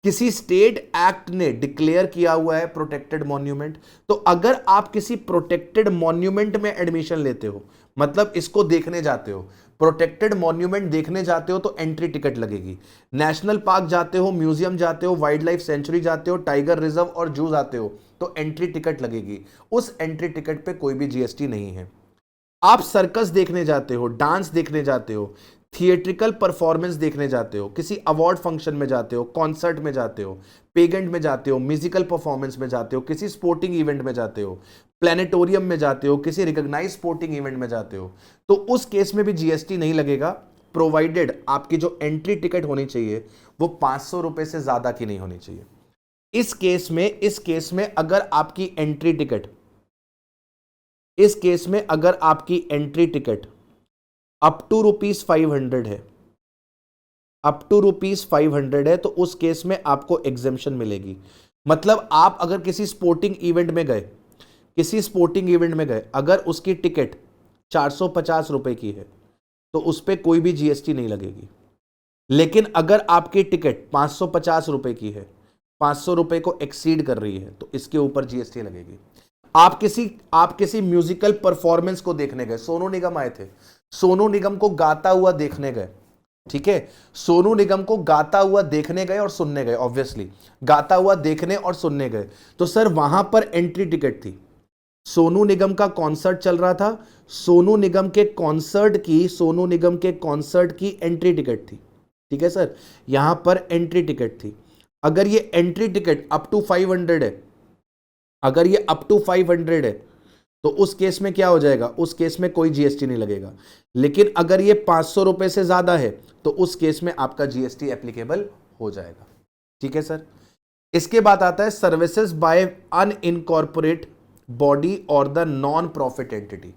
किसी स्टेट एक्ट ने डिक्लेयर किया हुआ है प्रोटेक्टेड मॉन्यूमेंट, तो अगर आप किसी प्रोटेक्टेड मॉन्यूमेंट में एडमिशन लेते हो, मतलब इसको देखने जाते हो, प्रोटेक्टेड मॉन्यूमेंट देखने जाते हो, तो एंट्री टिकट लगेगी। नेशनल पार्क जाते हो, म्यूजियम जाते हो, वाइल्ड लाइफ सेंचुरी जाते हो, टाइगर रिजर्व और जू जाते हो, तो एंट्री टिकट लगेगी। उस एंट्री टिकट पे कोई भी जीएसटी नहीं है। आप सर्कस देखने जाते हो, डांस देखने जाते हो, थिएट्रिकल परफॉर्मेंस देखने जाते हो, किसी अवार्ड फंक्शन में जाते हो, कॉन्सर्ट में जाते हो, पेजेंट में जाते हो, म्यूजिकल परफॉर्मेंस में जाते हो, किसी स्पोर्टिंग इवेंट में जाते हो, प्लेनेटोरियम में जाते हो, किसी रिकॉग्नाइज्ड स्पोर्टिंग इवेंट में जाते हो, तो उस केस में भी जीएसटी नहीं लगेगा, प्रोवाइडेड आपकी जो एंट्री टिकट होनी चाहिए वो 500 रुपए से ज्यादा की नहीं होनी चाहिए। इस केस में अगर आपकी एंट्री टिकट अप टू ₹500 है, अप टू ₹500 है, तो उस केस में आपको एग्जेम्पशन मिलेगी। मतलब आप अगर किसी स्पोर्टिंग इवेंट में गए, अगर उसकी टिकट 450 रुपए की है, तो उस पर कोई भी जीएसटी नहीं लगेगी। लेकिन अगर आपकी टिकट 550 रुपए की है, 500 रुपए को एक्सीड कर रही है, तो इसके ऊपर जीएसटी लगेगी। आप किसी म्यूजिकल परफॉर्मेंस को देखने गए, सोनू निगम आए थे, सोनू निगम को गाता हुआ देखने गए, ठीक है, सोनू निगम को गाता हुआ देखने गए और सुनने गए, ऑब्वियसली गाता हुआ देखने और सुनने गए, तो सर वहां पर एंट्री टिकट थी। सोनू निगम का कॉन्सर्ट चल रहा था, सोनू निगम के कॉन्सर्ट की एंट्री टिकट थी, ठीक है सर, यहां पर एंट्री टिकट थी। अगर ये एंट्री टिकट अप टू 500 है, अगर ये अप टू 500 है, तो उस केस में क्या हो जाएगा, उस केस में कोई जीएसटी नहीं लगेगा। लेकिन अगर ये 500 रुपए से ज्यादा है, तो उस केस में आपका जीएसटी एप्लीकेबल हो जाएगा, ठीक है सर। इसके बाद आता है सर्विसेज बाय अनइनकॉर्पोरेट बॉडी और the non profit entity.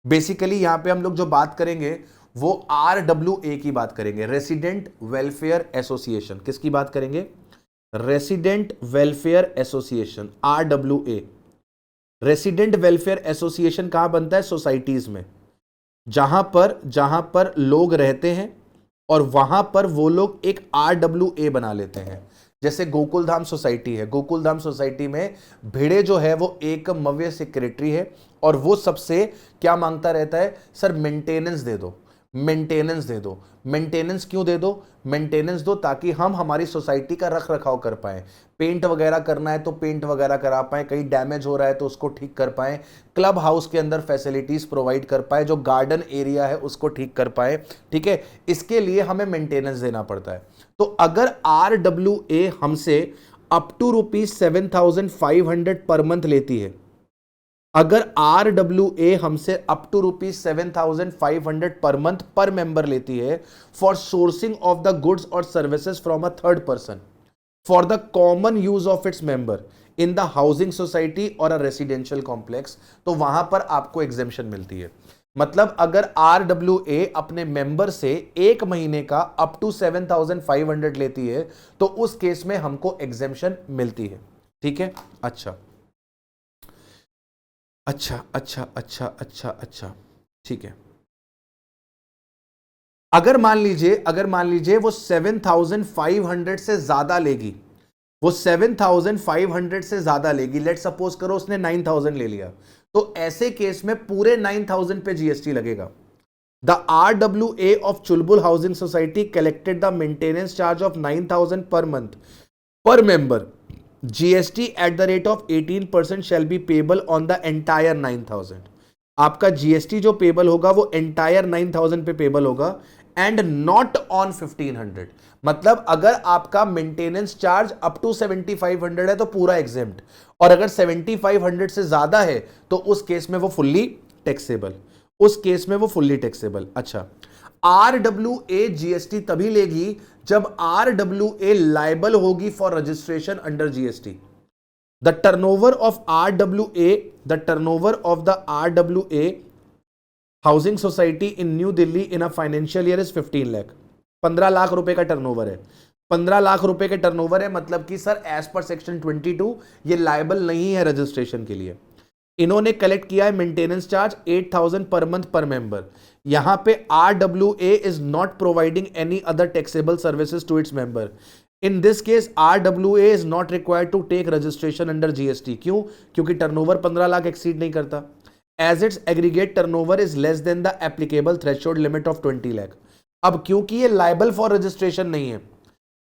Basically यहां पे हम लोग जो बात करेंगे वो RWA की बात करेंगे, रेसिडेंट वेलफेयर एसोसिएशन। किसकी बात करेंगे, resident welfare association, RWA। Resident welfare association कहां बनता है, सोसाइटीज में, जहां पर लोग रहते हैं और वहां पर वो लोग एक RWA बना लेते हैं। जैसे गोकुलधाम सोसाइटी है, गोकुलधाम सोसाइटी में भिड़े जो है वो एक मव्य सेक्रेटरी है और वो सबसे क्या मांगता रहता है, सर मेंटेनेंस दे दो, मेंटेनेंस दे दो। मेंटेनेंस क्यों दे दो, मेंटेनेंस दो ताकि हम हमारी सोसाइटी का रख रखाव कर पाए, पेंट वगैरह करना है तो पेंट वगैरह करा पाए, कहीं डैमेज हो रहा है तो उसको ठीक कर पाए, क्लब हाउस के अंदर फैसिलिटीज प्रोवाइड कर पाए, जो गार्डन एरिया है उसको ठीक कर पाए, ठीक है, इसके लिए हमें मेंटेनेंस देना पड़ता है। तो अगर RWA हमसे अप टू ₹7,500 पर मंथ लेती है, अगर RWA हमसे अप टू ₹7,500 पर मंथ पर मेंबर लेती है for sourcing of the goods और services from a third person for the common use of its member in the housing society और a residential complex, तो वहां पर आपको एग्जेम्पशन मिलती है। मतलब अगर RWA अपने मेंबर से एक महीने का अप टू 7,500 लेती है, तो उस केस में हमको एग्जेम्पशन मिलती है, ठीक है। अच्छा, ठीक है। अगर मान लीजिए वो 7,500 से ज्यादा लेगी, वो 7,500 से ज्यादा लेगी, लेट सपोज करो उसने 9,000 ले लिया, तो ऐसे केस में पूरे 9,000 पे जीएसटी लगेगा। The RWA of Chulbul Housing Society collected the maintenance charge of 9,000 per month per member. GST at the rate of 18% shall be payable on the entire 9,000. आपका GST जो पेबल होगा वो एंटायर 9,000 पे payable होगा and not on 1,500। मतलब अगर आपका maintenance charge up to 7,500 है तो पूरा एग्जेम्प्ट, और अगर 7,500 से ज्यादा है तो उस केस में वो फुल्ली टैक्सेबल, उस केस में वो फुल्ली टैक्सेबल। अच्छा, RWA जीएसटी तभी लेगी जब RWA लायबल होगी for registration under GST. The turnover of RWA, the turnover of the RWA Housing Society in New Delhi in a financial year is 15 lakh। 15 lakh रुपए का turnover है, 15 लाख रुपए के टर्नओवर है, मतलब कि सर एज पर सेक्शन 22 ये लायबल नहीं है रजिस्ट्रेशन के लिए। इन्होंने कलेक्ट किया है मेंटेनेंस चार्ज 8,000 पर मंथ पर मेंबर। यहां पे RWA is not providing any other taxable services to its member. In this case, RWA is not required to take registration under GST। क्यों? क्योंकि टर्नओवर 15 लाख एक्सीड नहीं करता, as its aggregate turnover is less than the applicable threshold limit of 20 lakh। अब क्योंकि ये liable for registration नहीं है,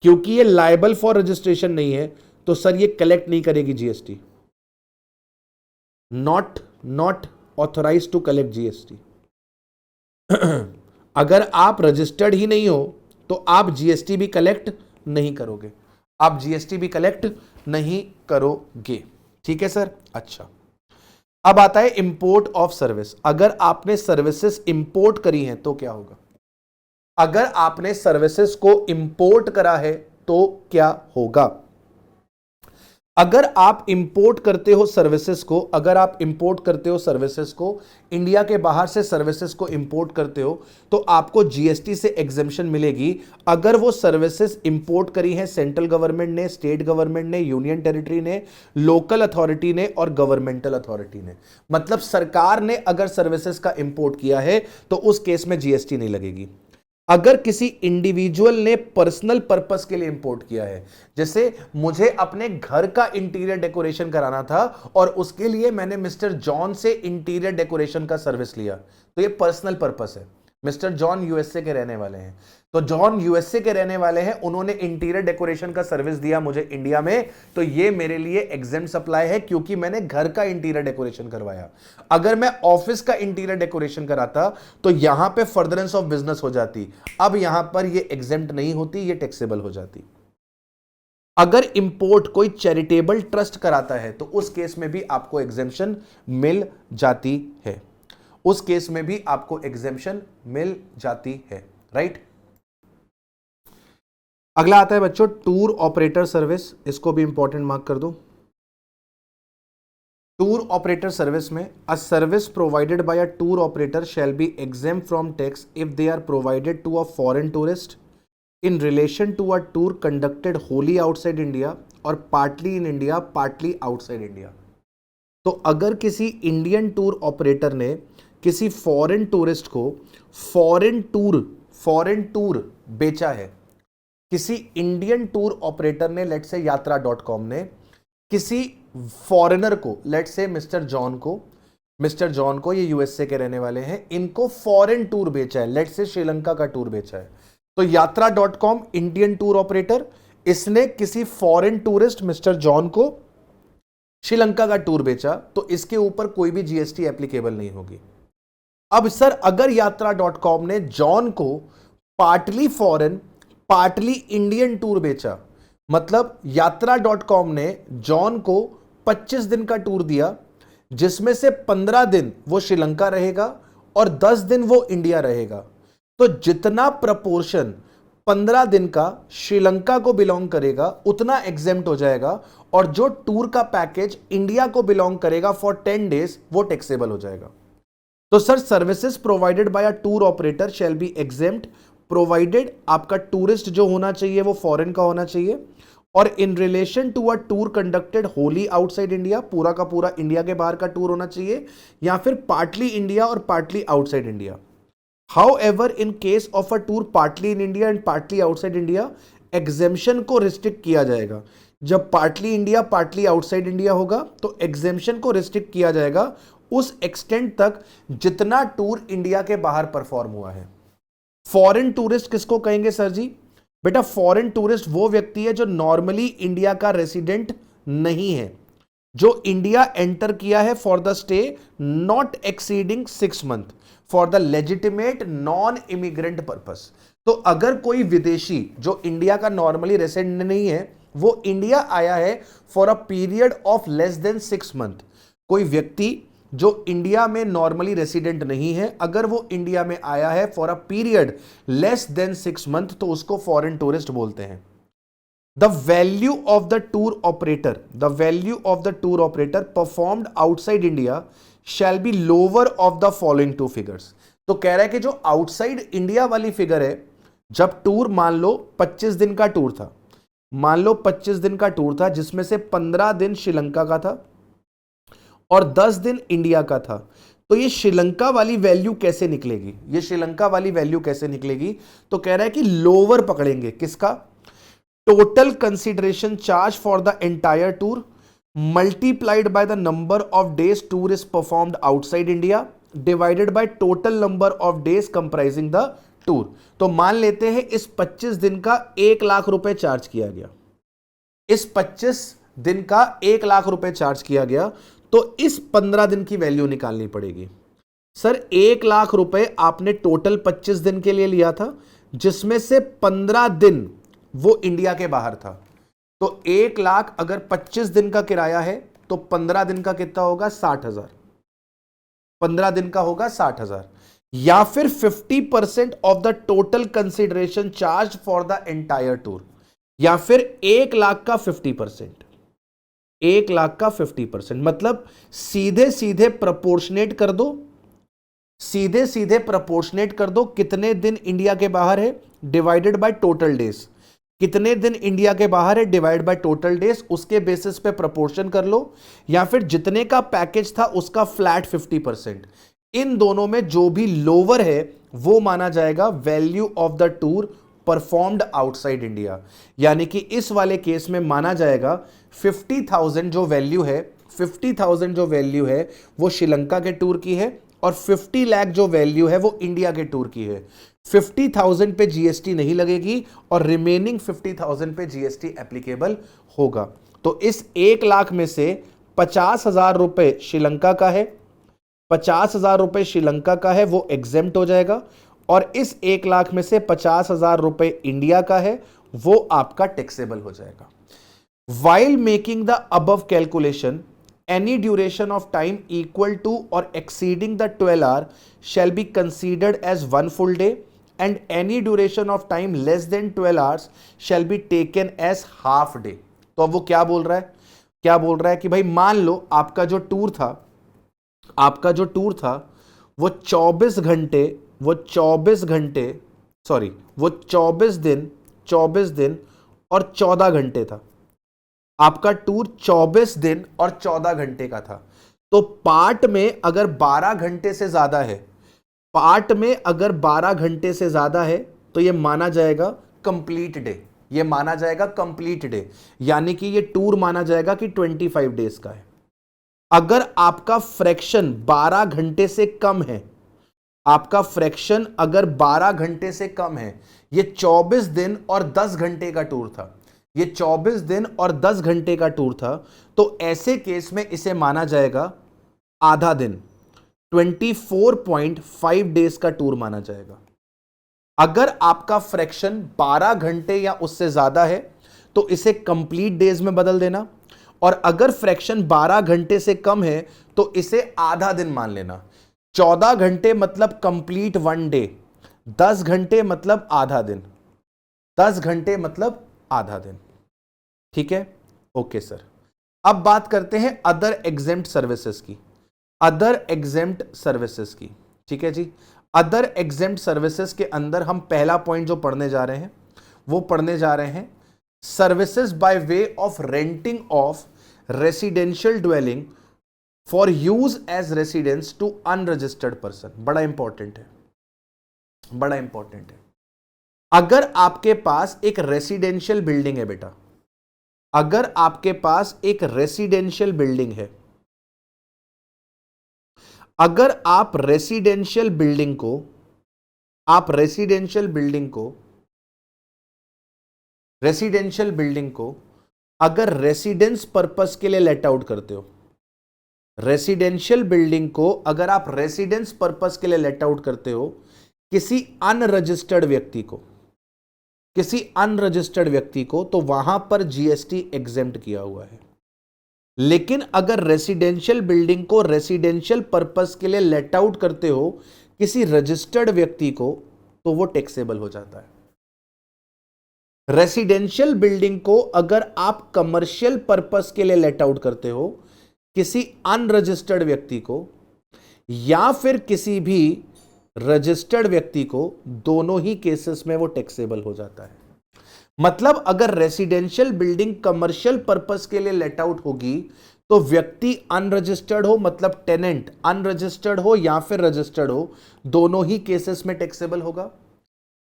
क्योंकि ये लायबल फॉर रजिस्ट्रेशन नहीं है, तो सर ये कलेक्ट नहीं करेगी GST. Not authorise to collect GST. अगर आप रजिस्टर्ड ही नहीं हो तो आप जीएसटी भी कलेक्ट नहीं करोगे, आप जीएसटी भी कलेक्ट नहीं करोगे। ठीक है सर। अच्छा, अब आता है इंपोर्ट ऑफ सर्विस। अगर आपने सर्विसेज इंपोर्ट करी हैं तो क्या होगा? अगर आपने सर्विसेज को इंपोर्ट करा है तो क्या होगा? अगर आप इंपोर्ट करते हो सर्विसेज को, अगर आप इंपोर्ट करते हो सर्विसेज को, इंडिया के बाहर से सर्विसेज को इंपोर्ट करते हो, तो आपको जीएसटी से एग्जेम्पशन मिलेगी अगर वो सर्विसेज इंपोर्ट करी हैं सेंट्रल गवर्नमेंट ने, स्टेट गवर्नमेंट ने, यूनियन टेरिटरी ने, लोकल अथॉरिटी ने और गवर्नमेंटल अथॉरिटी ने। मतलब सरकार ने अगर सर्विसेज का इंपोर्ट किया है तो उस केस में जीएसटी नहीं लगेगी। अगर किसी इंडिविजुअल ने पर्सनल पर्पस के लिए इंपोर्ट किया है, जैसे मुझे अपने घर का इंटीरियर डेकोरेशन कराना था और उसके लिए मैंने मिस्टर जॉन से इंटीरियर डेकोरेशन का सर्विस लिया, तो ये पर्सनल पर्पस है। मिस्टर जॉन यूएसए के रहने वाले हैं, तो जॉन यूएसए के रहने वाले हैं, उन्होंने इंटीरियर डेकोरेशन का सर्विस दिया मुझे इंडिया में, तो ये मेरे लिए एग्जेम्प्ट सप्लाई है क्योंकि मैंने घर का इंटीरियर डेकोरेशन करवाया। अगर मैं ऑफिस का इंटीरियर डेकोरेशन कराता तो यहां पे फर्दरेंस ऑफ बिजनेस हो जाती, अब यहां पर ये एग्जेम्प्ट नहीं होती, ये टैक्सेबल हो जाती। अगर इंपोर्ट कोई चैरिटेबल ट्रस्ट कराता है तो उस केस में भी आपको एग्जेम्पशन मिल जाती है, उस केस में भी आपको एग्जेम्पशन मिल जाती है, राइट। अगला आता है बच्चों टूर ऑपरेटर सर्विस, इसको भी इंपॉर्टेंट मार्क कर दो। टूर ऑपरेटर सर्विस में a service provided by a tour operator shall be exempt from tax if they are provided to a foreign tourist in relation to a tour conducted wholly outside India और partly in India partly outside India. तो अगर किसी Indian tour operator ने किसी foreign tourist को foreign tour बेचा है, किसी इंडियन टूर ऑपरेटर ने लेट से यात्रा.com ने किसी फॉरेनर को, लेट से मिस्टर जॉन को, ये यूएसए के रहने वाले हैं, इनको फॉरेन टूर बेचा है, लेट से श्रीलंका का टूर बेचा है, तो यात्रा.com इंडियन टूर ऑपरेटर, इसने किसी फॉरेन टूरिस्ट मिस्टर जॉन को श्रीलंका का टूर बेचा, तो इसके ऊपर कोई भी जीएसटी एप्लीकेबल नहीं होगी। अब सर अगर यात्रा.com ने जॉन को partly foreign partly Indian tour बेचा, मतलब यात्रा.com ने जॉन को 25 दिन का टूर दिया जिसमें से 15 दिन वो श्रीलंका रहेगा और 10 दिन वो इंडिया रहेगा, तो जितना प्रपोर्शन 15 दिन का श्रीलंका को बिलोंग करेगा उतना एग्जेम्प्ट हो जाएगा, और जो टूर का पैकेज इंडिया को बिलोंग करेगा फॉर 10 डेज वो टैक्सेबल हो जाएगा। तो sir services provided by a tour operator shall be exempt provided, आपका टूरिस्ट जो होना चाहिए वो फॉरेन का होना चाहिए, और in relation to a tour conducted wholly outside India, पूरा का पूरा इंडिया के बाहर का टूर होना चाहिए, या फिर पार्टली इंडिया और partly outside India. However in case of a tour partly in India and partly outside India, exemption को रिस्ट्रिक्ट किया जाएगा। जब partly India partly outside India होगा तो एग्जेम्पशन को रिस्ट्रिक्ट किया जाएगा उस एक्सटेंट तक जितना टूर इंडिया के बाहर परफॉर्म हुआ है। फॉरेन टूरिस्ट किसको कहेंगे सर जी? बेटा फॉरेन टूरिस्ट वो व्यक्ति है जो नॉर्मली इंडिया का रेसिडेंट नहीं है, जो इंडिया एंटर किया है for the stay not exceeding 6 month for the legitimate non immigrant purpose. तो अगर कोई विदेशी जो इंडिया का नॉर्मली रेसिडेंट नहीं है वो इंडिया आया है for a period of less than 6 month, कोई व्यक्ति जो इंडिया में नॉर्मली रेसिडेंट नहीं है अगर वो इंडिया में आया है for a period less than 6 month तो उसको फॉरेन टूरिस्ट बोलते हैं। The value of the tour operator, the value of the tour operator performed outside India shall be lower of the following two figures. तो कह रहा है कि जो आउटसाइड इंडिया वाली फिगर है, जब टूर मान लो 25 दिन का टूर था, मान लो 25 दिन का टूर था जिसमें से 15 दिन श्रीलंका का था और 10 दिन इंडिया का था, तो ये श्रीलंका वाली वैल्यू कैसे निकलेगी? ये श्रीलंका वाली वैल्यू कैसे निकलेगी? तो कह रहा है कि लोअर पकड़ेंगे किसका? Total consideration charge for the entire tour multiplied by the number of days tour is performed outside India divided by total number of days comprising the tour. तो मान लेते हैं इस 25 दिन का 1 लाख रुपए चार्ज किया गया, इस 25 दिन का 1 लाख रुपए चार्ज किया गया, तो इस 15 दिन की वैल्यू निकालनी पड़ेगी। सर 1 लाख रुपए आपने टोटल 25 दिन के लिए लिया था जिसमें से 15 दिन वो इंडिया के बाहर था, तो 1 लाख अगर 25 दिन का किराया है तो 15 दिन का कितना होगा? 60,000। 15 दिन का होगा 60,000, या फिर 50% of the total consideration charge for the entire tour, या फिर 1 लाख का 50%, 1 लाख का 50%। मतलब सीधे सीधे प्रोपोर्शनेट कर दो, सीधे सीधे प्रोपोर्शनेट कर दो कितने दिन इंडिया के बाहर है डिवाइडेड बाय टोटल डेज, कितने दिन इंडिया के बाहर है डिवाइड बाय टोटल डेज, उसके बेसिस पे प्रोपोर्शन कर लो, या फिर जितने का पैकेज था उसका फ्लैट 50%। इन दोनों में जो भी लोअर है वो माना जाएगा value of the tour performed outside India. यानी कि इस वाले केस में माना जाएगा 50,000 जो वैल्यू है, 50,000 जो वैल्यू है वो श्रीलंका के टूर की है और 50 लाख जो वैल्यू है वो इंडिया के टूर की है। 50,000 पे जीएसटी नहीं लगेगी और रिमेनिंग 50,000 पे जीएसटी एप्लीकेबल होगा। तो इस 1 लाख में से 50,000 रुपए श्रीलंका का है, 50,000 रुपए श्रीलंका का है, वो एग्जेम्प्ट हो जाएगा, और इस 1 लाख में से 50,000 रुपए इंडिया का है, वो आपका टैक्सेबल हो जाएगा। While making the above calculation, any duration of time equal to or exceeding the 12 hour shall be considered as 1 full day and any duration of time less than 12 hours shall be taken as half day। तो अब वो क्या बोल रहा है? क्या बोल रहा है कि भाई मान लो आपका जो टूर था, आपका जो टूर था वो 24 घंटे, वो 24 घंटे, सॉरी वो 24 दिन और 14 घंटे था। आपका टूर 24 दिन और 14 घंटे का था। तो पार्ट में अगर 12 घंटे से ज्यादा है, पार्ट में अगर 12 घंटे से ज्यादा है तो यह माना जाएगा कंप्लीट डे, यह माना जाएगा कंप्लीट डे, यानी कि यह टूर माना जाएगा कि 25 डेज का है। अगर आपका फ्रैक्शन 12 घंटे से कम है, आपका फ्रैक्शन अगर 12 घंटे से कम है, यह 24 दिन और 10 घंटे का टूर था, ये 24 दिन और 10 घंटे का टूर था, तो ऐसे केस में इसे माना जाएगा आधा दिन, 24.5 डेज का टूर माना जाएगा। अगर आपका फ्रैक्शन 12 घंटे या उससे ज्यादा है तो इसे कंप्लीट डेज में बदल देना, और अगर फ्रैक्शन 12 घंटे से कम है तो इसे आधा दिन मान लेना। 14 घंटे मतलब कंप्लीट 1 डे, 10 घंटे मतलब आधा दिन, 10 घंटे मतलब आधा दिन। ठीक है, ओके सर। अब बात करते हैं अदर एग्जेम्प्ट सर्विसेज की, अदर एग्जेम्प्ट सर्विसेज की। ठीक है जी, अदर एग्जेम्प्ट सर्विसेज के अंदर हम पहला पॉइंट जो पढ़ने जा रहे हैं वो पढ़ने जा रहे हैं services by way of renting of residential dwelling for use as residence to unregistered person. बड़ा इंपॉर्टेंट है, बड़ा इंपॉर्टेंट है। अगर आपके पास एक रेसिडेंशियल बिल्डिंग है बेटा, अगर आपके पास एक रेसिडेंशियल बिल्डिंग है, अगर आप रेसिडेंशियल बिल्डिंग को, आप रेसिडेंशियल बिल्डिंग को, रेसिडेंशियल बिल्डिंग को अगर रेसिडेंस पर्पस के लिए लेट आउट करते हो, रेसिडेंशियल बिल्डिंग को अगर आप रेसिडेंस पर्पस के लिए लेट आउट करते हो किसी अनरजिस्टर्ड व्यक्ति को, किसी अनरजिस्टर्ड व्यक्ति को, तो वहां पर जीएसटी एग्जेम्प्ट किया हुआ है। लेकिन अगर रेसिडेंशियल बिल्डिंग को रेसिडेंशियल पर्पस के लिए लेट आउट करते हो किसी रजिस्टर्ड व्यक्ति को, तो वो टैक्सेबल हो जाता है। रेसिडेंशियल बिल्डिंग को अगर आप कमर्शियल पर्पस के लिए लेट आउट करते हो किसी अनरजिस्टर्ड व्यक्ति को या फिर किसी भी रजिस्टर्ड व्यक्ति को, दोनों ही केसेस में वो टैक्सेबल हो जाता है। मतलब अगर रेसिडेंशियल बिल्डिंग कमर्शियल पर्पस के लिए लेट आउट होगी तो व्यक्ति अनरजिस्टर्ड हो, मतलब टेनेंट अनरजिस्टर्ड हो या फिर रजिस्टर्ड हो, दोनों ही केसेस में टैक्सेबल होगा।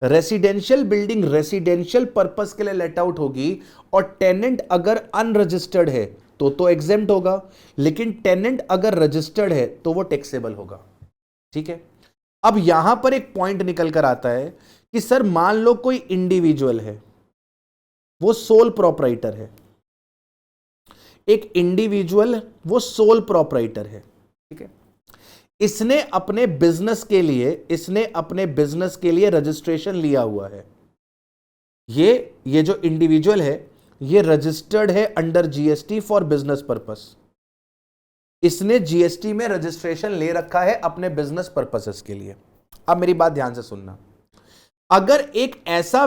रेसिडेंशियल बिल्डिंग रेसिडेंशियल पर्पस के लिए लेट आउट होगी और टेनेंट अगर अनरजिस्टर्ड है तो एग्जेम्प्ट होगा, लेकिन टेनेंट अगर रजिस्टर्ड है तो वो टैक्सेबल होगा। ठीक है, अब यहां पर एक पॉइंट निकल कर आता है कि सर मान लो कोई इंडिविजुअल है, वो सोल प्रोपराइटर है, एक इंडिविजुअल वो सोल प्रोपराइटर है। ठीक है, इसने अपने बिजनेस के लिए, इसने अपने बिजनेस के लिए रजिस्ट्रेशन लिया हुआ है। ये जो इंडिविजुअल है ये रजिस्टर्ड है under GST for business purpose. इसने जीएसटी में रजिस्ट्रेशन ले रखा है अपने बिजनेस पर्पसेस के लिए। अब मेरी बात ध्यान से सुनना, अगर एक ऐसा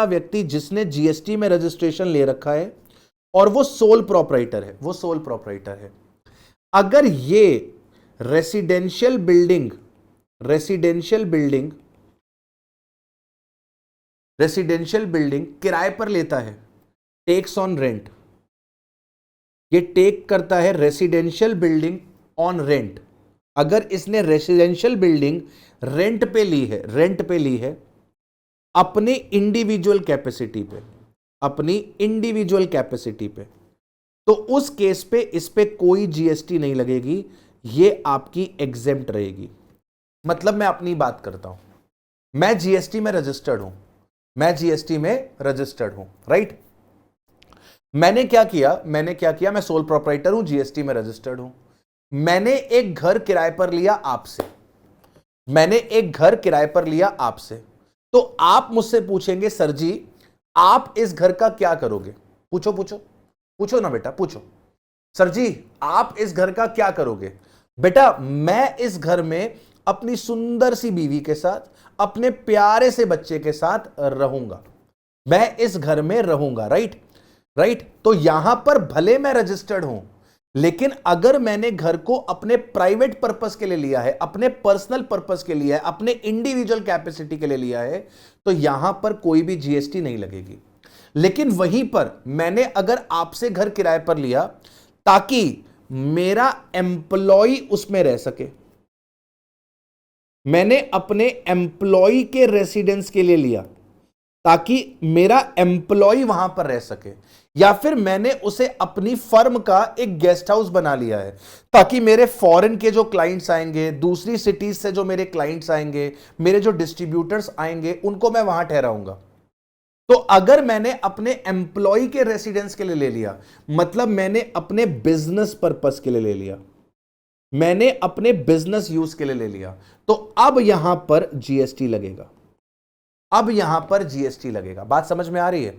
व्यक्ति जिसने जीएसटी में रजिस्ट्रेशन ले रखा है और वो सोल प्रोपराइटर है, वो सोल प्रोपराइटर है, अगर ये रेसिडेंशियल बिल्डिंग किराए पर लेता है, टेक्स ऑन रेंट, ये टेक करता है रेसिडेंशियल बिल्डिंग ऑन रेंट। अगर इसने रेसिडेंशियल बिल्डिंग रेंट पे ली है अपनी इंडिविजुअल कैपेसिटी पे, तो उस केस पे इस पे कोई जीएसटी नहीं लगेगी, ये आपकी एग्जेम्प्ट रहेगी। मतलब मैं अपनी बात करता हूं, मैं जीएसटी में रजिस्टर्ड हूं, राइट। मैंने क्या किया, मैं सोल प्रोपराइटर हूं, जीएसटी में रजिस्टर्ड हूं। मैंने एक घर किराए पर लिया आपसे, तो आप मुझसे पूछेंगे सर जी आप इस घर का क्या करोगे? पूछो ना बेटा, पूछो। सर जी आप इस घर का क्या करोगे? बेटा मैं इस घर में अपनी सुंदर सी बीवी के साथ, अपने प्यारे से बच्चे के साथ रहूंगा, मैं इस घर में रहूंगा, राइट। तो यहां पर भले मैं रजिस्टर्ड हूं, लेकिन अगर मैंने घर को अपने प्राइवेट पर्पस के लिए लिया है, अपने पर्सनल पर्पस के लिए, अपने इंडिविजुअल कैपेसिटी के लिए लिया है, तो यहां पर कोई भी जीएसटी नहीं लगेगी। लेकिन वहीं पर मैंने अगर आपसे घर किराए पर लिया ताकि मेरा एम्प्लॉय उसमें रह सके, मैंने अपने एम्प्लॉय के रेसिडेंस के लिए लिया ताकि मेरा एम्प्लॉय वहां पर रह सके, या फिर मैंने उसे अपनी फर्म का एक गेस्ट हाउस बना लिया है ताकि मेरे फॉरेन के जो क्लाइंट्स आएंगे, दूसरी सिटीज से जो मेरे क्लाइंट्स आएंगे, मेरे जो डिस्ट्रीब्यूटर्स आएंगे, उनको मैं वहां ठहराऊंगा। तो अगर मैंने अपने एम्प्लॉय के रेसिडेंस के लिए ले लिया, मतलब मैंने अपने बिजनेस पर्पस के लिए ले लिया, मैंने अपने बिजनेस यूज के लिए ले लिया, तो अब यहां पर जीएसटी लगेगा। बात समझ में आ रही है?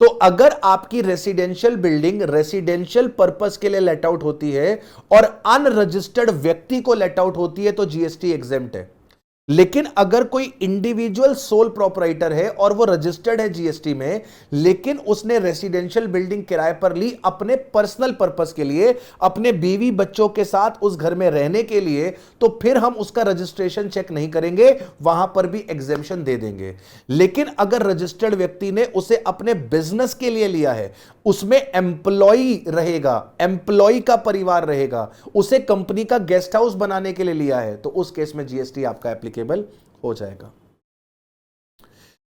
तो अगर आपकी रेसिडेंशियल बिल्डिंग रेसिडेंशियल पर्पस के लिए लेट आउट होती है और अनरजिस्टर्ड व्यक्ति को लेट आउट होती है तो जीएसटी एग्जेम्प्ट है। लेकिन अगर कोई इंडिविजुअल सोल प्रोपराइटर है और वो रजिस्टर्ड है जीएसटी में, लेकिन उसने रेसिडेंशियल बिल्डिंग किराए पर ली अपने पर्सनल पर्पस के लिए, अपने बीवी बच्चों के साथ उस घर में रहने के लिए, तो फिर हम उसका रजिस्ट्रेशन चेक नहीं करेंगे, वहां पर भी एग्जेम्पशन दे देंगे। लेकिन अगर रजिस्टर्ड व्यक्ति ने उसे अपने बिजनेस के लिए लिया है, उसमें एम्प्लॉय रहेगा, एम्प्लॉय का परिवार रहेगा, उसे कंपनी का गेस्ट हाउस बनाने के लिए लिया है, तो उस केस में जीएसटी आपका एप्लीकेबल हो जाएगा।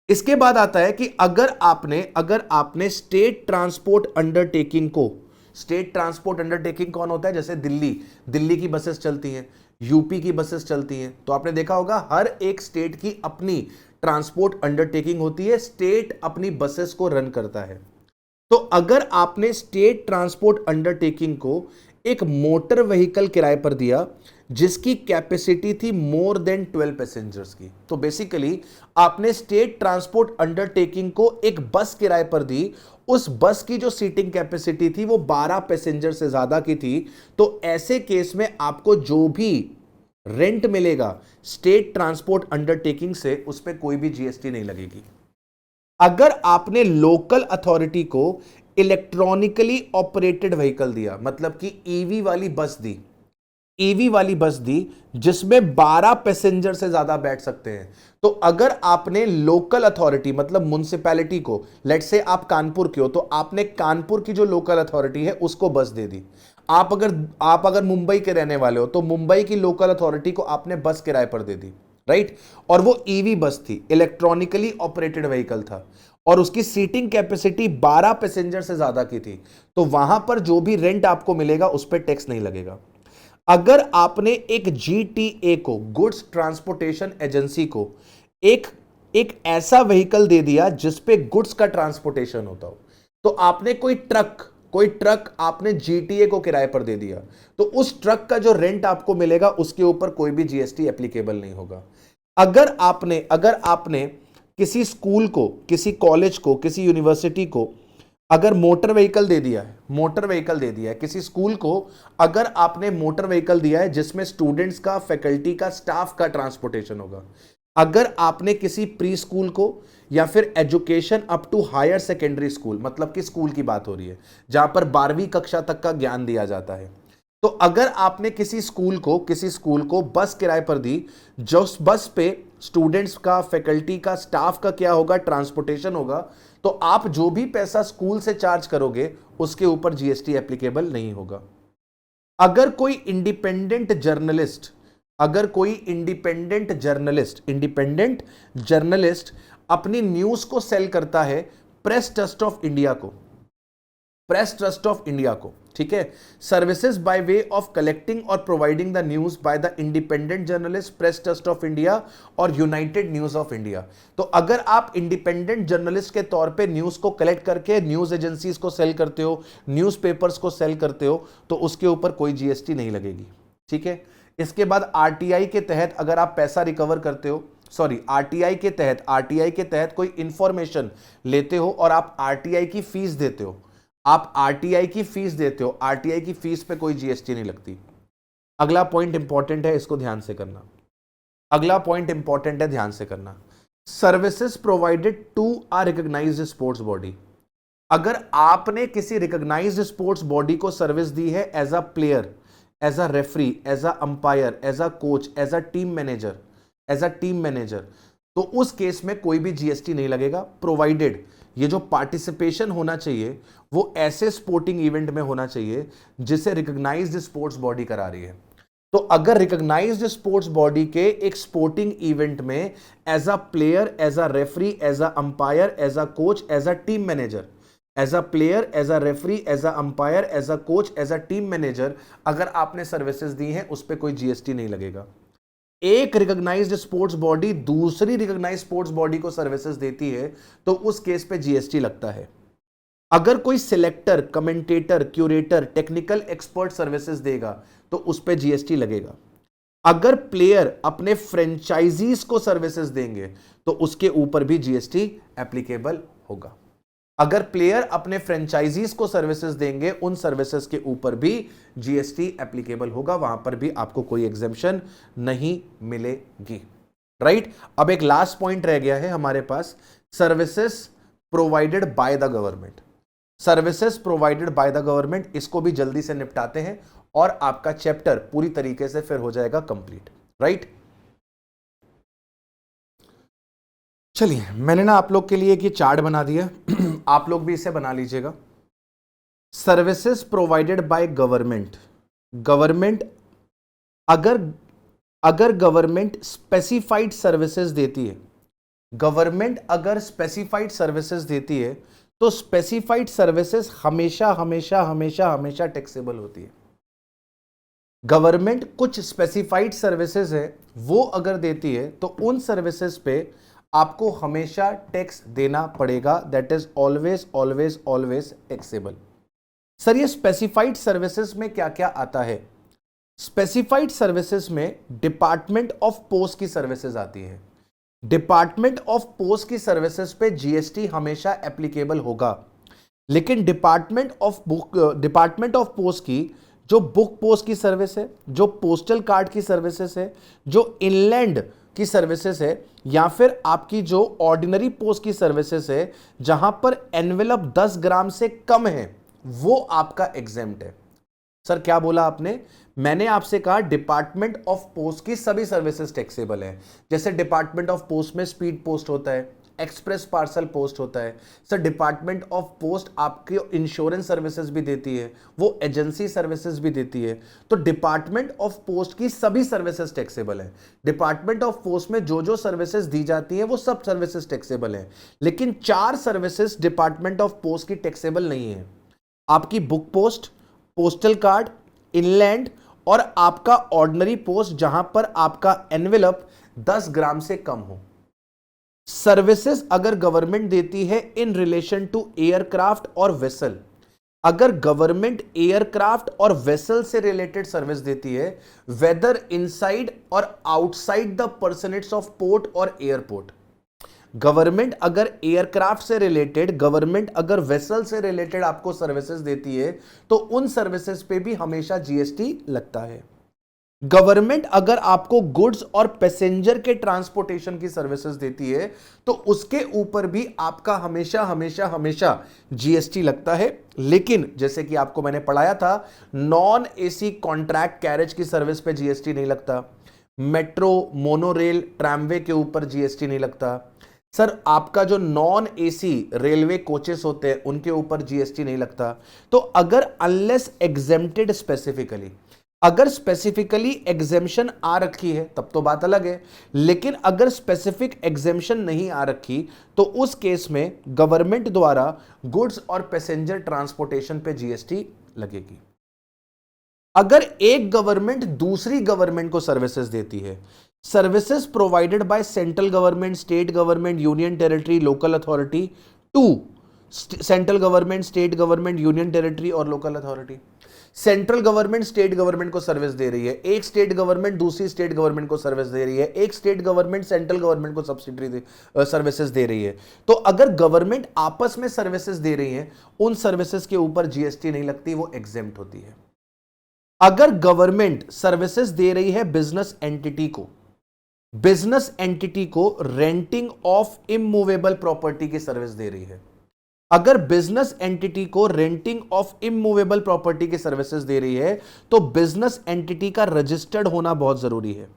इसके बाद आता है कि अगर आपने स्टेट ट्रांसपोर्ट अंडरटेकिंग को, स्टेट ट्रांसपोर्ट अंडरटेकिंग कौन होता है? जैसे दिल्ली की बसेस चलती हैं, यूपी की बसेस चलती हैं, तो आपने देखा होगा हर एक स्टेट की अपनी ट्रांसपोर्ट अंडरटेकिंग होती है, स्टेट अपनी बसेस को रन करता है। तो अगर आपने स्टेट ट्रांसपोर्ट अंडरटेकिंग को एक मोटर व्हीकल किराए पर दिया जिसकी कैपेसिटी थी मोर देन 12 पैसेंजर्स की, तो बेसिकली आपने स्टेट ट्रांसपोर्ट अंडरटेकिंग को एक बस किराए पर दी, उस बस की जो सीटिंग कैपेसिटी थी वो 12 पैसेंजर से ज्यादा की थी, तो ऐसे केस में आपको जो भी रेंट मिलेगा स्टेट ट्रांसपोर्ट अंडरटेकिंग से, उस पर कोई भी जीएसटी नहीं लगेगी। अगर आपने लोकल अथॉरिटी को इलेक्ट्रॉनिकली ऑपरेटेड व्हीकल दिया, मतलब कि ईवी वाली बस दी जिसमें 12 पैसेंजर से ज्यादा बैठ सकते हैं, तो अगर आपने लोकल अथॉरिटी मतलब म्युनिसिपैलिटी को, लेट्स से आप कानपुर के हो, तो आपने कानपुर की जो लोकल अथॉरिटी है उसको बस दे दी। आप अगर मुंबई के रहने वाले हो तो मुंबई की लोकल अथॉरिटी को आपने बस किराए पर दे दी, राइट? और वो ईवी बस थी, इलेक्ट्रॉनिकली ऑपरेटेड व्हीकल था, और उसकी सीटिंग कैपेसिटी 12 पैसेंजर से ज्यादा की थी, तो वहां पर जो भी रेंट आपको मिलेगा उस पर टैक्स नहीं लगेगा। अगर आपने एक जीटीए को, गुड्स ट्रांसपोर्टेशन एजेंसी को, एक ऐसा व्हीकल दे दिया जिसपे गुड्स का ट्रांसपोर्टेशन होता हो, तो आपने कोई ट्रक आपने जीटीए को किराए पर दे दिया, तो उस ट्रक का जो रेंट आपको मिलेगा उसके ऊपर कोई भी जीएसटी एप्लीकेबल नहीं होगा। अगर आपने किसी स्कूल को, किसी कॉलेज को, किसी यूनिवर्सिटी को अगर मोटर व्हीकल दे दिया है किसी स्कूल को, अगर आपने मोटर व्हीकल दिया है जिसमें स्टूडेंट्स का, फैकल्टी का, स्टाफ का ट्रांसपोर्टेशन होगा, अगर आपने किसी प्री स्कूल को या फिर education up to higher secondary school, मतलब कि स्कूल की बात हो रही है जहां पर 12वीं कक्षा तक का ज्ञान दिया जाता है, तो अगर आपने किसी स्कूल को बस किराए पर दी, जो बस पे स्टूडेंट्स का, फैकल्टी का, स्टाफ का क्या होगा, ट्रांसपोर्टेशन होगा, तो आप जो भी पैसा स्कूल से चार्ज करोगे उसके ऊपर जीएसटी एप्लीकेबल नहीं होगा। अगर कोई इंडिपेंडेंट जर्नलिस्ट अपनी न्यूज को सेल करता है प्रेस ट्रस्ट ऑफ इंडिया को, ठीक है, services by way of collecting और providing the news by the independent journalist, Press Trust of India और यूनाइटेड न्यूज ऑफ इंडिया, तो अगर आप इंडिपेंडेंट जर्नलिस्ट के तौर पे न्यूज को कलेक्ट करके न्यूज एजेंसीज को सेल करते हो, न्यूज़पेपर्स को सेल करते हो, तो उसके ऊपर कोई जीएसटी नहीं लगेगी, ठीक है। इसके बाद आरटीआई के तहत अगर आप पैसा रिकवर करते हो, आरटीआई के तहत कोई इंफॉर्मेशन लेते हो और आप आरटीआई की फीस देते हो, आरटीआई की फीस पे कोई जीएसटी नहीं लगती। अगला पॉइंट इंपॉर्टेंट है, इसको ध्यान से करना। Services provided to a recognised sports body. अगर आपने किसी रिकॉग्नाइज्ड स्पोर्ट्स बॉडी को सर्विस दी है as a player, as a referee, as a umpire, as a coach, as a team manager, तो उस केस में कोई भी जीएसटी नहीं लगेगा, प्रोवाइडेड ये जो पार्टिसिपेशन होना चाहिए वो ऐसे स्पोर्टिंग इवेंट में होना चाहिए जिसे रिकॉग्नाइज्ड स्पोर्ट्स बॉडी करा रही है। तो अगर रिकॉग्नाइज्ड स्पोर्ट्स बॉडी के एक स्पोर्टिंग इवेंट में as a player, as a referee, as a umpire, as a coach, as a team manager, as a player, as a referee, as a umpire, as a coach, as a team manager अगर आपने services दी हैं उस पर कोई GST नहीं लगेगा। एक रिकॉग्नाइज्ड स्पोर्ट्स बॉडी दूसरी रिकॉग्नाइज्ड स्पोर्ट्स बॉडी को सर्विसेज देती है तो उस केस पे जीएसटी लगता है। अगर कोई selector, commentator, curator, technical expert services देगा तो उस पे जीएसटी लगेगा। अगर प्लेयर अपने फ्रेंचाइजीज को सर्विसेज देंगे तो उसके ऊपर भी जीएसटी एप्लीकेबल होगा। अगर प्लेयर अपने फ्रेंचाइजीज को सर्विसेज देंगे, उन सर्विसेज के ऊपर भी जीएसटी एप्लीकेबल होगा, वहां पर भी आपको कोई एग्जेम्पशन नहीं मिलेगी, राइट। अब एक लास्ट पॉइंट रह गया है हमारे पास, services provided by the government. इसको भी जल्दी से निपटाते हैं और आपका चैप्टर पूरी तरीके से फिर हो जाएगा कंप्लीट, राइट। चलिए, मैंने ना आप लोग के लिए एक ये चार्ट बना दिया, आप लोग भी इसे बना लीजिएगा। सर्विसेज प्रोवाइडेड बाय गवर्नमेंट, अगर गवर्नमेंट स्पेसिफाइड सर्विसेज देती है, गवर्नमेंट अगर स्पेसिफाइड सर्विसेज देती है तो स्पेसिफाइड सर्विसेज हमेशा हमेशा हमेशा हमेशा टैक्सेबल होती है। गवर्नमेंट कुछ स्पेसिफाइड सर्विसेज है वो अगर देती है तो उन सर्विसेज पे आपको हमेशा टैक्स देना पड़ेगा। That is always always always taxable. Sir ये स्पेसिफाइड सर्विसेज में क्या क्या आता है? स्पेसिफाइड सर्विसेज में डिपार्टमेंट ऑफ पोस्ट की सर्विसेज आती है। डिपार्टमेंट ऑफ पोस्ट की सर्विसेज पे जीएसटी हमेशा एप्लीकेबल होगा, लेकिन डिपार्टमेंट ऑफ पोस्ट की जो बुक पोस्ट की सर्विस है, जो पोस्टल कार्ड की सर्विसेज है, जो इनलैंड की सर्विसेज है, या फिर आपकी जो ऑर्डिनरी पोस्ट की सर्विसेज है जहां पर एनवेलप 10 ग्राम से कम है, वो आपका एग्जेम्प्ट है। सर क्या बोला आपने? मैंने आपसे कहा डिपार्टमेंट ऑफ पोस्ट की सभी सर्विसेज टैक्सेबल है। जैसे डिपार्टमेंट ऑफ पोस्ट में स्पीड पोस्ट होता है, एक्सप्रेस पार्सल पोस्ट होता है। सर डिपार्टमेंट ऑफ पोस्ट आपकी इंश्योरेंस सर्विसेज भी देती है, वो एजेंसी सर्विसेज भी देती है। तो डिपार्टमेंट ऑफ पोस्ट की सभी सर्विसेज टैक्सेबल है। डिपार्टमेंट ऑफ पोस्ट में जो जो सर्विसेज दी जाती है वो सब सर्विसेज टैक्सेबल है, लेकिन 4 सर्विसेज डिपार्टमेंट ऑफ पोस्ट की टैक्सेबल नहीं है। आपकी book post, postal card, inland और आपका ऑर्डिनरी पोस्ट जहां पर आपका एनवेलप 10 ग्राम से कम हो। सर्विसेज अगर गवर्नमेंट देती है इन रिलेशन टू एयरक्राफ्ट और वेसल, अगर गवर्नमेंट एयरक्राफ्ट और वेसल से रिलेटेड सर्विस देती है, वेदर इनसाइड और आउटसाइड द पर्सनेट्स ऑफ पोर्ट और एयरपोर्ट, गवर्नमेंट अगर एयरक्राफ्ट से रिलेटेड, गवर्नमेंट अगर वेसल से रिलेटेड आपको सर्विसेज देती है तो उन सर्विसेज पे भी हमेशा जीएसटी लगता है। गवर्नमेंट अगर आपको गुड्स और पैसेंजर के ट्रांसपोर्टेशन की सर्विसेज देती है तो उसके ऊपर भी आपका हमेशा हमेशा हमेशा जीएसटी लगता है। लेकिन जैसे कि आपको मैंने पढ़ाया था, नॉन एसी कॉन्ट्रैक्ट कैरेज की सर्विस पे जीएसटी नहीं लगता, मेट्रो, मोनोरेल, ट्रैमवे के ऊपर जीएसटी नहीं लगता। सर आपका जो नॉन एसी रेलवे कोचेस होते हैं उनके ऊपर जीएसटी नहीं लगता। तो अगर अनलेस एग्जेम्प्टेड स्पेसिफिकली, अगर स्पेसिफिकली एग्जेम्पशन आ रखी है तब तो बात अलग है, लेकिन अगर स्पेसिफिक एग्जेम्पशन नहीं आ रखी तो उस केस में गवर्नमेंट द्वारा गुड्स और पैसेंजर ट्रांसपोर्टेशन पे जीएसटी लगेगी। अगर एक गवर्नमेंट दूसरी गवर्नमेंट को सर्विसेज देती है, services provided by central government, state government, union territory, local authority to central government, state government, union territory और local authority. Central government state government को सर्विस दे रही है, एक स्टेट गवर्नमेंट दूसरी स्टेट गवर्नमेंट को सर्विस दे रही है, एक स्टेट गवर्नमेंट सेंट्रल गवर्नमेंट को सब्सिडरी सर्विसेज दे रही है। तो अगर गवर्नमेंट आपस में सर्विसेज दे रही है, उन सर्विसेज के ऊपर जीएसटी नहीं लगती, वो एग्जेम्प्ट होती है। अगर गवर्नमेंट सर्विसेज दे रही है बिजनेस एंटिटी को, बिजनेस एंटिटी को रेंटिंग ऑफ इमूवेबल प्रॉपर्टी की सर्विस दे रही है, अगर बिजनेस एंटिटी को रेंटिंग ऑफ इमूवेबल प्रॉपर्टी की सर्विसेज दे रही है तो बिजनेस एंटिटी का रजिस्टर्ड होना बहुत जरूरी है।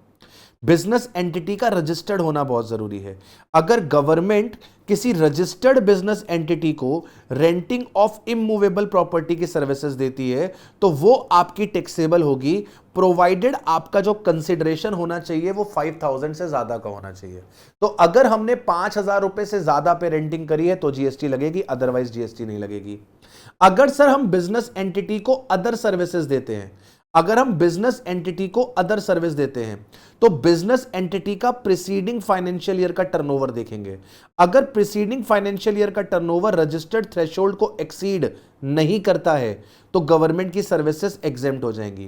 बिजनेस एंटिटी का रजिस्टर्ड होना बहुत जरूरी है। अगर गवर्नमेंट किसी रजिस्टर्ड बिजनेस एंटिटी को रेंटिंग ऑफ इमूवेबल प्रॉपर्टी की सर्विसेज देती है तो वो आपकी टैक्सेबल होगी, प्रोवाइडेड आपका जो कंसिडरेशन होना चाहिए वो 5000 से ज्यादा का होना चाहिए। तो अगर हमने 5000 रुपए से ज्यादा पे रेंटिंग करी है तो जीएसटी लगेगी, अदरवाइज जीएसटी नहीं लगेगी। अगर सर हम बिजनेस एंटिटी को अदर सर्विसेज देते हैं, अगर हम बिजनेस एंटिटी को अदर सर्विस देते हैं तो बिजनेस एंटिटी का प्रीसीडिंग फाइनेंशियल ईयर का टर्नओवर देखेंगे। अगर प्रीसीडिंग फाइनेंशियल ईयर का टर्नओवर रजिस्टर्ड थ्रेशोल्ड को एक्सीड नहीं करता है तो गवर्नमेंट की सर्विसेज एग्जेम्प्ट हो जाएंगी।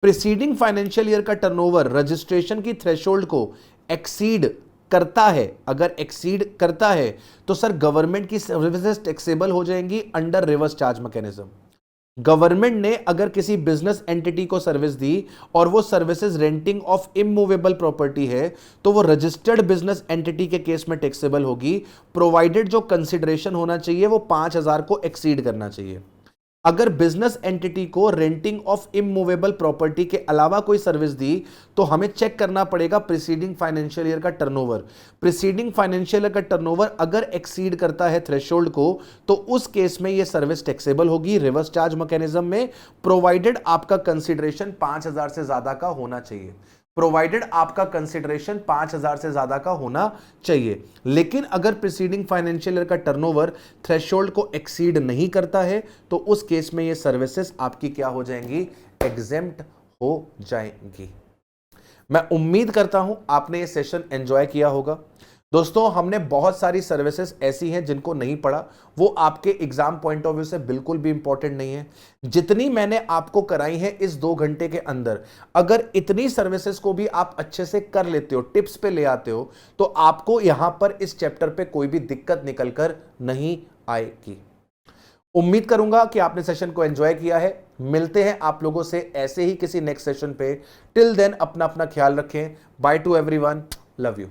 प्रीसीडिंग फाइनेंशियल ईयर का टर्नओवर रजिस्ट्रेशन की थ्रेशोल्ड को एक्सीड करता है, अगर एक्सीड करता है तो सर गवर्नमेंट की सर्विसेज टैक्सेबल हो जाएंगी under reverse charge mechanism. Government ने अगर किसी बिजनेस एंटिटी को सर्विस दी और वो services renting of immovable property है तो वो रजिस्टर्ड बिजनेस एंटिटी के केस में टैक्सेबल होगी, प्रोवाइडेड जो कंसिडरेशन होना चाहिए वो 5000 को एक्सीड करना चाहिए। अगर बिजनेस एंटिटी को रेंटिंग ऑफ इमूवेबल प्रॉपर्टी के अलावा कोई सर्विस दी तो हमें चेक करना पड़ेगा प्रीसीडिंग फाइनेंशियल ईयर का टर्नओवर। प्रीसीडिंग फाइनेंशियल ईयर का टर्नओवर अगर एक्सीड करता है थ्रेशोल्ड को तो उस केस में यह सर्विस टैक्सेबल होगी रिवर्स चार्ज मैकेनिज्म में, प्रोवाइडेड आपका कंसिडरेशन 5000 से ज्यादा का होना चाहिए। प्रोवाइडेड आपका कंसिडरेशन 5,000 से ज्यादा का होना चाहिए। लेकिन अगर प्रीसीडिंग फाइनेंशियल ईयर का टर्नओवर थ्रेशोल्ड को एक्सीड नहीं करता है तो उस केस में ये सर्विसेज आपकी क्या हो जाएंगी, एग्जेम्प्ट हो जाएंगी। मैं उम्मीद करता हूं आपने ये सेशन एंजॉय किया होगा। दोस्तों, हमने बहुत सारी सर्विसेज ऐसी हैं जिनको नहीं पढ़ा, वो आपके एग्जाम पॉइंट ऑफ व्यू से बिल्कुल भी इंपॉर्टेंट नहीं है। जितनी मैंने आपको कराई है इस 2 घंटे के अंदर, अगर इतनी सर्विसेज को भी आप अच्छे से कर लेते हो, टिप्स पे ले आते हो, तो आपको यहां पर इस चैप्टर पे कोई भी दिक्कत निकलकर नहीं आएगी। उम्मीद करूंगा कि आपने सेशन को एंजॉय किया है। मिलते हैं आप लोगों से ऐसे ही किसी नेक्स्ट सेशन पे। टिल देन अपना अपना ख्याल रखें। By two everyone, love you.